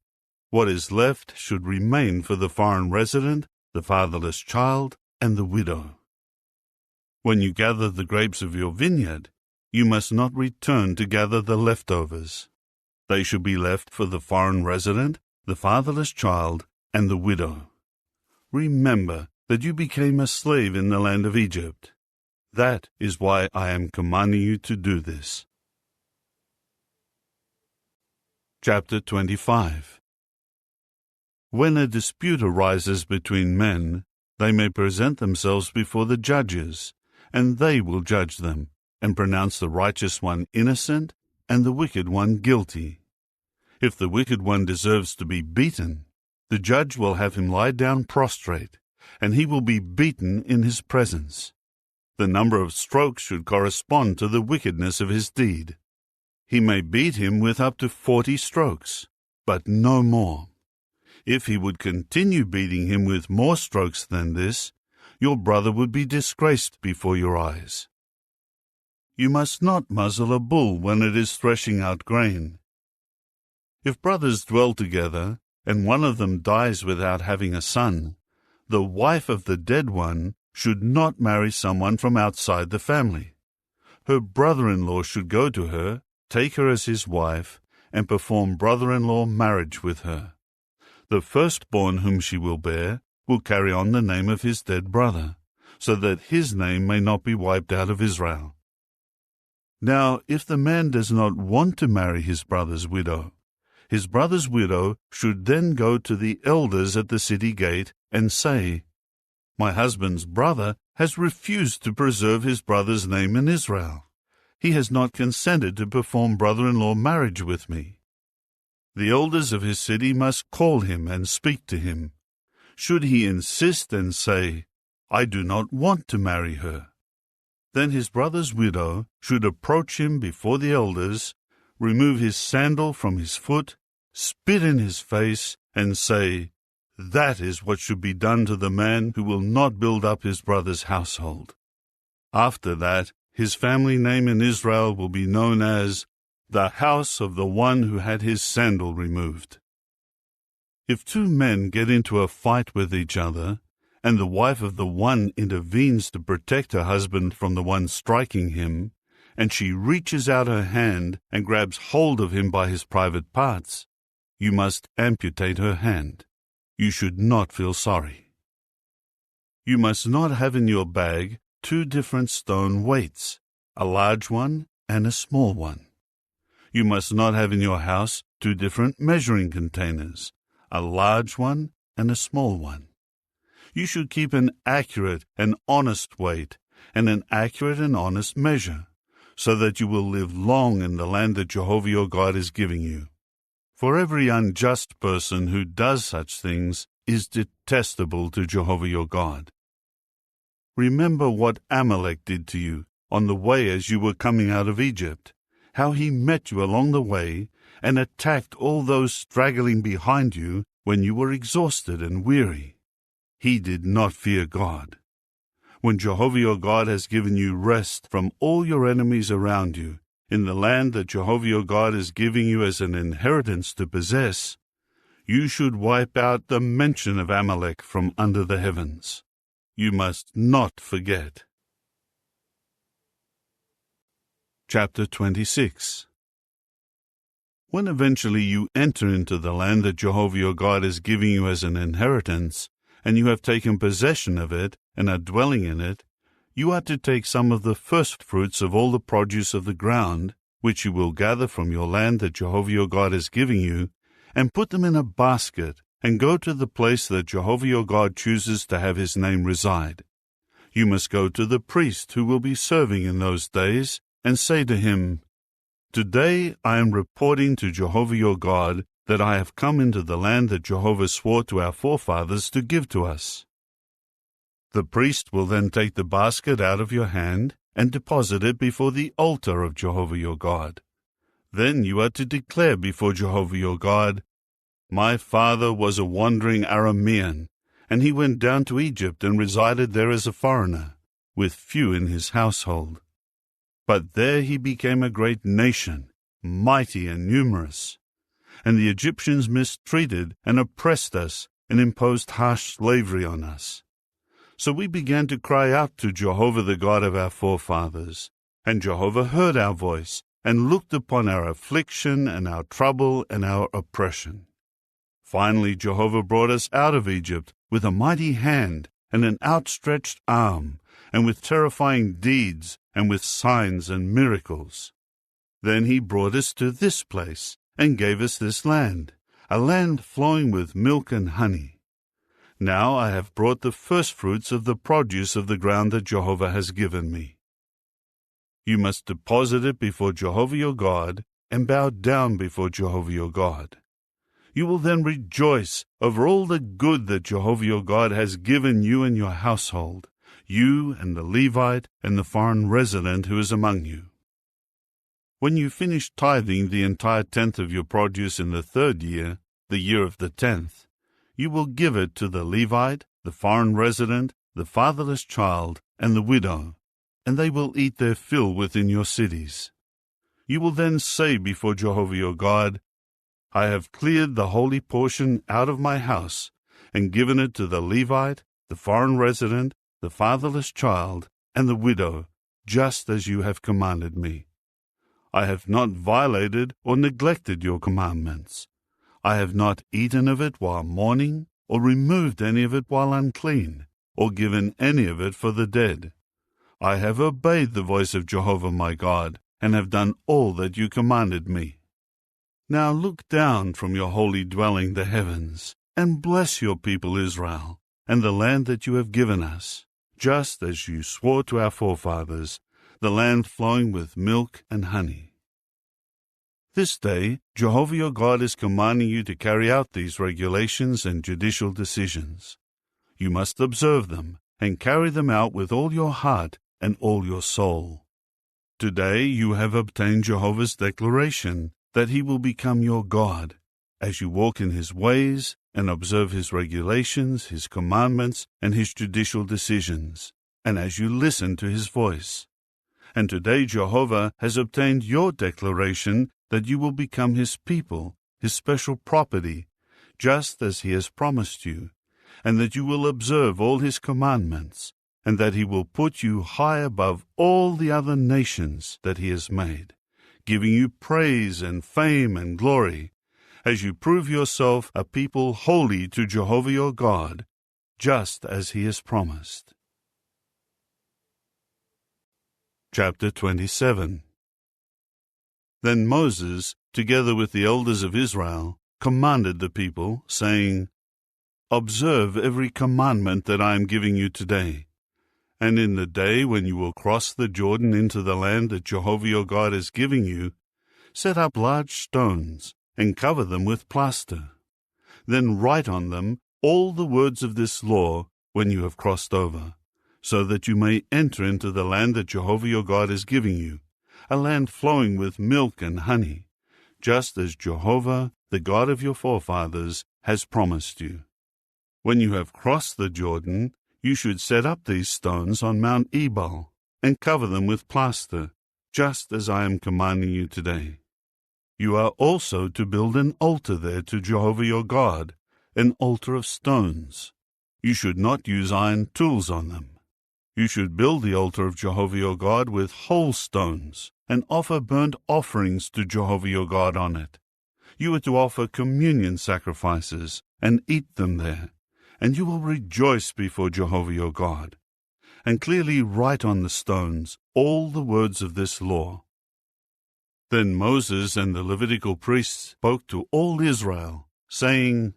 What is left should remain for the foreign resident, the fatherless child, and the widow. When you gather the grapes of your vineyard, you must not return to gather the leftovers. They should be left for the foreign resident, the fatherless child, and the widow. Remember that you became a slave in the land of Egypt. That is why I am commanding you to do this. Chapter 25. When a dispute arises between men, they may present themselves before the judges, and they will judge them, and pronounce the righteous one innocent and the wicked one guilty. If the wicked one deserves to be beaten, the judge will have him lie down prostrate, and he will be beaten in his presence. The number of strokes should correspond to the wickedness of his deed. He may beat him with up to 40 strokes, but no more. If he would continue beating him with more strokes than this, your brother would be disgraced before your eyes. You must not muzzle a bull when it is threshing out grain. If brothers dwell together, and one of them dies without having a son, the wife of the dead one should not marry someone from outside the family. Her brother-in-law should go to her, take her as his wife, and perform brother-in-law marriage with her. The firstborn whom she will bear will carry on the name of his dead brother, so that his name may not be wiped out of Israel. Now, if the man does not want to marry his brother's widow should then go to the elders at the city gate and say, "My husband's brother has refused to preserve his brother's name in Israel. He has not consented to perform brother-in-law marriage with me." The elders of his city must call him and speak to him. Should he insist and say, "I do not want to marry her," then his brother's widow should approach him before the elders, remove his sandal from his foot, spit in his face, and say, "That is what should be done to the man who will not build up his brother's household." After that, his family name in Israel will be known as the house of the one who had his sandal removed. If two men get into a fight with each other, and the wife of the one intervenes to protect her husband from the one striking him, and she reaches out her hand and grabs hold of him by his private parts, you must amputate her hand. You should not feel sorry. You must not have in your bag 2 different stone weights, a large one and a small one. You must not have in your house 2 different measuring containers, a large one and a small one. You should keep an accurate and honest weight and an accurate and honest measure, so that you will live long in the land that Jehovah your God is giving you. For every unjust person who does such things is detestable to Jehovah your God. Remember what Amalek did to you on the way as you were coming out of Egypt, how he met you along the way and attacked all those straggling behind you when you were exhausted and weary. He did not fear God. When Jehovah your God has given you rest from all your enemies around you, in the land that Jehovah your God is giving you as an inheritance to possess, you should wipe out the mention of Amalek from under the heavens. You must not forget. Chapter 26. When eventually you enter into the land that Jehovah your God is giving you as an inheritance, and you have taken possession of it and are dwelling in it, you are to take some of the first fruits of all the produce of the ground, which you will gather from your land that Jehovah your God is giving you, and put them in a basket, and go to the place that Jehovah your God chooses to have his name reside. You must go to the priest who will be serving in those days, and say to him, "Today I am reporting to Jehovah your God that I have come into the land that Jehovah swore to our forefathers to give to us." The priest will then take the basket out of your hand and deposit it before the altar of Jehovah your God. Then you are to declare before Jehovah your God, "My father was a wandering Aramean, and he went down to Egypt and resided there as a foreigner, with few in his household. But there he became a great nation, mighty and numerous. And the Egyptians mistreated and oppressed us and imposed harsh slavery on us. So we began to cry out to Jehovah the God of our forefathers, and Jehovah heard our voice and looked upon our affliction and our trouble and our oppression. Finally Jehovah brought us out of Egypt with a mighty hand and an outstretched arm, and with terrifying deeds and with signs and miracles. Then he brought us to this place and gave us this land, a land flowing with milk and honey. Now I have brought the firstfruits of the produce of the ground that Jehovah has given me. You must deposit it before Jehovah your God and bow down before Jehovah your God. You will then rejoice over all the good that Jehovah your God has given you and your household, you and the Levite and the foreign resident who is among you. When you finish tithing the entire tenth of your produce in the 3rd year, the year of the 10th, you will give it to the Levite, the foreign resident, the fatherless child, and the widow, and they will eat their fill within your cities. You will then say before Jehovah your God, "I have cleared the holy portion out of my house, and given it to the Levite, the foreign resident, the fatherless child, and the widow, just as you have commanded me. I have not violated or neglected your commandments. I have not eaten of it while mourning, or removed any of it while unclean, or given any of it for the dead. I have obeyed the voice of Jehovah my God, and have done all that you commanded me. Now look down from your holy dwelling, the heavens, and bless your people Israel, and the land that you have given us, just as you swore to our forefathers, the land flowing with milk and honey." This day, Jehovah your God is commanding you to carry out these regulations and judicial decisions. You must observe them and carry them out with all your heart and all your soul. Today you have obtained Jehovah's declaration that he will become your God, as you walk in his ways and observe his regulations, his commandments, and his judicial decisions, and as you listen to his voice. And today Jehovah has obtained your declaration that you will become his people, his special property, just as he has promised you, and that you will observe all his commandments, and that he will put you high above all the other nations that he has made, giving you praise and fame and glory, as you prove yourself a people holy to Jehovah your God, just as he has promised. Chapter 27. Then Moses, together with the elders of Israel, commanded the people, saying, Observe every commandment that I am giving you today. And in the day when you will cross the Jordan into the land that Jehovah your God is giving you, set up large stones and cover them with plaster. Then write on them all the words of this law when you have crossed over, so that you may enter into the land that Jehovah your God is giving you, a land flowing with milk and honey, just as Jehovah, the God of your forefathers, has promised you. When you have crossed the Jordan, you should set up these stones on Mount Ebal and cover them with plaster, just as I am commanding you today. You are also to build an altar there to Jehovah your God, an altar of stones. You should not use iron tools on them. You should build the altar of Jehovah your God with whole stones and offer burnt offerings to Jehovah your God on it. You are to offer communion sacrifices and eat them there, and you will rejoice before Jehovah your God, and clearly write on the stones all the words of this law. Then Moses and the Levitical priests spoke to all Israel, saying,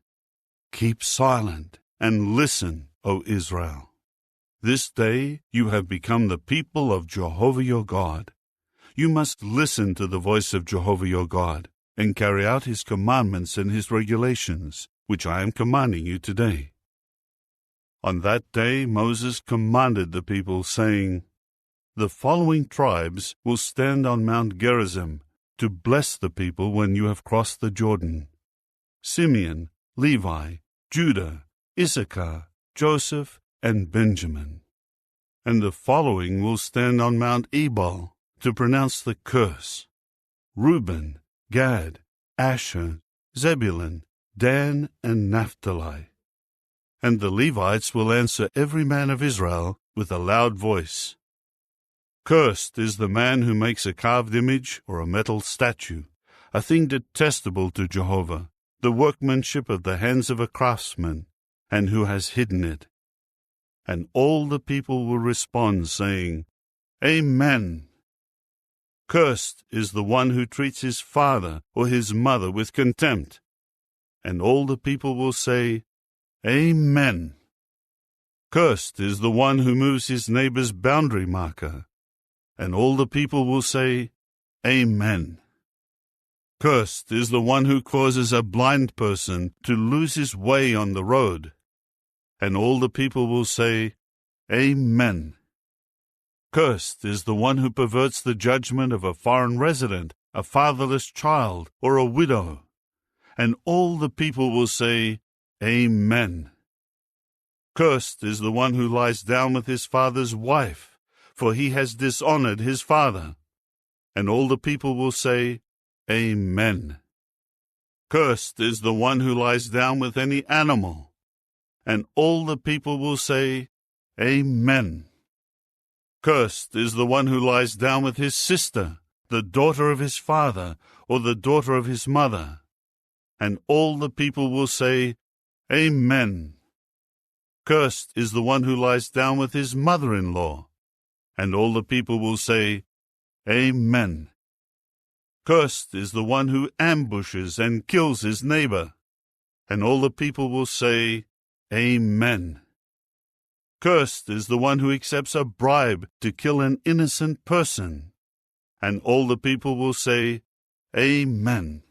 Keep silent and listen, O Israel. This day you have become the people of Jehovah your God. You must listen to the voice of Jehovah your God, and carry out his commandments and his regulations, which I am commanding you today. On that day Moses commanded the people, saying, The following tribes will stand on Mount Gerizim to bless the people when you have crossed the Jordan: Simeon, Levi, Judah, Issachar, Joseph, and Benjamin. And the following will stand on Mount Ebal to pronounce the curse: Reuben, Gad, Asher, Zebulun, Dan, and Naphtali. And the Levites will answer every man of Israel with a loud voice: Cursed is the man who makes a carved image or a metal statue, a thing detestable to Jehovah, the workmanship of the hands of a craftsman, and who has hidden it. And all the people will respond, saying, Amen. Cursed is the one who treats his father or his mother with contempt. And all the people will say, Amen. Cursed is the one who moves his neighbor's boundary marker. And all the people will say, Amen. Cursed is the one who causes a blind person to lose his way on the road. And all the people will say, Amen. Cursed is the one who perverts the judgment of a foreign resident, a fatherless child, or a widow. And all the people will say, Amen. Cursed is the one who lies down with his father's wife, for he has dishonored his father. And all the people will say, Amen. Cursed is the one who lies down with any animal. And all the people will say, Amen. Cursed is the one who lies down with his sister, the daughter of his father, or the daughter of his mother. And all the people will say, Amen. Cursed is the one who lies down with his mother-in-law. And all the people will say, Amen. Cursed is the one who ambushes and kills his neighbor. And all the people will say, Amen. Cursed is the one who accepts a bribe to kill an innocent person. And all the people will say, Amen.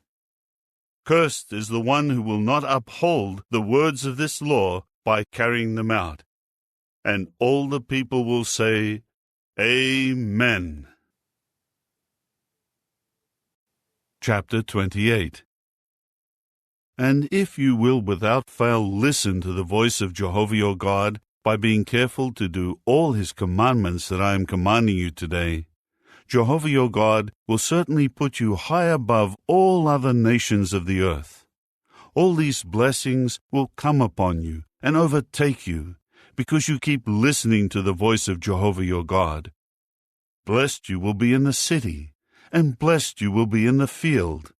Cursed is the one who will not uphold the words of this law by carrying them out. And all the people will say, Amen. Chapter 28. And if you will without fail listen to the voice of Jehovah your God, by being careful to do all his commandments that I am commanding you today, Jehovah your God will certainly put you high above all other nations of the earth. All these blessings will come upon you and overtake you, because you keep listening to the voice of Jehovah your God. Blessed you will be in the city, and blessed you will be in the field.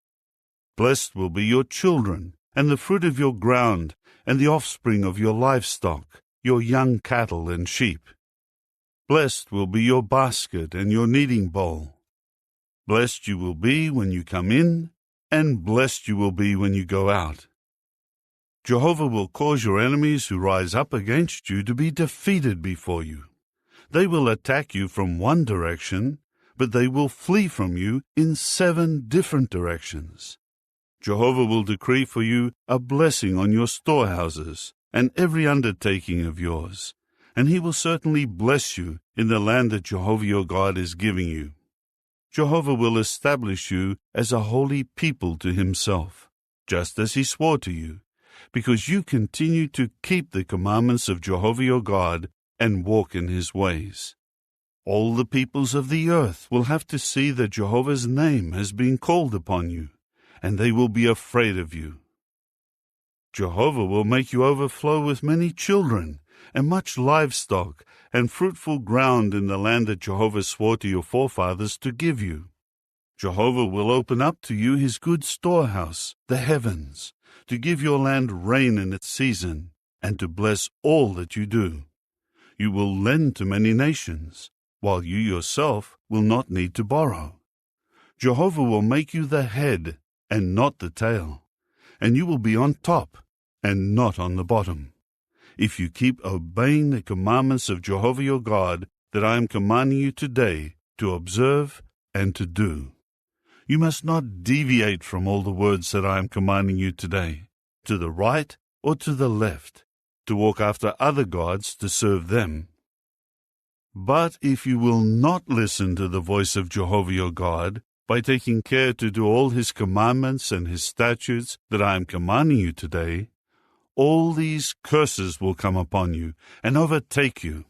Blessed will be your children, and the fruit of your ground, and the offspring of your livestock, your young cattle and sheep. Blessed will be your basket and your kneading bowl. Blessed you will be when you come in, and blessed you will be when you go out. Jehovah will cause your enemies who rise up against you to be defeated before you. They will attack you from one direction, but they will flee from you in 7 different directions. Jehovah will decree for you a blessing on your storehouses and every undertaking of yours, and he will certainly bless you in the land that Jehovah your God is giving you. Jehovah will establish you as a holy people to himself, just as he swore to you, because you continue to keep the commandments of Jehovah your God and walk in his ways. All the peoples of the earth will have to see that Jehovah's name has been called upon you, and they will be afraid of you. Jehovah will make you overflow with many children, and much livestock, and fruitful ground in the land that Jehovah swore to your forefathers to give you. Jehovah will open up to you his good storehouse, the heavens, to give your land rain in its season, and to bless all that you do. You will lend to many nations, while you yourself will not need to borrow. Jehovah will make you the head and not the tail, and you will be on top and not on the bottom, if you keep obeying the commandments of Jehovah your God that I am commanding you today to observe and to do. You must not deviate from all the words that I am commanding you today, to the right or to the left, to walk after other gods to serve them. But if you will not listen to the voice of Jehovah your God, by taking care to do all his commandments and his statutes that I am commanding you today, all these curses will come upon you and overtake you.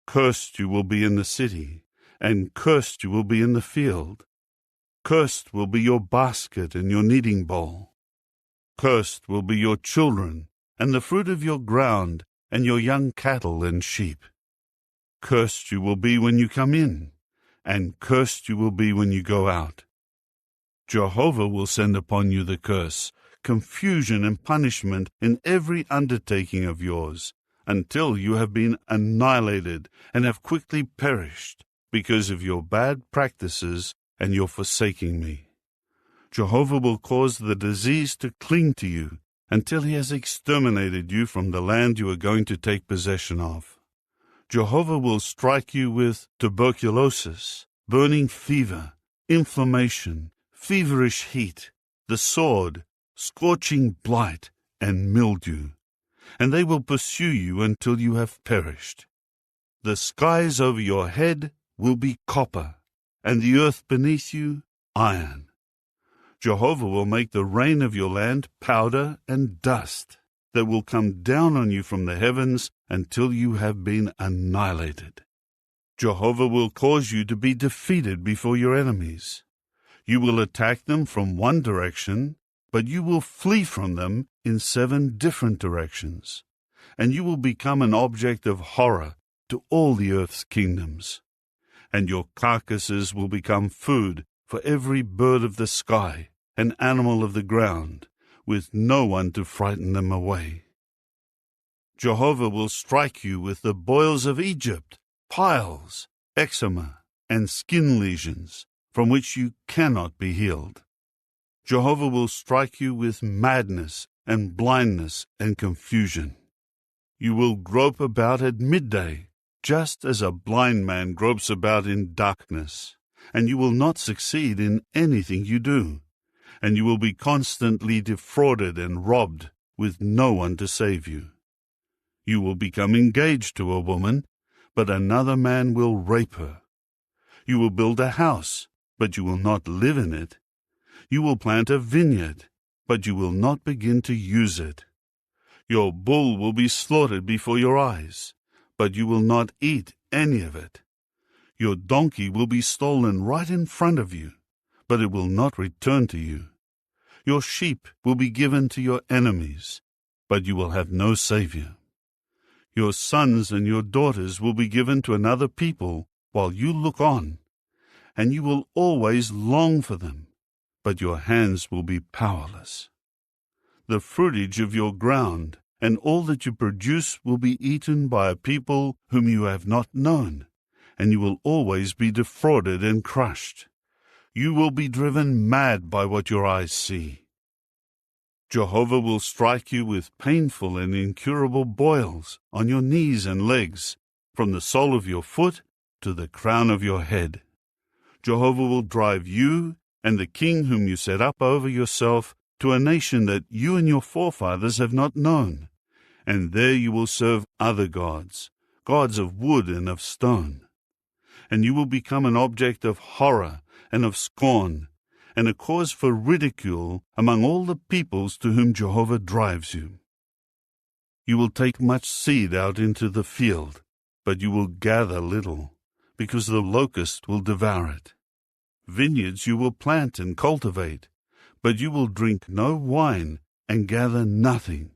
Cursed you will be in the city, and cursed you will be in the field. Cursed will be your basket and your kneading bowl. Cursed will be your children, and the fruit of your ground, and your young cattle and sheep. Cursed you will be when you come in, and cursed you will be when you go out. Jehovah will send upon you the curse, confusion and punishment in every undertaking of yours, until you have been annihilated and have quickly perished because of your bad practices and your forsaking me. Jehovah will cause the disease to cling to you until he has exterminated you from the land you are going to take possession of. Jehovah will strike you with tuberculosis, burning fever, inflammation, feverish heat, the sword, scorching blight, and mildew, and they will pursue you until you have perished. The skies over your head will be copper, and the earth beneath you iron. Jehovah will make the rain of your land powder and dust that will come down on you from the heavens until you have been annihilated. Jehovah will cause you to be defeated before your enemies. You will attack them from one direction, but you will flee from them in 7 different directions, and you will become an object of horror to all the earth's kingdoms. And your carcasses will become food for every bird of the sky and animal of the ground, with no one to frighten them away. Jehovah will strike you with the boils of Egypt, piles, eczema, and skin lesions, from which you cannot be healed. Jehovah will strike you with madness and blindness and confusion. You will grope about at midday, just as a blind man gropes about in darkness, and you will not succeed in anything you do, and you will be constantly defrauded and robbed with no one to save you. You will become engaged to a woman, but another man will rape her. You will build a house, but you will not live in it. You will plant a vineyard, but you will not begin to use it. Your bull will be slaughtered before your eyes, but you will not eat any of it. Your donkey will be stolen right in front of you, but it will not return to you. Your sheep will be given to your enemies, but you will have no savior. Your sons and your daughters will be given to another people while you look on, and you will always long for them, but your hands will be powerless. The fruitage of your ground and all that you produce will be eaten by a people whom you have not known, and you will always be defrauded and crushed. You will be driven mad by what your eyes see. Jehovah will strike you with painful and incurable boils on your knees and legs, from the sole of your foot to the crown of your head. Jehovah will drive you and the king whom you set up over yourself to a nation that you and your forefathers have not known, and there you will serve other gods, gods of wood and of stone. And you will become an object of horror and of scorn, and a cause for ridicule among all the peoples to whom Jehovah drives you. You will take much seed out into the field, but you will gather little, because the locust will devour it. Vineyards you will plant and cultivate, but you will drink no wine and gather nothing,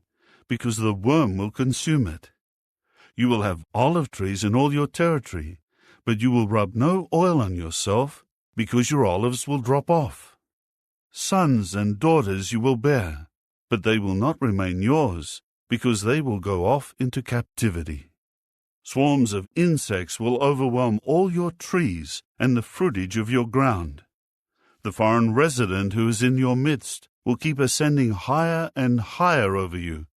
because the worm will consume it. You will have olive trees in all your territory, but you will rub no oil on yourself, because your olives will drop off. Sons and daughters you will bear, but they will not remain yours, because they will go off into captivity. Swarms of insects will overwhelm all your trees and the fruitage of your ground. The foreign resident who is in your midst will keep ascending higher and higher over you,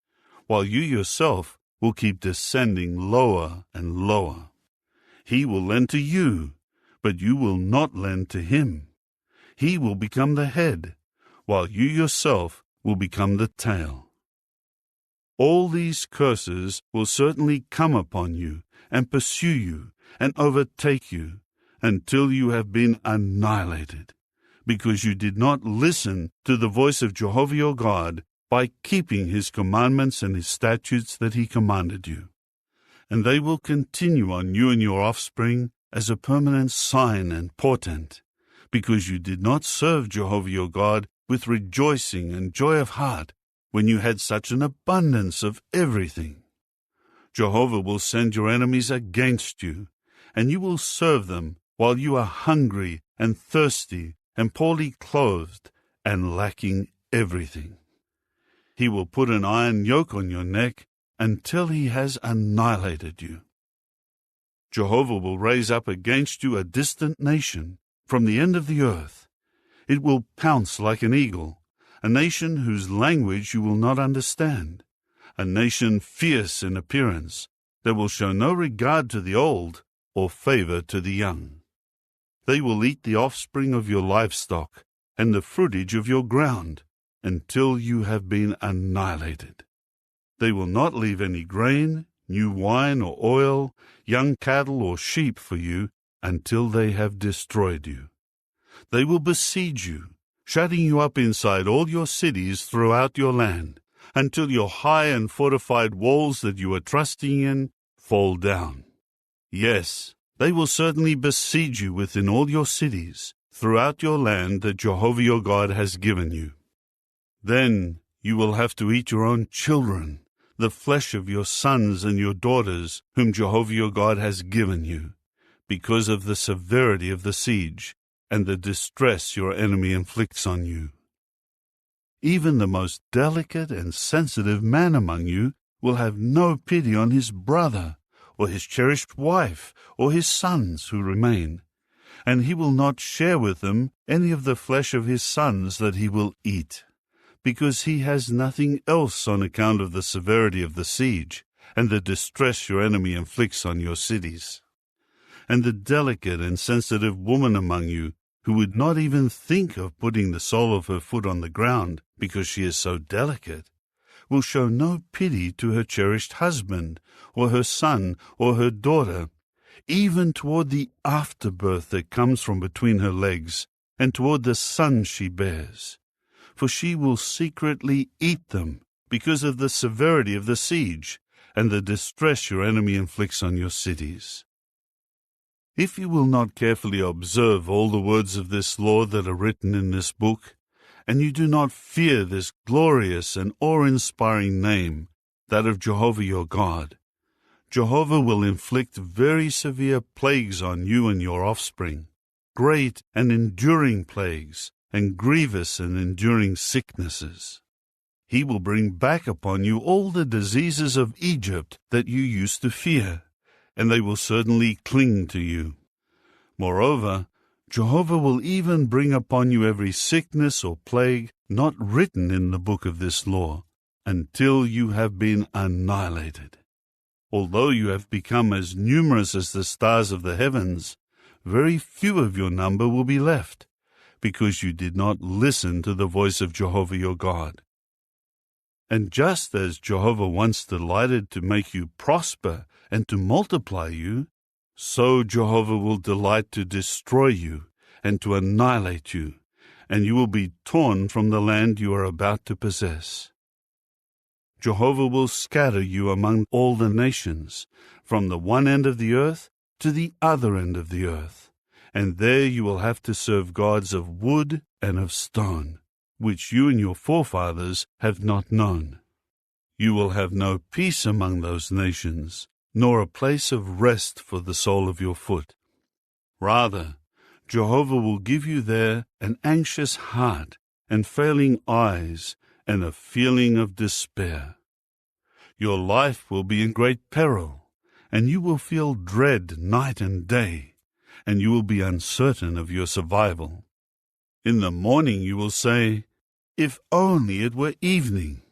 while you yourself will keep descending lower and lower. He will lend to you, but you will not lend to him. He will become the head, while you yourself will become the tail. All these curses will certainly come upon you and pursue you and overtake you until you have been annihilated, because you did not listen to the voice of Jehovah your God by keeping his commandments and his statutes that he commanded you. And they will continue on you and your offspring as a permanent sign and portent, because you did not serve Jehovah your God with rejoicing and joy of heart when you had such an abundance of everything. Jehovah will send your enemies against you, and you will serve them while you are hungry and thirsty and poorly clothed and lacking everything. He will put an iron yoke on your neck until he has annihilated you. Jehovah will raise up against you a distant nation from the end of the earth. It will pounce like an eagle, a nation whose language you will not understand, a nation fierce in appearance, that will show no regard to the old or favor to the young. They will eat the offspring of your livestock and the fruitage of your ground until you have been annihilated. They will not leave any grain, new wine or oil, young cattle or sheep for you until they have destroyed you. They will besiege you, shutting you up inside all your cities throughout your land, until your high and fortified walls that you are trusting in fall down. Yes, they will certainly besiege you within all your cities, throughout your land that Jehovah your God has given you. Then you will have to eat your own children, the flesh of your sons and your daughters, whom Jehovah your God has given you, because of the severity of the siege and the distress your enemy inflicts on you. Even the most delicate and sensitive man among you will have no pity on his brother, or his cherished wife, or his sons who remain, and he will not share with them any of the flesh of his sons that he will eat, because he has nothing else on account of the severity of the siege and the distress your enemy inflicts on your cities. And the delicate and sensitive woman among you, who would not even think of putting the sole of her foot on the ground because she is so delicate, will show no pity to her cherished husband, or her son, or her daughter, even toward the afterbirth that comes from between her legs, and toward the son she bears. For she will secretly eat them because of the severity of the siege and the distress your enemy inflicts on your cities. If you will not carefully observe all the words of this law that are written in this book, and you do not fear this glorious and awe-inspiring name, that of Jehovah your God, Jehovah will inflict very severe plagues on you and your offspring, great and enduring plagues, and grievous and enduring sicknesses. He will bring back upon you all the diseases of Egypt that you used to fear, and they will certainly cling to you. Moreover, Jehovah will even bring upon you every sickness or plague not written in the book of this law, until you have been annihilated. Although you have become as numerous as the stars of the heavens, very few of your number will be left, because you did not listen to the voice of Jehovah your God. And just as Jehovah once delighted to make you prosper and to multiply you, so Jehovah will delight to destroy you and to annihilate you, and you will be torn from the land you are about to possess. Jehovah will scatter you among all the nations, from the one end of the earth to the other end of the earth, and there you will have to serve gods of wood and of stone, which you and your forefathers have not known. You will have no peace among those nations, nor a place of rest for the sole of your foot. Rather, Jehovah will give you there an anxious heart and failing eyes and a feeling of despair. Your life will be in great peril, and you will feel dread night and day, and you will be uncertain of your survival. In the morning you will say, "If only it were evening,"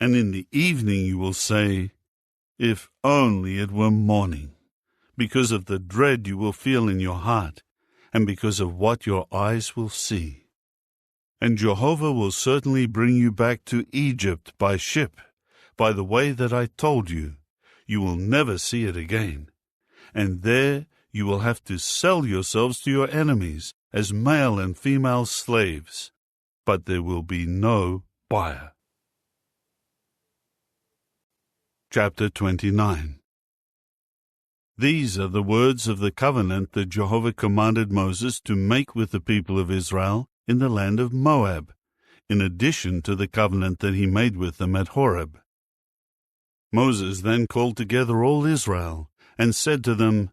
and in the evening you will say, "If only it were morning," because of the dread you will feel in your heart, and because of what your eyes will see. And Jehovah will certainly bring you back to Egypt by ship, by the way that I told you. You will never see it again. And there you will have to sell yourselves to your enemies as male and female slaves, but there will be no buyer. Chapter 29. These are the words of the covenant that Jehovah commanded Moses to make with the people of Israel in the land of Moab, in addition to the covenant that he made with them at Horeb. Moses then called together all Israel and said to them,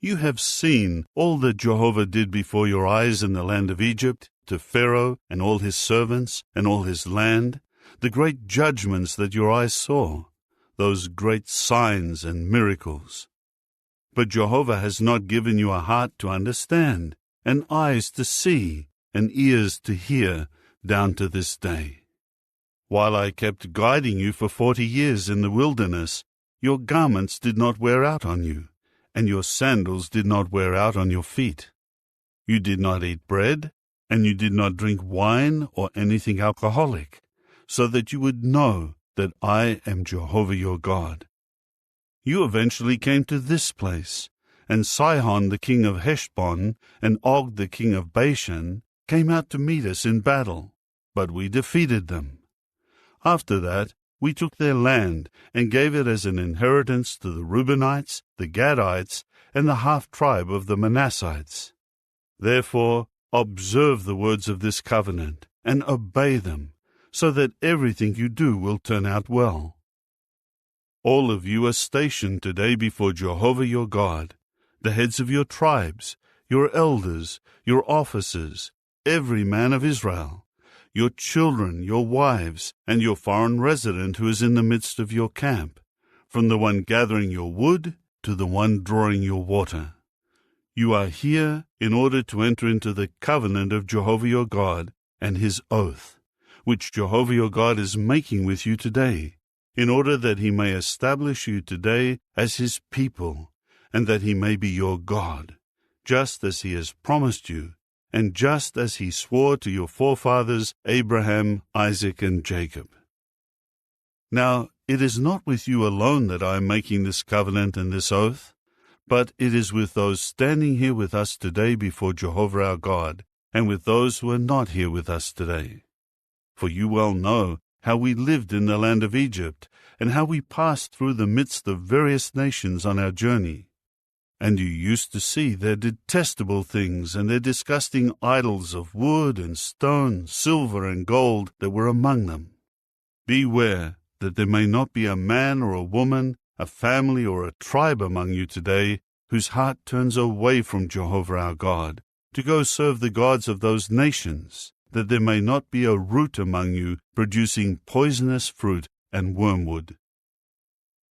"You have seen all that Jehovah did before your eyes in the land of Egypt, to Pharaoh and all his servants and all his land, the great judgments that your eyes saw, those great signs and miracles. But Jehovah has not given you a heart to understand, and eyes to see, and ears to hear, down to this day. While I kept guiding you for 40 years in the wilderness, your garments did not wear out on you, and your sandals did not wear out on your feet. You did not eat bread, and you did not drink wine or anything alcoholic, so that you would know that I am Jehovah your God. You eventually came to this place, and Sihon the king of Heshbon and Og the king of Bashan came out to meet us in battle, but we defeated them. After that, we took their land and gave it as an inheritance to the Reubenites, the Gadites, and the half-tribe of the Manassites. Therefore, observe the words of this covenant and obey them, so that everything you do will turn out well. All of you are stationed today before Jehovah your God, the heads of your tribes, your elders, your officers, every man of Israel, your children, your wives, and your foreign resident who is in the midst of your camp, from the one gathering your wood to the one drawing your water. You are here in order to enter into the covenant of Jehovah your God and his oath, which Jehovah your God is making with you today, in order that he may establish you today as his people, and that he may be your God, just as he has promised you, and just as he swore to your forefathers Abraham, Isaac, and Jacob. Now, it is not with you alone that I am making this covenant and this oath, but it is with those standing here with us today before Jehovah our God, and with those who are not here with us today. For you well know how we lived in the land of Egypt, and how we passed through the midst of various nations on our journey. And you used to see their detestable things and their disgusting idols of wood and stone, silver and gold that were among them. Beware that there may not be a man or a woman, a family or a tribe among you today whose heart turns away from Jehovah our God to go serve the gods of those nations, that there may not be a root among you producing poisonous fruit and wormwood.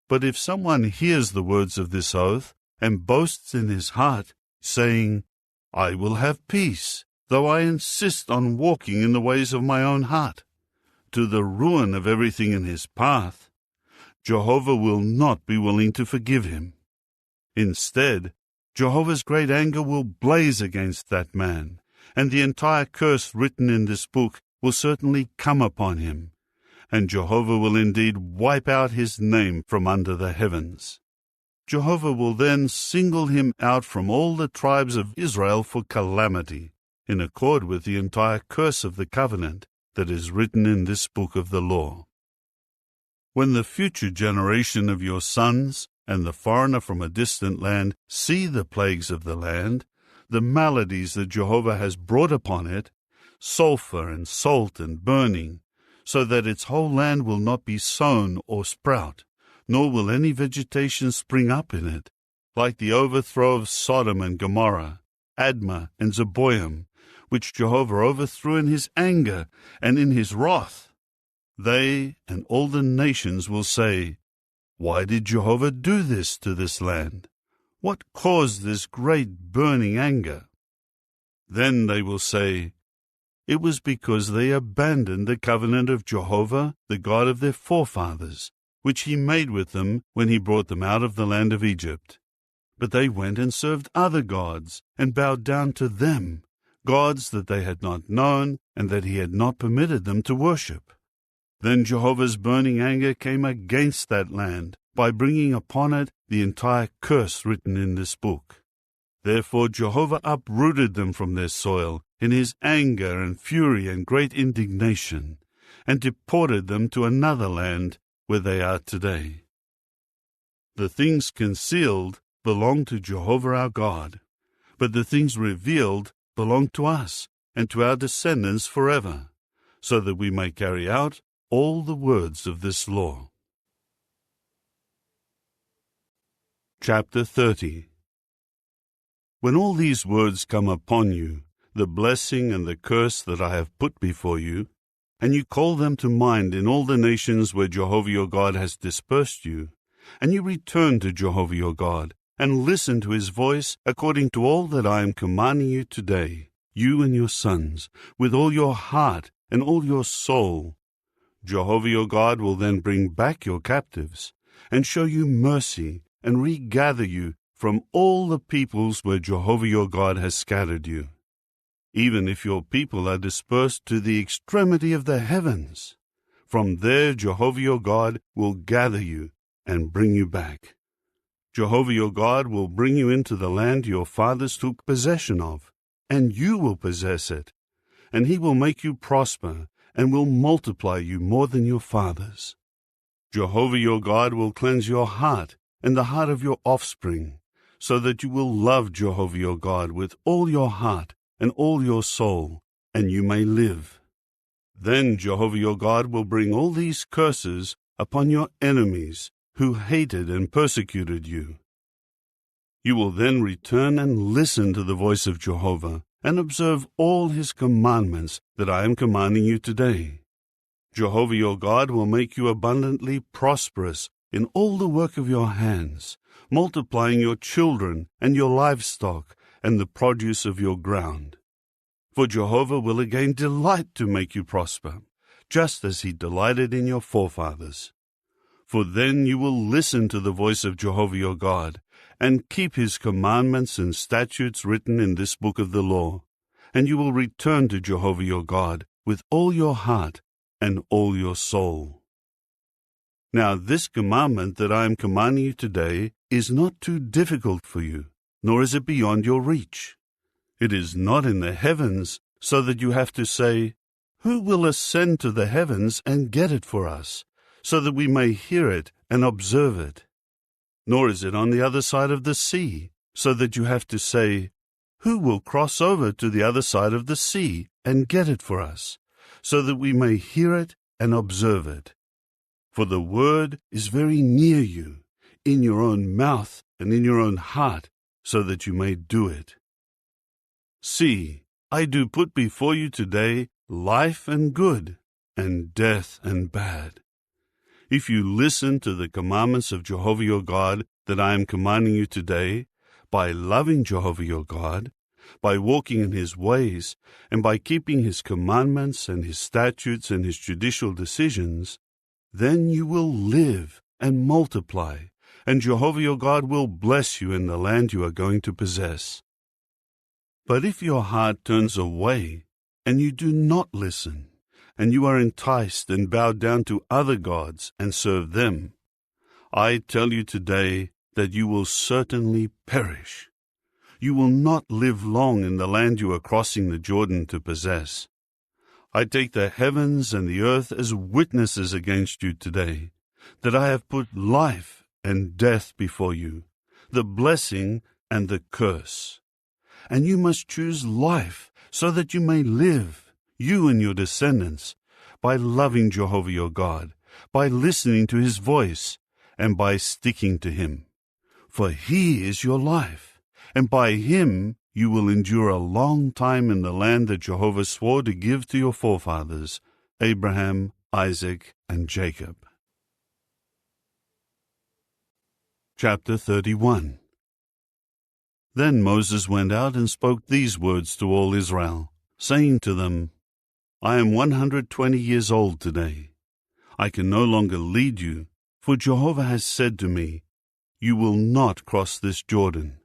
But if someone hears the words of this oath and boasts in his heart, saying, I will have peace, though I insist on walking in the ways of my own heart, to the ruin of everything in his path, Jehovah will not be willing to forgive him. Instead, Jehovah's great anger will blaze against that man, and the entire curse written in this book will certainly come upon him, and Jehovah will indeed wipe out his name from under the heavens. Jehovah will then single him out from all the tribes of Israel for calamity, in accord with the entire curse of the covenant that is written in this book of the law. When the future generation of your sons and the foreigner from a distant land see the plagues of the land, the maladies that Jehovah has brought upon it, sulfur and salt and burning, so that its whole land will not be sown or sprout, nor will any vegetation spring up in it, like the overthrow of Sodom and Gomorrah, Admah and Zeboim, which Jehovah overthrew in his anger and in his wrath. They and all the nations will say, Why did Jehovah do this to this land? What caused this great burning anger? Then they will say, It was because they abandoned the covenant of Jehovah, the God of their forefathers, which he made with them when he brought them out of the land of Egypt. But they went and served other gods, and bowed down to them, gods that they had not known, and that he had not permitted them to worship. Then Jehovah's burning anger came against that land, by bringing upon it the entire curse written in this book. Therefore Jehovah uprooted them from their soil in his anger and fury and great indignation, and deported them to another land where they are today. The things concealed belong to Jehovah our God, but the things revealed belong to us and to our descendants forever, so that we may carry out all the words of this law. Chapter 30. When all these words come upon you, the blessing and the curse that I have put before you, and you call them to mind in all the nations where Jehovah your God has dispersed you, and you return to Jehovah your God, and listen to his voice according to all that I am commanding you today, you and your sons, with all your heart and all your soul, Jehovah your God will then bring back your captives, and show you mercy, and regather you from all the peoples where Jehovah your God has scattered you. Even if your people are dispersed to the extremity of the heavens, from there Jehovah your God will gather you and bring you back. Jehovah your God will bring you into the land your fathers took possession of, and you will possess it, and he will make you prosper, and will multiply you more than your fathers. Jehovah your God will cleanse your heart and the heart of your offspring, so that you will love Jehovah your God with all your heart and all your soul, and you may live. Then Jehovah your God will bring all these curses upon your enemies who hated and persecuted you. You will then return and listen to the voice of Jehovah, and observe all his commandments that I am commanding you today. Jehovah your God will make you abundantly prosperous in all the work of your hands, multiplying your children and your livestock and the produce of your ground. For Jehovah will again delight to make you prosper, just as he delighted in your forefathers. For then you will listen to the voice of Jehovah your God, and keep his commandments and statutes written in this book of the law, and you will return to Jehovah your God with all your heart and all your soul. Now this commandment that I am commanding you today is not too difficult for you, nor is it beyond your reach. It is not in the heavens, so that you have to say, Who will ascend to the heavens and get it for us, so that we may hear it and observe it? Nor is it on the other side of the sea, so that you have to say, Who will cross over to the other side of the sea and get it for us, so that we may hear it and observe it? For the word is very near you, in your own mouth and in your own heart, so that you may do it. See, I do put before you today life and good, and death and bad. If you listen to the commandments of Jehovah your God that I am commanding you today, by loving Jehovah your God, by walking in his ways, and by keeping his commandments and his statutes and his judicial decisions, then you will live and multiply, and Jehovah your God will bless you in the land you are going to possess. But if your heart turns away, and you do not listen, and you are enticed and bow down to other gods and serve them, I tell you today that you will certainly perish. You will not live long in the land you are crossing the Jordan to possess. I take the heavens and the earth as witnesses against you today, that I have put life and death before you, the blessing and the curse. And you must choose life, so that you may live, you and your descendants, by loving Jehovah your God, by listening to his voice, and by sticking to him. For he is your life, and by him you will endure a long time in the land that Jehovah swore to give to your forefathers, Abraham, Isaac, and Jacob. Chapter 31. Then Moses went out and spoke these words to all Israel, saying to them, I am 120 years old today. I can no longer lead you, for Jehovah has said to me, You will not cross this Jordan.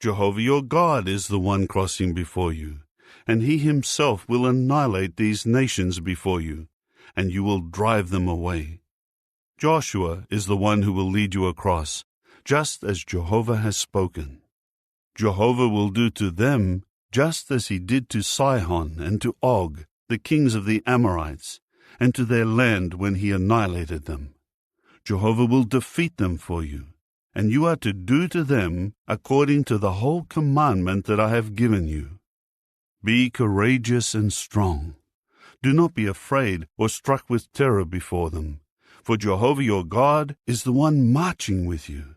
Jehovah your God is the one crossing before you, and he himself will annihilate these nations before you, and you will drive them away. Joshua is the one who will lead you across, just as Jehovah has spoken. Jehovah will do to them just as he did to Sihon and to Og, the kings of the Amorites, and to their land when he annihilated them. Jehovah will defeat them for you, and you are to do to them according to the whole commandment that I have given you. Be courageous and strong. Do not be afraid or struck with terror before them, for Jehovah your God is the one marching with you.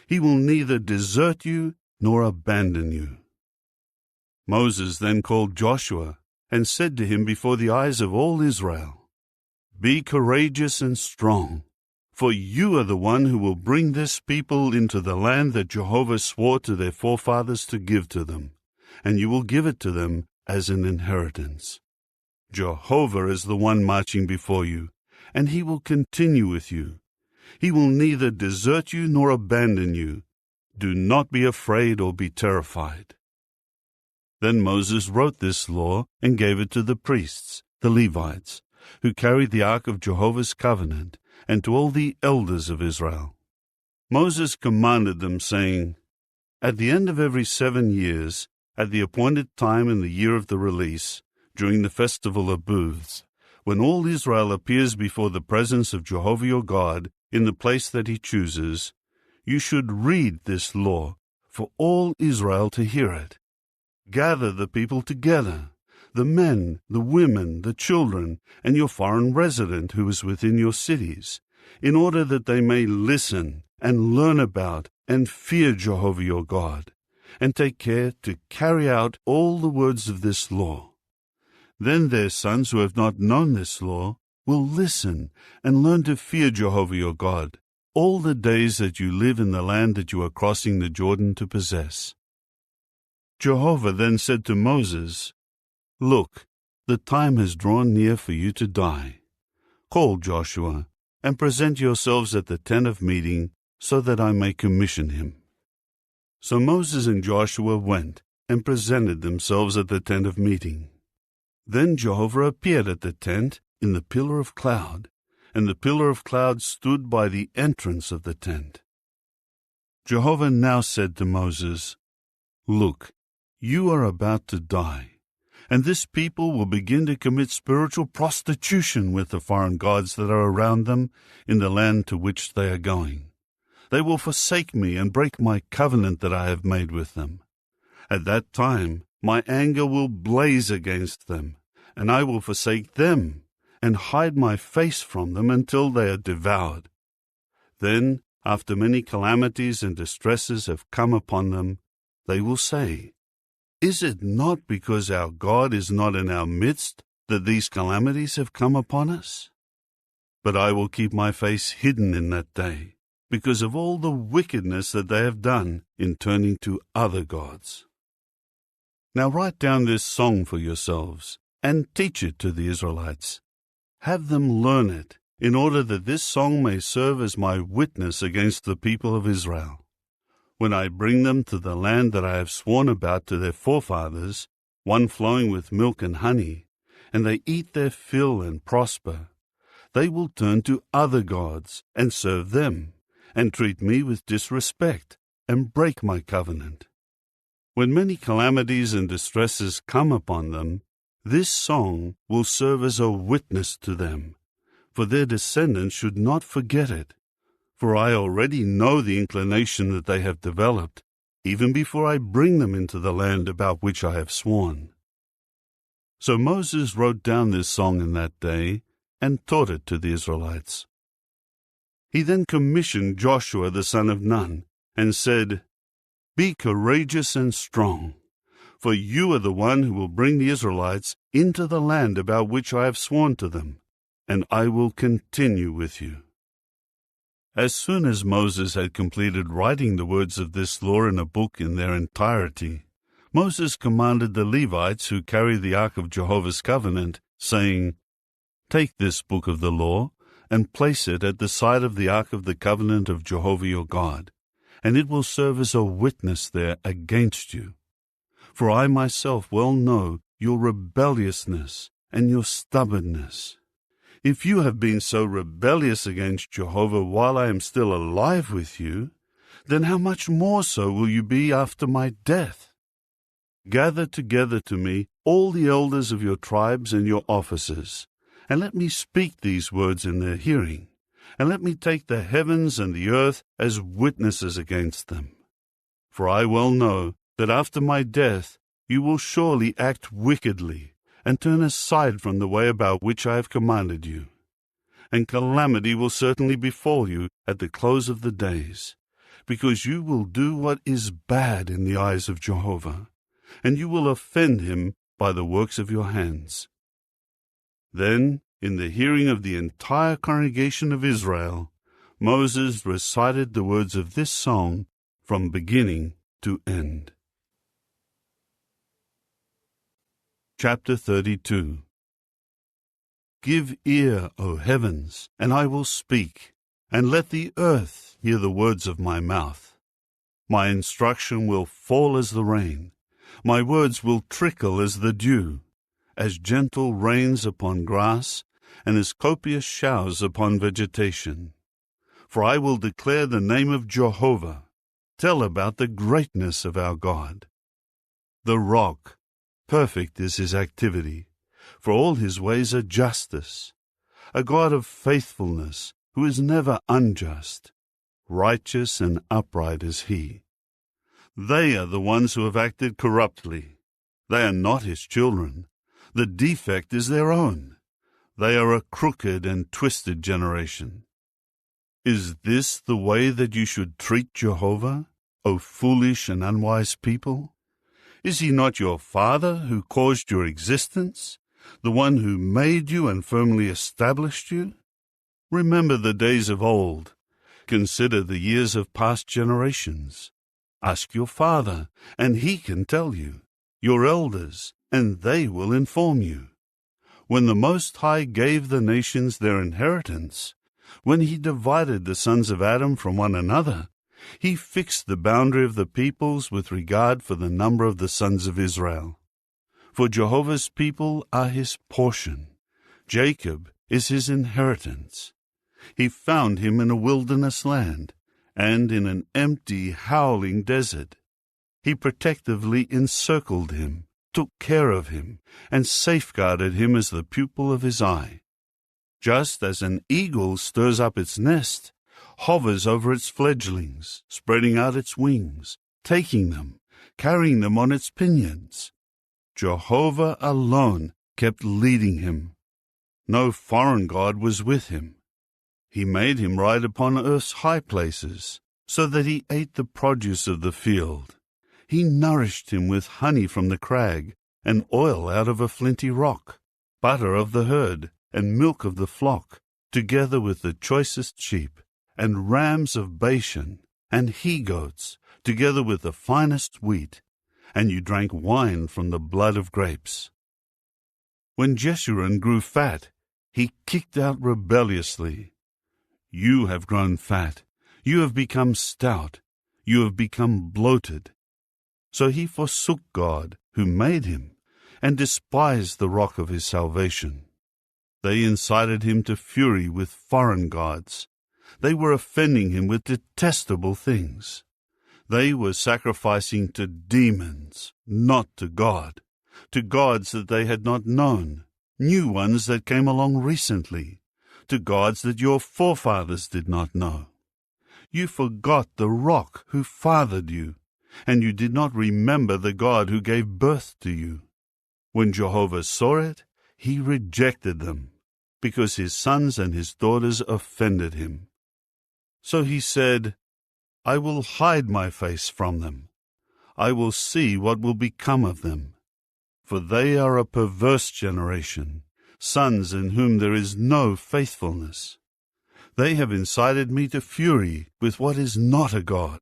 He will neither desert you nor abandon you. Moses then called Joshua and said to him before the eyes of all Israel, Be courageous and strong, for you are the one who will bring this people into the land that Jehovah swore to their forefathers to give to them, and you will give it to them as an inheritance. Jehovah is the one marching before you, and he will continue with you. He will neither desert you nor abandon you. Do not be afraid or be terrified. Then Moses wrote this law and gave it to the priests, the Levites, who carried the ark of Jehovah's covenant, and to all the elders of Israel. Moses commanded them, saying, At the end of every 7 years, at the appointed time in the year of the release, during the festival of booths, when all Israel appears before the presence of Jehovah your God in the place that he chooses, you should read this law for all Israel to hear it. Gather the people together, the men, the women, the children, and your foreign resident who is within your cities, in order that they may listen and learn about and fear Jehovah your God, and take care to carry out all the words of this law. Then their sons who have not known this law will listen and learn to fear Jehovah your God all the days that you live in the land that you are crossing the Jordan to possess. Jehovah then said to Moses, Look, the time has drawn near for you to die. Call Joshua, and present yourselves at the tent of meeting, so that I may commission him. So Moses and Joshua went, and presented themselves at the tent of meeting. Then Jehovah appeared at the tent in the pillar of cloud, and the pillar of cloud stood by the entrance of the tent. Jehovah now said to Moses, Look, you are about to die, and this people will begin to commit spiritual prostitution with the foreign gods that are around them in the land to which they are going. They will forsake me and break my covenant that I have made with them. At that time my anger will blaze against them, and I will forsake them and hide my face from them until they are devoured. Then after many calamities and distresses have come upon them, they will say, "Is it not because our God is not in our midst that these calamities have come upon us?" But I will keep my face hidden in that day, because of all the wickedness that they have done in turning to other gods. Now write down this song for yourselves, and teach it to the Israelites. Have them learn it, in order that this song may serve as my witness against the people of Israel. When I bring them to the land that I have sworn about to their forefathers, one flowing with milk and honey, and they eat their fill and prosper, they will turn to other gods and serve them, and treat me with disrespect, and break my covenant. When many calamities and distresses come upon them, this song will serve as a witness to them, for their descendants should not forget it. For I already know the inclination that they have developed, even before I bring them into the land about which I have sworn. So Moses wrote down this song in that day, and taught it to the Israelites. He then commissioned Joshua the son of Nun, and said, "Be courageous and strong, for you are the one who will bring the Israelites into the land about which I have sworn to them, and I will continue with you." As soon as Moses had completed writing the words of this law in a book in their entirety, Moses commanded the Levites who carry the ark of Jehovah's covenant, saying, "Take this book of the law, and place it at the side of the ark of the covenant of Jehovah your God, and it will serve as a witness there against you. For I myself well know your rebelliousness and your stubbornness. If you have been so rebellious against Jehovah while I am still alive with you, then how much more so will you be after my death? Gather together to me all the elders of your tribes and your officers, and let me speak these words in their hearing, and let me take the heavens and the earth as witnesses against them. For I well know that after my death you will surely act wickedly, and turn aside from the way about which I have commanded you. And calamity will certainly befall you at the close of the days, because you will do what is bad in the eyes of Jehovah, and you will offend him by the works of your hands." Then, in the hearing of the entire congregation of Israel, Moses recited the words of this song from beginning to end. Chapter 32. Give ear, O heavens, and I will speak, and let the earth hear the words of my mouth. My instruction will fall as the rain, my words will trickle as the dew, as gentle rains upon grass, and as copious showers upon vegetation. For I will declare the name of Jehovah, tell about the greatness of our God. The rock, perfect is his activity, for all his ways are justice. A God of faithfulness, who is never unjust. Righteous and upright is he. They are the ones who have acted corruptly. They are not his children. The defect is their own. They are a crooked and twisted generation. Is this the way that you should treat Jehovah, O foolish and unwise people? Is he not your Father who caused your existence, the one who made you and firmly established you? Remember the days of old. Consider the years of past generations. Ask your father, and he can tell you, your elders, and they will inform you. When the Most High gave the nations their inheritance, when he divided the sons of Adam from one another, he fixed the boundary of the peoples with regard for the number of the sons of Israel. For Jehovah's people are his portion. Jacob is his inheritance. He found him in a wilderness land, and in an empty, howling desert. He protectively encircled him, took care of him, and safeguarded him as the pupil of his eye. Just as an eagle stirs up its nest, hovers over its fledglings, spreading out its wings, taking them, carrying them on its pinions. Jehovah alone kept leading him. No foreign god was with him. He made him ride upon earth's high places, so that he ate the produce of the field. He nourished him with honey from the crag, and oil out of a flinty rock, butter of the herd, and milk of the flock, together with the choicest sheep, and rams of Bashan, and he-goats, together with the finest wheat, and you drank wine from the blood of grapes. When Jeshurun grew fat, he kicked out rebelliously. You have grown fat, you have become stout, you have become bloated. So he forsook God, who made him, and despised the rock of his salvation. They incited him to fury with foreign gods. They were offending him with detestable things. They were sacrificing to demons, not to God, to gods that they had not known, new ones that came along recently, to gods that your forefathers did not know. You forgot the rock who fathered you, and you did not remember the God who gave birth to you. When Jehovah saw it, he rejected them, because his sons and his daughters offended him. So he said, I will hide my face from them. I will see what will become of them. For they are a perverse generation, sons in whom there is no faithfulness. They have incited me to fury with what is not a God.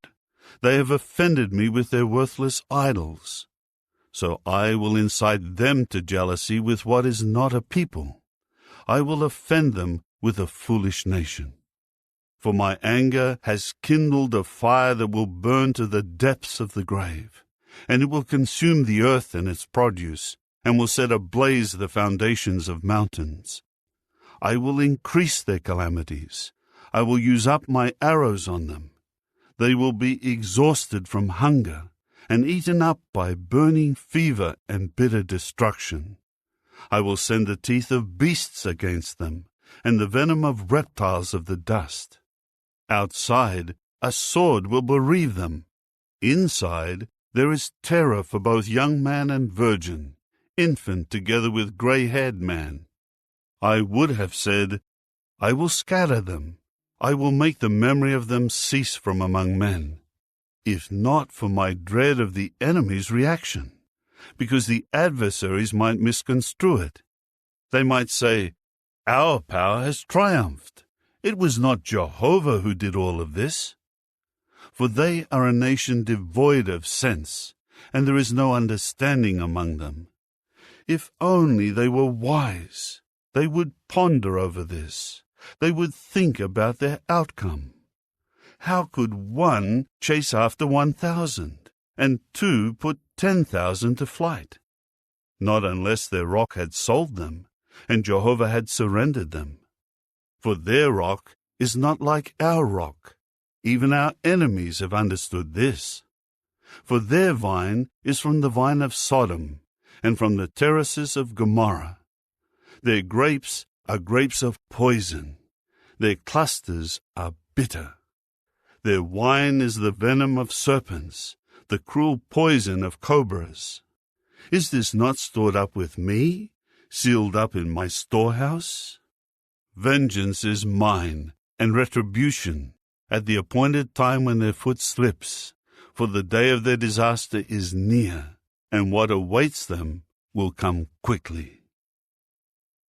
They have offended me with their worthless idols. So I will incite them to jealousy with what is not a people. I will offend them with a foolish nation. For my anger has kindled a fire that will burn to the depths of the grave, and it will consume the earth and its produce, and will set ablaze the foundations of mountains. I will increase their calamities. I will use up my arrows on them. They will be exhausted from hunger, and eaten up by burning fever and bitter destruction. I will send the teeth of beasts against them, and the venom of reptiles of the dust. Outside, a sword will bereave them. Inside, there is terror for both young man and virgin, infant together with gray-haired man. I would have said, I will scatter them. I will make the memory of them cease from among men, if not for my dread of the enemy's reaction, because the adversaries might misconstrue it. They might say, Our power has triumphed. It was not Jehovah who did all of this. For they are a nation devoid of sense, and there is no understanding among them. If only they were wise, they would ponder over this. They would think about their outcome. How could one chase after 1,000, and two put 10,000 to flight? Not unless their rock had sold them, and Jehovah had surrendered them. For their rock is not like our rock. Even our enemies have understood this. For their vine is from the vine of Sodom, and from the terraces of Gomorrah. Their grapes are grapes of poison. Their clusters are bitter. Their wine is the venom of serpents, the cruel poison of cobras. Is this not stored up with me, sealed up in my storehouse? Vengeance is mine, and retribution, at the appointed time when their foot slips, for the day of their disaster is near, and what awaits them will come quickly.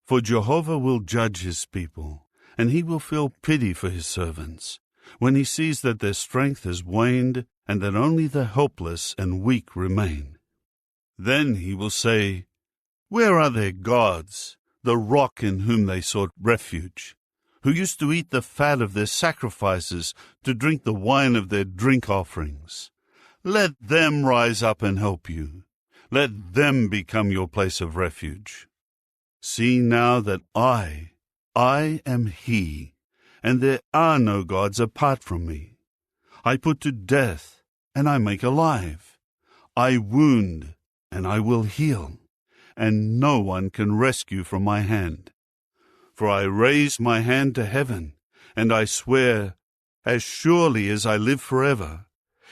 For Jehovah will judge his people, and he will feel pity for his servants, when he sees that their strength has waned, and that only the helpless and weak remain. Then he will say, Where are their gods, the rock in whom they sought refuge, who used to eat the fat of their sacrifices, to drink the wine of their drink offerings? Let them rise up and help you. Let them become your place of refuge. See now that I am he, and there are no gods apart from me. I put to death, and I make alive. I wound, and I will heal, and no one can rescue from my hand. For I raise my hand to heaven, and I swear, as surely as I live forever,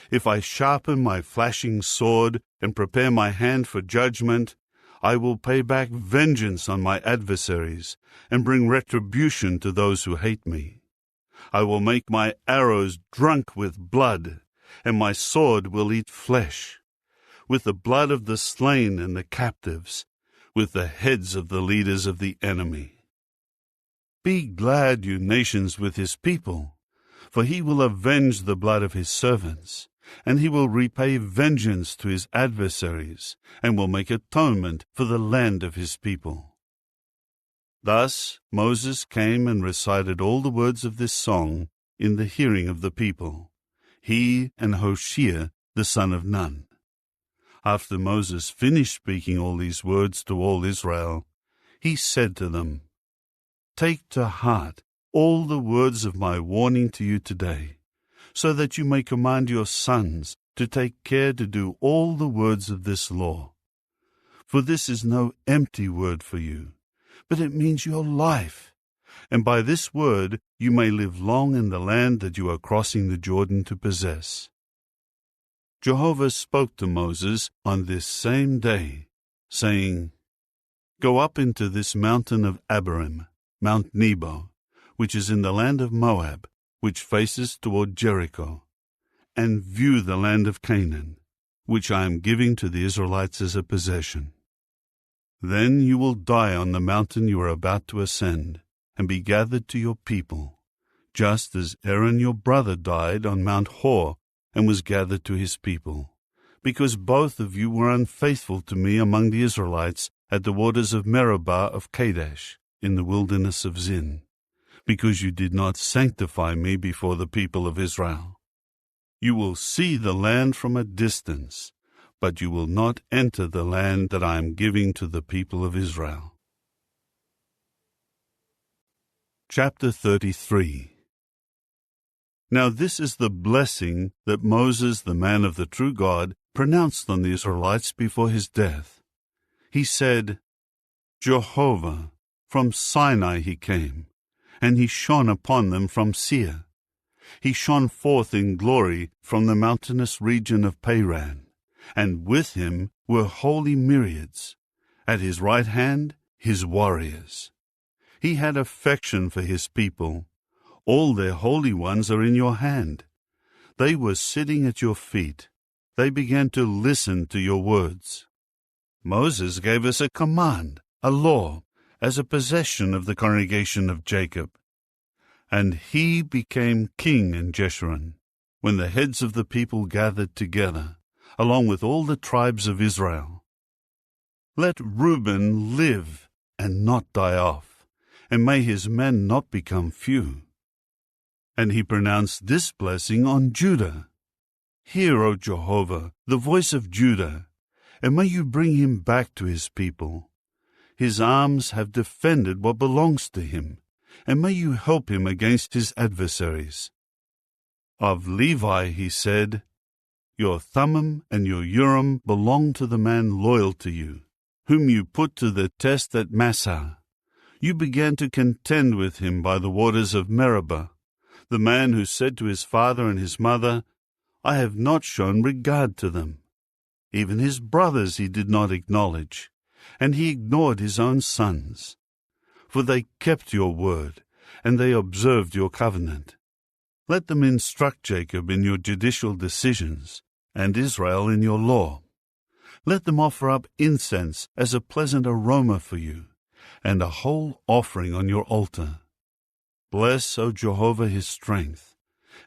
if I sharpen my flashing sword and prepare my hand for judgment, I will pay back vengeance on my adversaries and bring retribution to those who hate me. I will make my arrows drunk with blood, and my sword will eat flesh, with the blood of the slain and the captives, with the heads of the leaders of the enemy. Be glad, you nations, with his people, for he will avenge the blood of his servants, and he will repay vengeance to his adversaries, and will make atonement for the land of his people. Thus Moses came and recited all the words of this song in the hearing of the people, he and Hoshea the son of Nun. After Moses finished speaking all these words to all Israel, he said to them, Take to heart all the words of my warning to you today, so that you may command your sons to take care to do all the words of this law. For this is no empty word for you, but it means your life, and by this word you may live long in the land that you are crossing the Jordan to possess. Jehovah spoke to Moses on this same day, saying, Go up into this mountain of Abarim, Mount Nebo, which is in the land of Moab, which faces toward Jericho, and view the land of Canaan, which I am giving to the Israelites as a possession. Then you will die on the mountain you are about to ascend, and be gathered to your people, just as Aaron your brother died on Mount Hor and was gathered to his people, because both of you were unfaithful to me among the Israelites at the waters of Meribah of Kadesh, in the wilderness of Zin, because you did not sanctify me before the people of Israel. You will see the land from a distance, but you will not enter the land that I am giving to the people of Israel. Chapter 33. Now this is the blessing that Moses, the man of the true God, pronounced on the Israelites before his death. He said, Jehovah, from Sinai he came, and he shone upon them from Seir. He shone forth in glory from the mountainous region of Paran, and with him were holy myriads. At his right hand, his warriors. He had affection for his people. All their holy ones are in your hand. They were sitting at your feet. They began to listen to your words. Moses gave us a command, a law, as a possession of the congregation of Jacob. And he became king in Jeshurun, when the heads of the people gathered together, along with all the tribes of Israel. Let Reuben live and not die off, and may his men not become few. And he pronounced this blessing on Judah. Hear, O Jehovah, the voice of Judah, and may you bring him back to his people. His arms have defended what belongs to him, and may you help him against his adversaries. Of Levi he said, Your Thummim and your Urim belong to the man loyal to you, whom you put to the test at Massah. You began to contend with him by the waters of Meribah, the man who said to his father and his mother, I have not shown regard to them. Even his brothers he did not acknowledge, and he ignored his own sons. For they kept your word, and they observed your covenant. Let them instruct Jacob in your judicial decisions, and Israel in your law. Let them offer up incense as a pleasant aroma for you, and a whole offering on your altar. Bless, O Jehovah, his strength,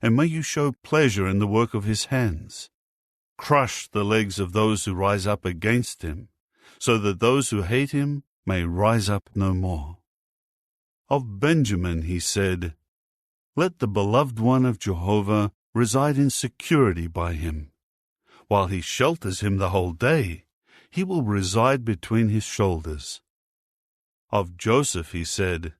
and may you show pleasure in the work of his hands. Crush the legs of those who rise up against him, so that those who hate him may rise up no more. Of Benjamin he said, Let the beloved one of Jehovah reside in security by him. While he shelters him the whole day, he will reside between his shoulders. Of Joseph he said,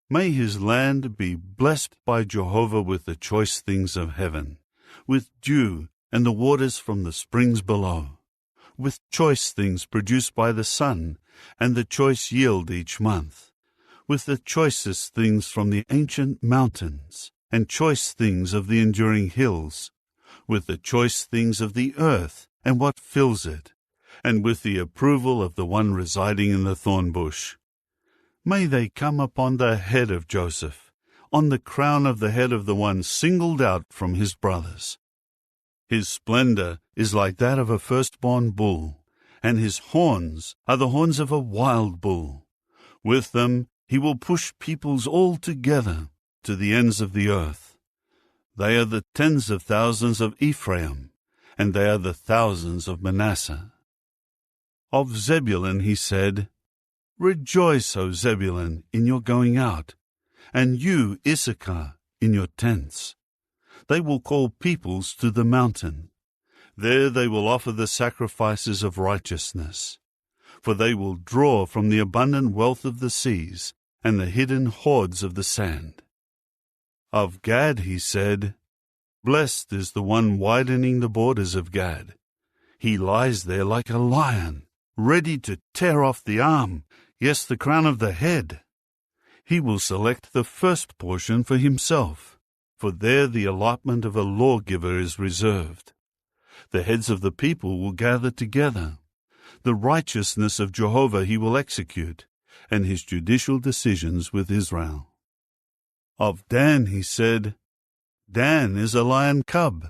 May his land be blessed by Jehovah with the choice things of heaven, with dew and the waters from the springs below, with choice things produced by the sun, and the choice yield each month, with the choicest things from the ancient mountains, and choice things of the enduring hills, with the choice things of the earth and what fills it, and with the approval of the one residing in the thorn bush. May they come upon the head of Joseph, on the crown of the head of the one singled out from his brothers. His splendor is like that of a firstborn bull, and his horns are the horns of a wild bull. With them he will push peoples all together to the ends of the earth. They are the tens of thousands of Ephraim, and they are the thousands of Manasseh. Of Zebulun he said, Rejoice, O Zebulun, in your going out, and you, Issachar, in your tents. They will call peoples to the mountain. There they will offer the sacrifices of righteousness, for they will draw from the abundant wealth of the seas and the hidden hoards of the sand. Of Gad he said, Blessed is the one widening the borders of Gad. He lies there like a lion, ready to tear off the arm, yes, the crown of the head. He will select the first portion for himself, for there the allotment of a lawgiver is reserved. The heads of the people will gather together. The righteousness of Jehovah he will execute, and his judicial decisions with Israel. Of Dan he said, Dan is a lion cub.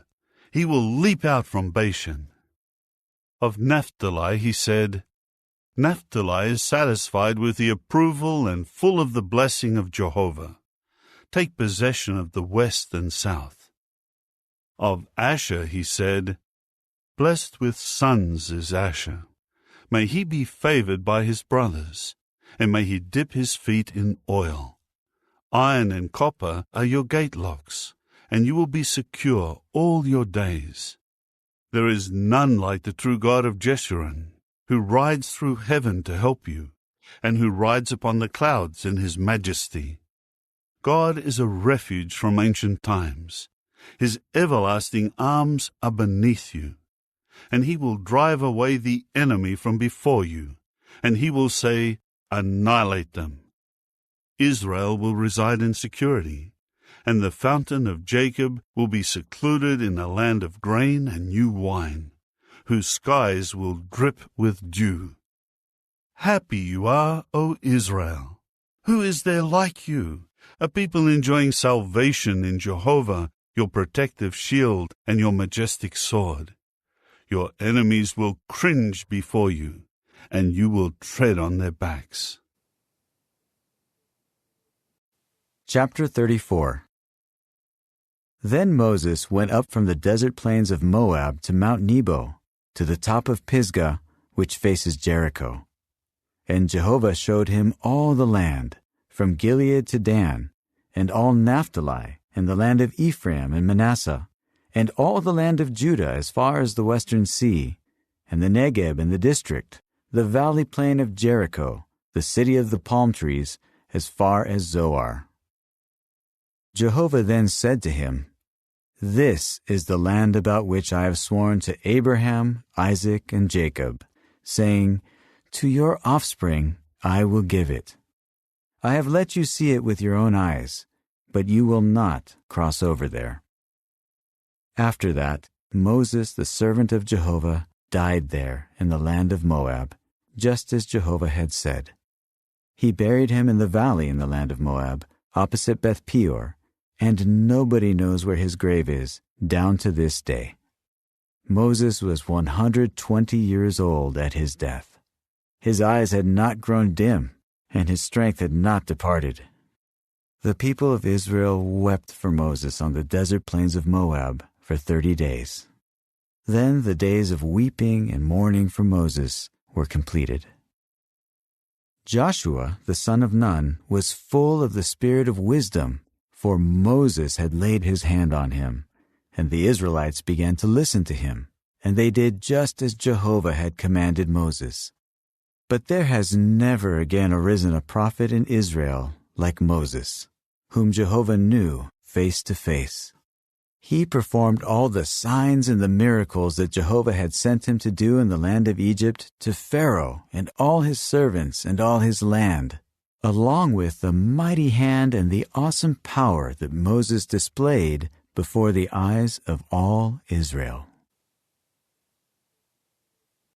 He will leap out from Bashan. Of Naphtali he said, Naphtali is satisfied with the approval and full of the blessing of Jehovah. Take possession of the west and south. Of Asher he said, Blessed with sons is Asher. May he be favored by his brothers, and may he dip his feet in oil. Iron and copper are your gate locks, and you will be secure all your days. There is none like the true God of Jeshurun, who rides through heaven to help you, and who rides upon the clouds in his majesty. God is a refuge from ancient times. His everlasting arms are beneath you, and he will drive away the enemy from before you, and he will say, Annihilate them. Israel will reside in security, and the fountain of Jacob will be secluded in a land of grain and new wine, whose skies will drip with dew. Happy you are, O Israel! Who is there like you? A people enjoying salvation in Jehovah, your protective shield and your majestic sword. Your enemies will cringe before you, and you will tread on their backs. Chapter 34. Then Moses went up from the desert plains of Moab to Mount Nebo, to the top of Pisgah, which faces Jericho. And Jehovah showed him all the land, from Gilead to Dan, and all Naphtali, and the land of Ephraim and Manasseh, and all the land of Judah as far as the western sea, and the Negeb and the district, the valley plain of Jericho, the city of the palm trees, as far as Zoar. Jehovah then said to him, This is the land about which I have sworn to Abraham, Isaac, and Jacob, saying, To your offspring I will give it. I have let you see it with your own eyes, but you will not cross over there. After that, Moses, the servant of Jehovah, died there in the land of Moab, just as Jehovah had said. He buried him in the valley in the land of Moab, opposite Beth Peor, and nobody knows where his grave is, down to this day. Moses was 120 years old at his death. His eyes had not grown dim, and his strength had not departed. The people of Israel wept for Moses on the desert plains of Moab for 30 days. Then the days of weeping and mourning for Moses were completed. Joshua, the son of Nun, was full of the spirit of wisdom, for Moses had laid his hand on him, and the Israelites began to listen to him, and they did just as Jehovah had commanded Moses. But there has never again arisen a prophet in Israel like Moses, whom Jehovah knew face to face. He performed all the signs and the miracles that Jehovah had sent him to do in the land of Egypt to Pharaoh and all his servants and all his land, along with the mighty hand and the awesome power that Moses displayed before the eyes of all Israel.